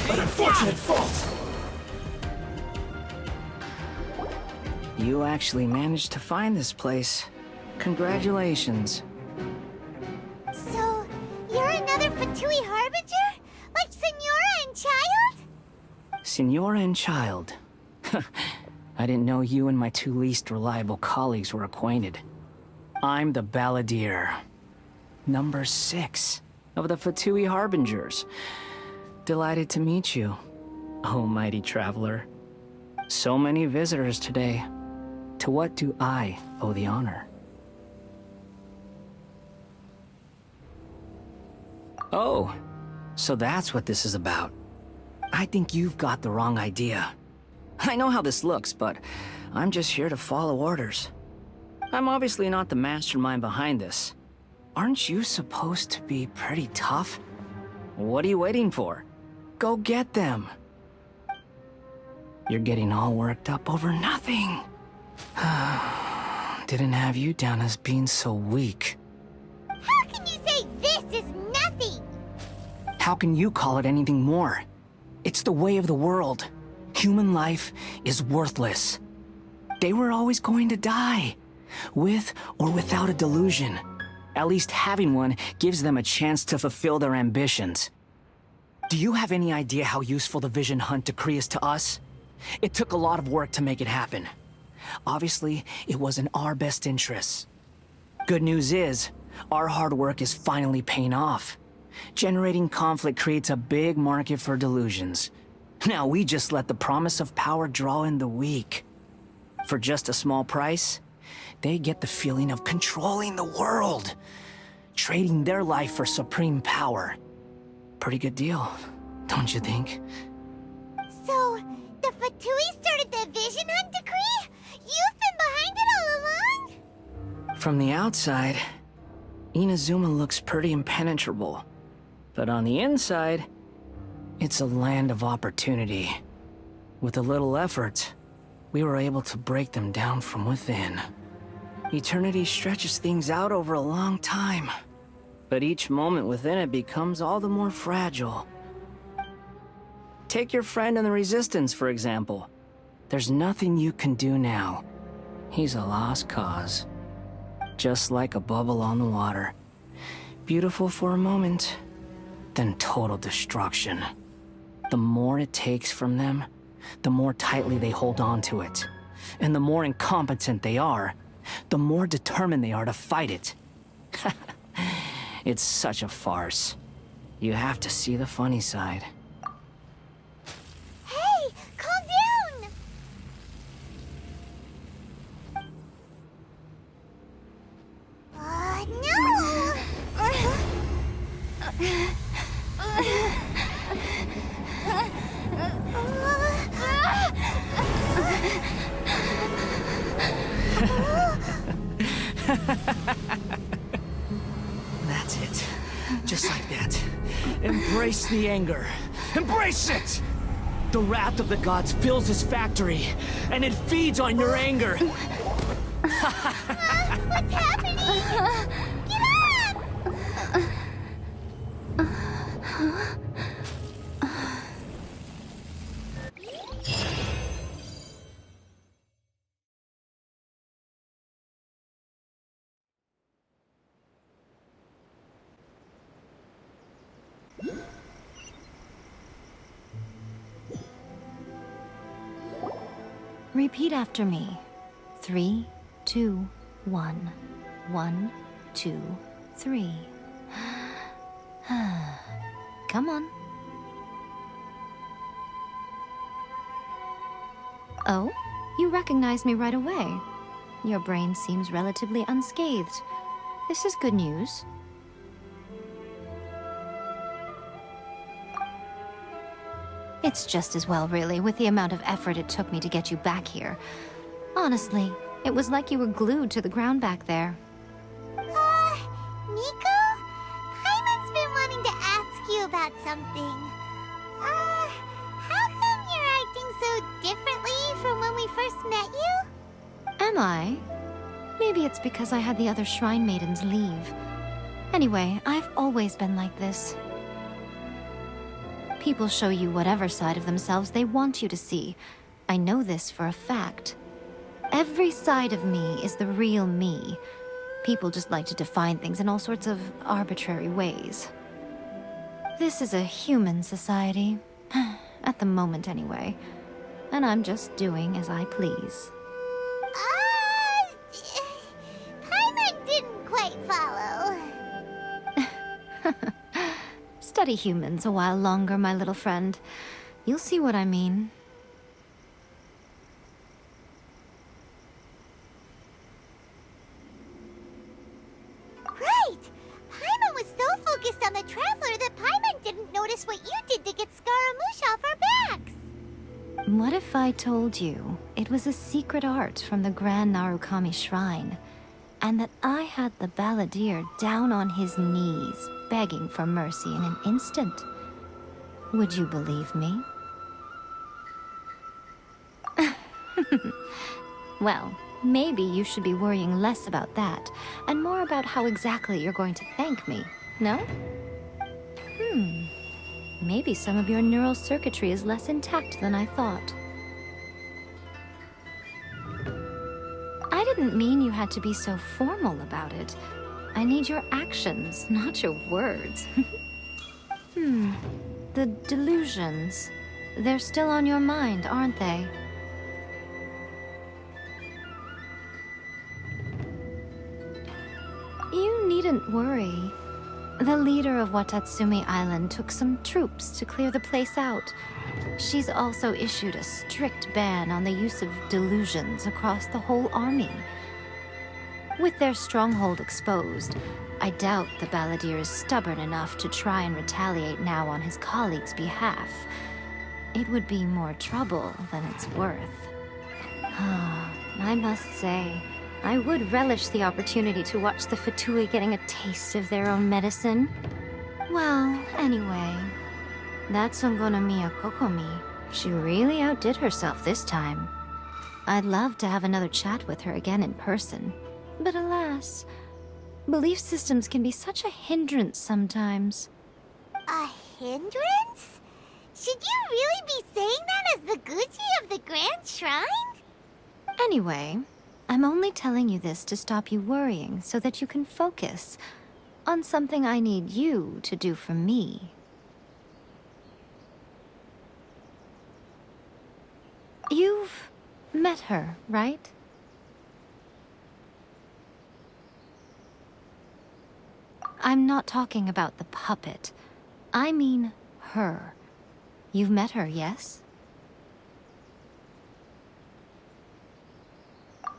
An unfortunate fault! You actually managed to find this place. Congratulations. So, you're another Fatui Harbinger? Like Senora and Child? Senora and Child. I didn't know you and my two least reliable colleagues were acquainted. I'm the Balladeer. Number 6 of the Fatui Harbingers. Delighted to meet you, oh mighty traveler. So many visitors today. To what do I owe the honor? Oh, so that's what this is about. I think you've got the wrong idea. I know how this looks, but I'm just here to follow orders. I'm obviously not the mastermind behind this. Aren't you supposed to be pretty tough? What are you waiting for? Go get them. You're getting all worked up over nothing. Didn't have you down as being so weak. How can you say this is nothing? How can you call it anything more? It's the way of the world. Human life is worthless. They were always going to die, with or without a delusion. At least having one gives them a chance to fulfill their ambitions. Do you have any idea how useful the Vision Hunt decree is to us? It took a lot of work to make it happen. Obviously, it was in our best interests. Good news is, our hard work is finally paying off. Generating conflict creates a big market for delusions. Now we just let the promise of power draw in the weak. For just a small price, they get the feeling of controlling the world. Trading their life for supreme power. Pretty good deal, don't you think? So, the Fatui started the Vision Hunt decree? You've been behind it all along? From the outside, Inazuma looks pretty impenetrable. But on the inside, it's a land of opportunity. With a little effort, we were able to break them down from within. Eternity stretches things out over a long time, but each moment within it becomes all the more fragile. Take your friend in the Resistance, for example. There's nothing you can do now. He's a lost cause. Just like a bubble on the water. Beautiful for a moment, then total destruction. The more it takes from them, the more tightly they hold on to it. And the more incompetent they are, the more determined they are to fight it. It's such a farce. You have to see the funny side. Hey, calm down! No! That's it. Just like that. Embrace the anger. Embrace it! The wrath of the gods fills this factory, and it feeds on your anger. What's happening? Get up! Repeat after me. 3, 2, 1. 1, 2, 3. Come on. Oh? You recognized me right away. Your brain seems relatively unscathed. This is good news. It's just as well, really, with the amount of effort it took me to get you back here. Honestly, it was like you were glued to the ground back there. Nico? Paimon's been wanting to ask you about something. How come you're acting so differently from when we first met you? Am I? Maybe it's because I had the other Shrine Maidens leave. Anyway, I've always been like this. People show you whatever side of themselves they want you to see. I know this for a fact. Every side of me is the real me. People just like to define things in all sorts of arbitrary ways. This is a human society. At the moment, anyway. And I'm just doing as I please. Paimon didn't quite follow. Study humans a while longer, my little friend. You'll see what I mean. Right! Paimon was so focused on the Traveler that Paimon didn't notice what you did to get Scaramouche off our backs. What if I told you it was a secret art from the Grand Narukami Shrine, and that I had the balladeer down on his knees, begging for mercy in an instant? Would you believe me? Well, maybe you should be worrying less about that, and more about how exactly you're going to thank me, no? Maybe some of your neural circuitry is less intact than I thought. I didn't mean you had to be so formal about it. I need your actions, not your words. The delusions. They're still on your mind, aren't they? You needn't worry. The leader of Watatsumi Island took some troops to clear the place out. She's also issued a strict ban on the use of delusions across the whole army. With their stronghold exposed, I doubt the balladeer is stubborn enough to try and retaliate now on his colleagues' behalf. It would be more trouble than it's worth. I must say, I would relish the opportunity to watch the Fatui getting a taste of their own medicine. Well, anyway, that's Ongonomiya Kokomi. She really outdid herself this time. I'd love to have another chat with her again in person. But alas, belief systems can be such a hindrance sometimes. A hindrance? Should you really be saying that as the Gucci of the Grand Shrine? Anyway, I'm only telling you this to stop you worrying so that you can focus on something I need you to do for me. You've met her, right? I'm not talking about the puppet. I mean her. You've met her, yes?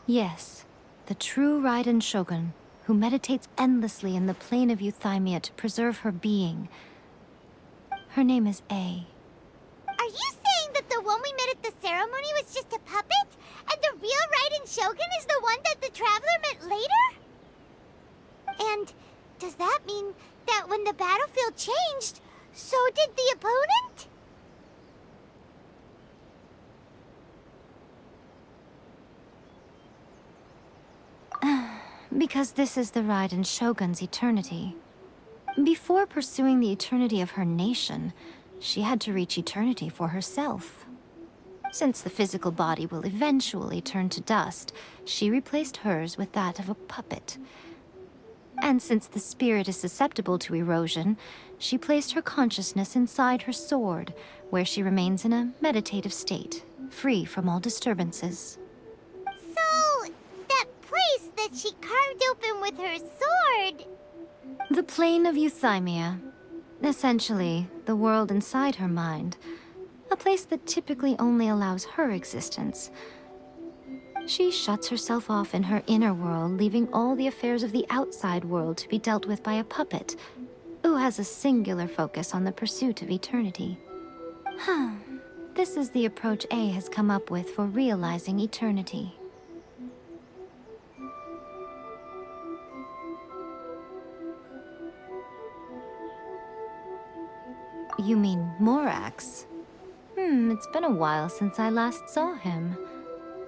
Yes, the true Raiden Shogun, who meditates endlessly in the plane of Euthymia to preserve her being. Her name is A. Are you saying that the one we met at the ceremony was just a puppet? And the real Raiden Shogun is the one that the Traveler met later? And does that mean that when the battlefield changed, so did the opponent? Because this is the Raiden Shogun's eternity. Before pursuing the eternity of her nation, she had to reach eternity for herself. Since the physical body will eventually turn to dust, she replaced hers with that of a puppet. And since the spirit is susceptible to erosion, she placed her consciousness inside her sword, where she remains in a meditative state, free from all disturbances. So, that place that she carved open with her sword... The plane of Euthymia. Essentially, the world inside her mind. A place that typically only allows her existence. She shuts herself off in her inner world, leaving all the affairs of the outside world to be dealt with by a puppet, who has a singular focus on the pursuit of eternity. This is the approach A has come up with for realizing eternity. You mean Morax? It's been a while since I last saw him.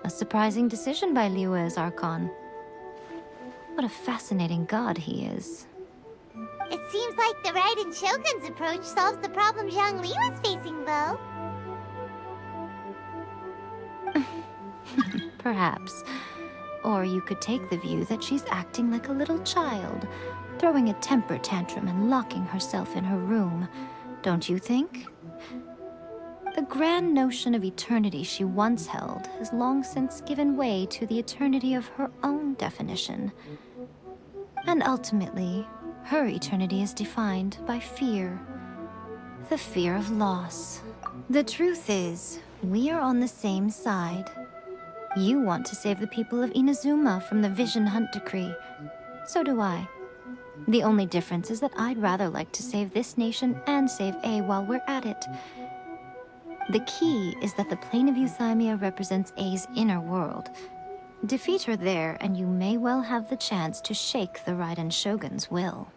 A surprising decision by Liyue's Archon. What a fascinating god he is. It seems like the Raiden Shogun's approach solves the problem Zhongli was facing, though. Perhaps. Or you could take the view that she's acting like a little child, throwing a temper tantrum and locking herself in her room. Don't you think? The grand notion of eternity she once held has long since given way to the eternity of her own definition. And ultimately, her eternity is defined by fear. The fear of loss. The truth is, we are on the same side. You want to save the people of Inazuma from the Vision Hunt Decree. So do I. The only difference is that I'd rather like to save this nation and save A while we're at it. The key is that the plane of Euthymia represents A's inner world. Defeat her there, and you may well have the chance to shake the Raiden Shogun's will.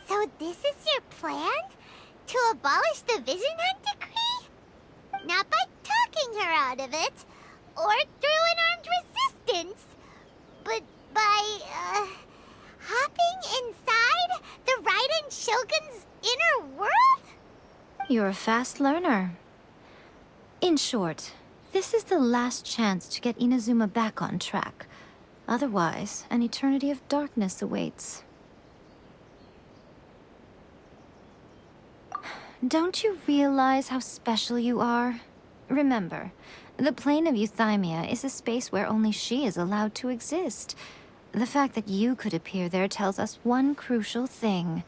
So this is your plan? To abolish the Vision Hunt Decree? Not by talking her out of it, or through an armed resistance, but by, hopping inside the Raiden Shogun's inner world? You're a fast learner. In short, this is the last chance to get Inazuma back on track. Otherwise, an eternity of darkness awaits. Don't you realize how special you are? Remember, the plane of Euthymia is a space where only she is allowed to exist. The fact that you could appear there tells us one crucial thing.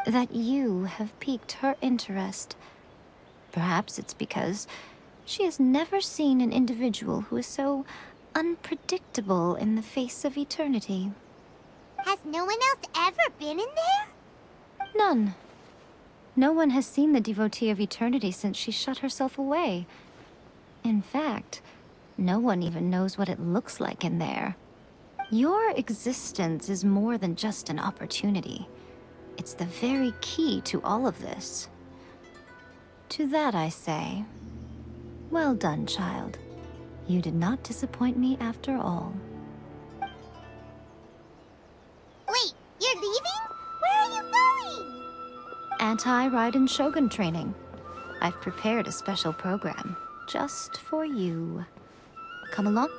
That you have piqued her interest. Perhaps it's because she has never seen an individual who is so unpredictable in the face of eternity. Has no one else ever been in there? None. No one has seen the devotee of eternity since she shut herself away. In fact, no one even knows what it looks like in there. Your existence is more than just an opportunity. It's the very key to all of this. To that I say, well done, child. You did not disappoint me after all. Wait, you're leaving? Where are you going? Anti-Raiden Shogun training. I've prepared a special program just for you. Come along.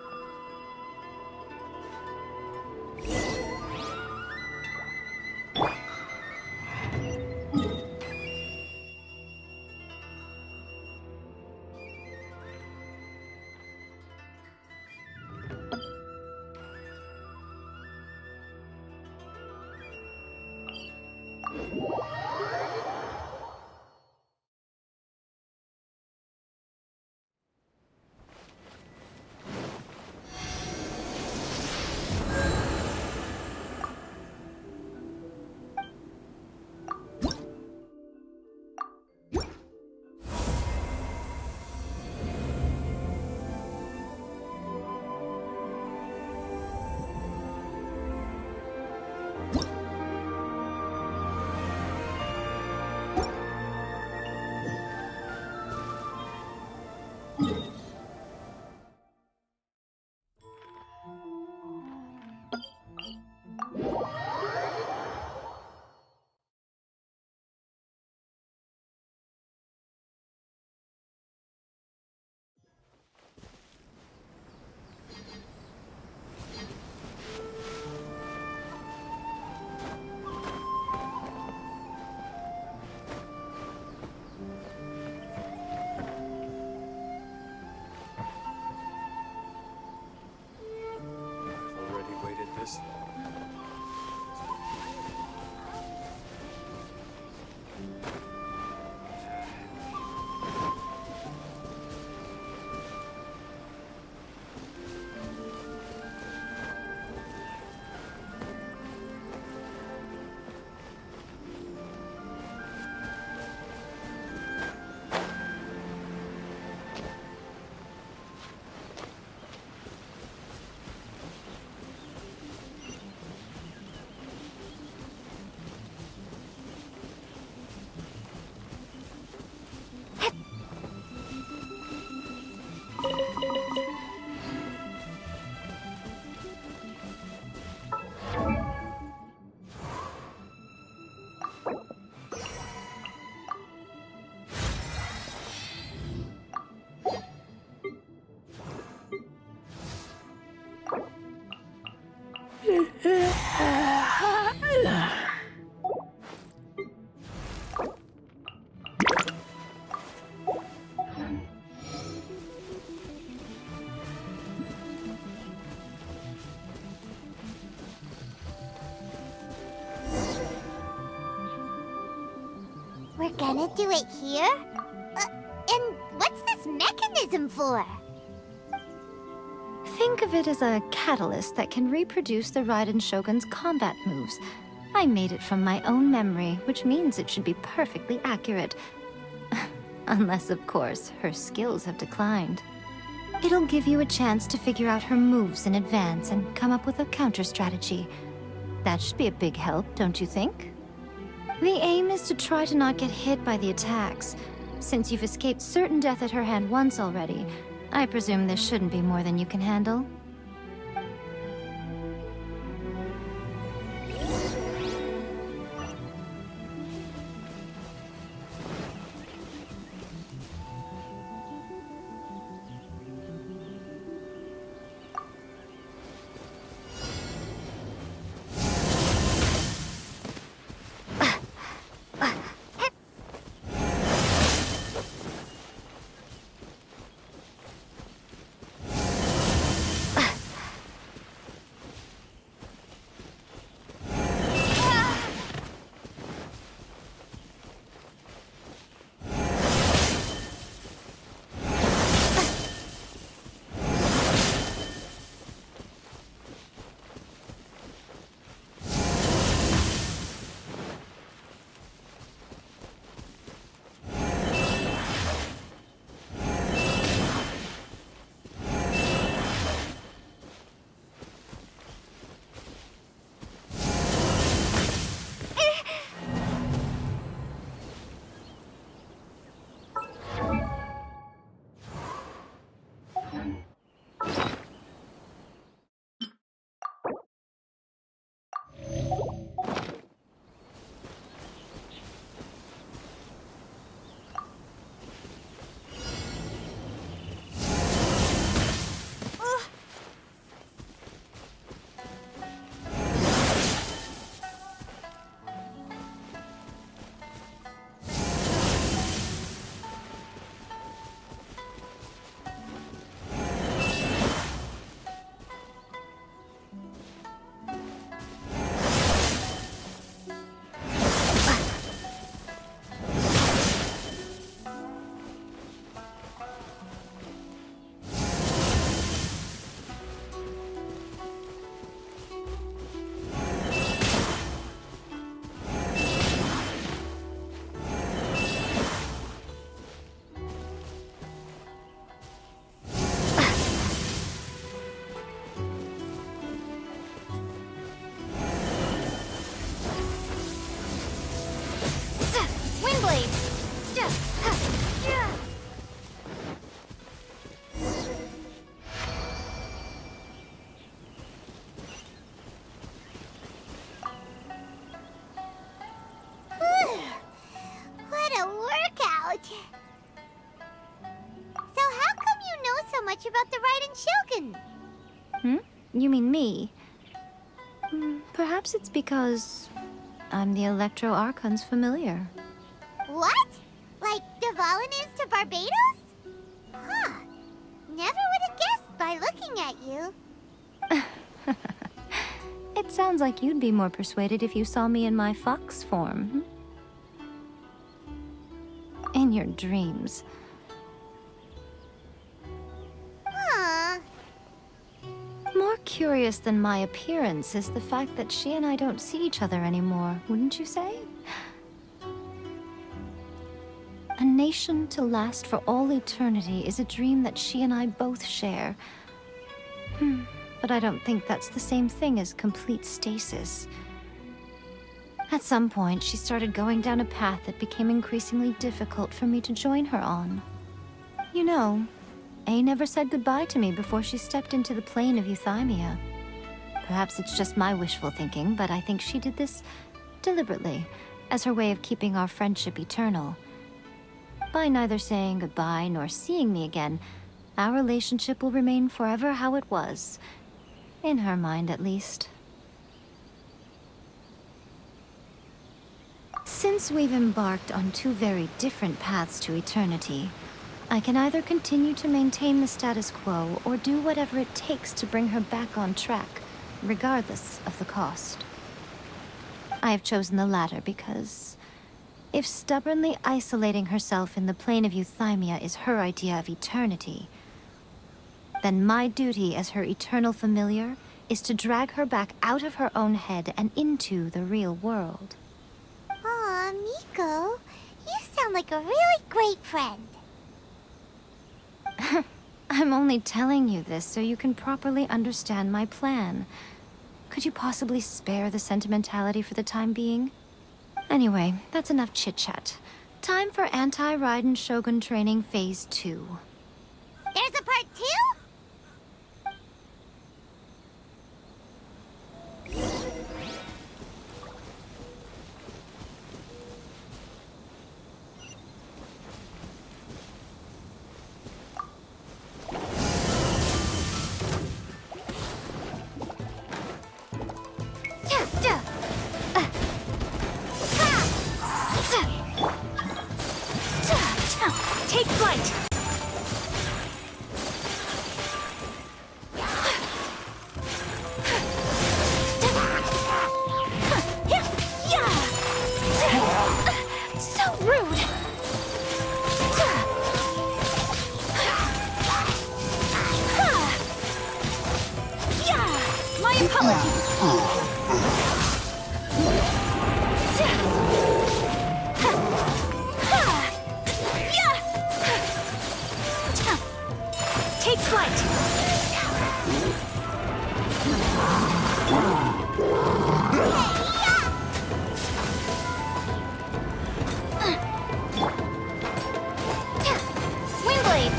We're gonna do it here? And what's this mechanism for? Think of it as a catalyst that can reproduce the Raiden Shogun's combat moves. I made it from my own memory, which means it should be perfectly accurate. Unless, of course, her skills have declined. It'll give you a chance to figure out her moves in advance and come up with a counter strategy. That should be a big help, don't you think? The aim is to try to not get hit by the attacks. Since you've escaped certain death at her hand once already, I presume this shouldn't be more than you can handle. What a workout! So how come you know so much about the Raiden Shogun? You mean me? Perhaps it's because I'm the Electro Archon's familiar. What? Like Rosalyn is to Barbados? Huh. Never would have guessed by looking at you. It sounds like you'd be more persuaded if you saw me in my fox form. In your dreams. Huh. More curious than my appearance is the fact that she and I don't see each other anymore, wouldn't you say? A nation to last for all eternity is a dream that she and I both share. But I don't think that's the same thing as complete stasis. At some point, she started going down a path that became increasingly difficult for me to join her on. You know, A never said goodbye to me before she stepped into the plane of euthymia. Perhaps it's just my wishful thinking, but I think she did this deliberately, as her way of keeping our friendship eternal. By neither saying goodbye nor seeing me again, our relationship will remain forever how it was. In her mind, at least. Since we've embarked on two very different paths to eternity, I can either continue to maintain the status quo or do whatever it takes to bring her back on track, regardless of the cost. I have chosen the latter because if stubbornly isolating herself in the plane of euthymia is her idea of eternity, then my duty as her eternal familiar is to drag her back out of her own head and into the real world. Aw, Miko, you sound like a really great friend. I'm only telling you this so you can properly understand my plan. Could you possibly spare the sentimentality for the time being? Anyway, that's enough chit-chat. Time for Anti-Raiden Shogun Training Phase 2. There's a part 2? Take flight! So rude! My apologies! Take flight! Windblade!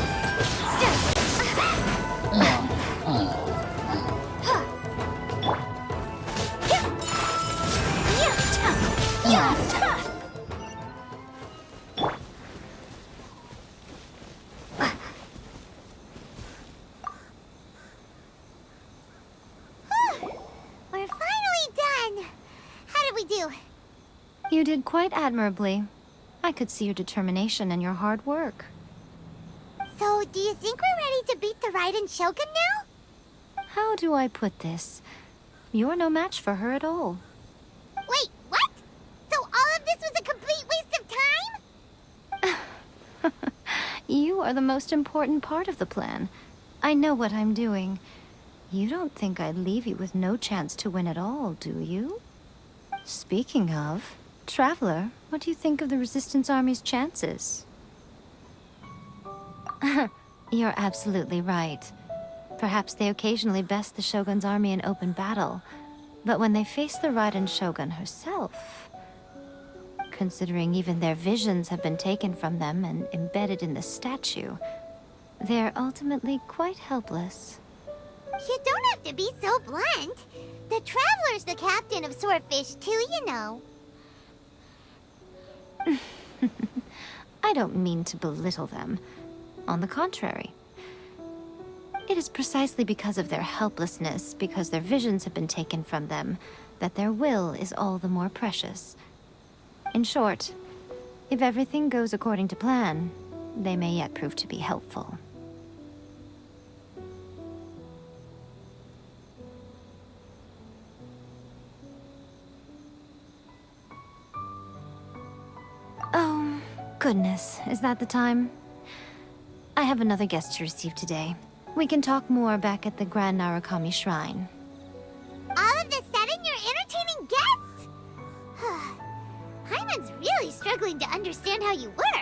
We're finally done! How did we do? You did quite admirably. I could see your determination and your hard work. So, do you think we're ready to beat the Raiden Shogun now? How do I put this? You're no match for her at all. Wait, what? So all of this was a complete waste of time? You are the most important part of the plan. I know what I'm doing. You don't think I'd leave you with no chance to win at all, do you? Speaking of, Traveler, what do you think of the Resistance Army's chances? You're absolutely right. Perhaps they occasionally best the Shogun's army in open battle, but when they face the Raiden Shogun herself, considering even their visions have been taken from them and embedded in the statue, they're ultimately quite helpless. You don't have to be so blunt. The Traveler's the captain of Swordfish too, you know. I don't mean to belittle them. On the contrary. It is precisely because of their helplessness, because their visions have been taken from them, that their will is all the more precious. In short, if everything goes according to plan, they may yet prove to be helpful. Oh, goodness, is that the time? I have another guest to receive today. We can talk more back at the Grand Narukami Shrine. All of a sudden, you're entertaining guests? Hyman's really struggling to understand how you work.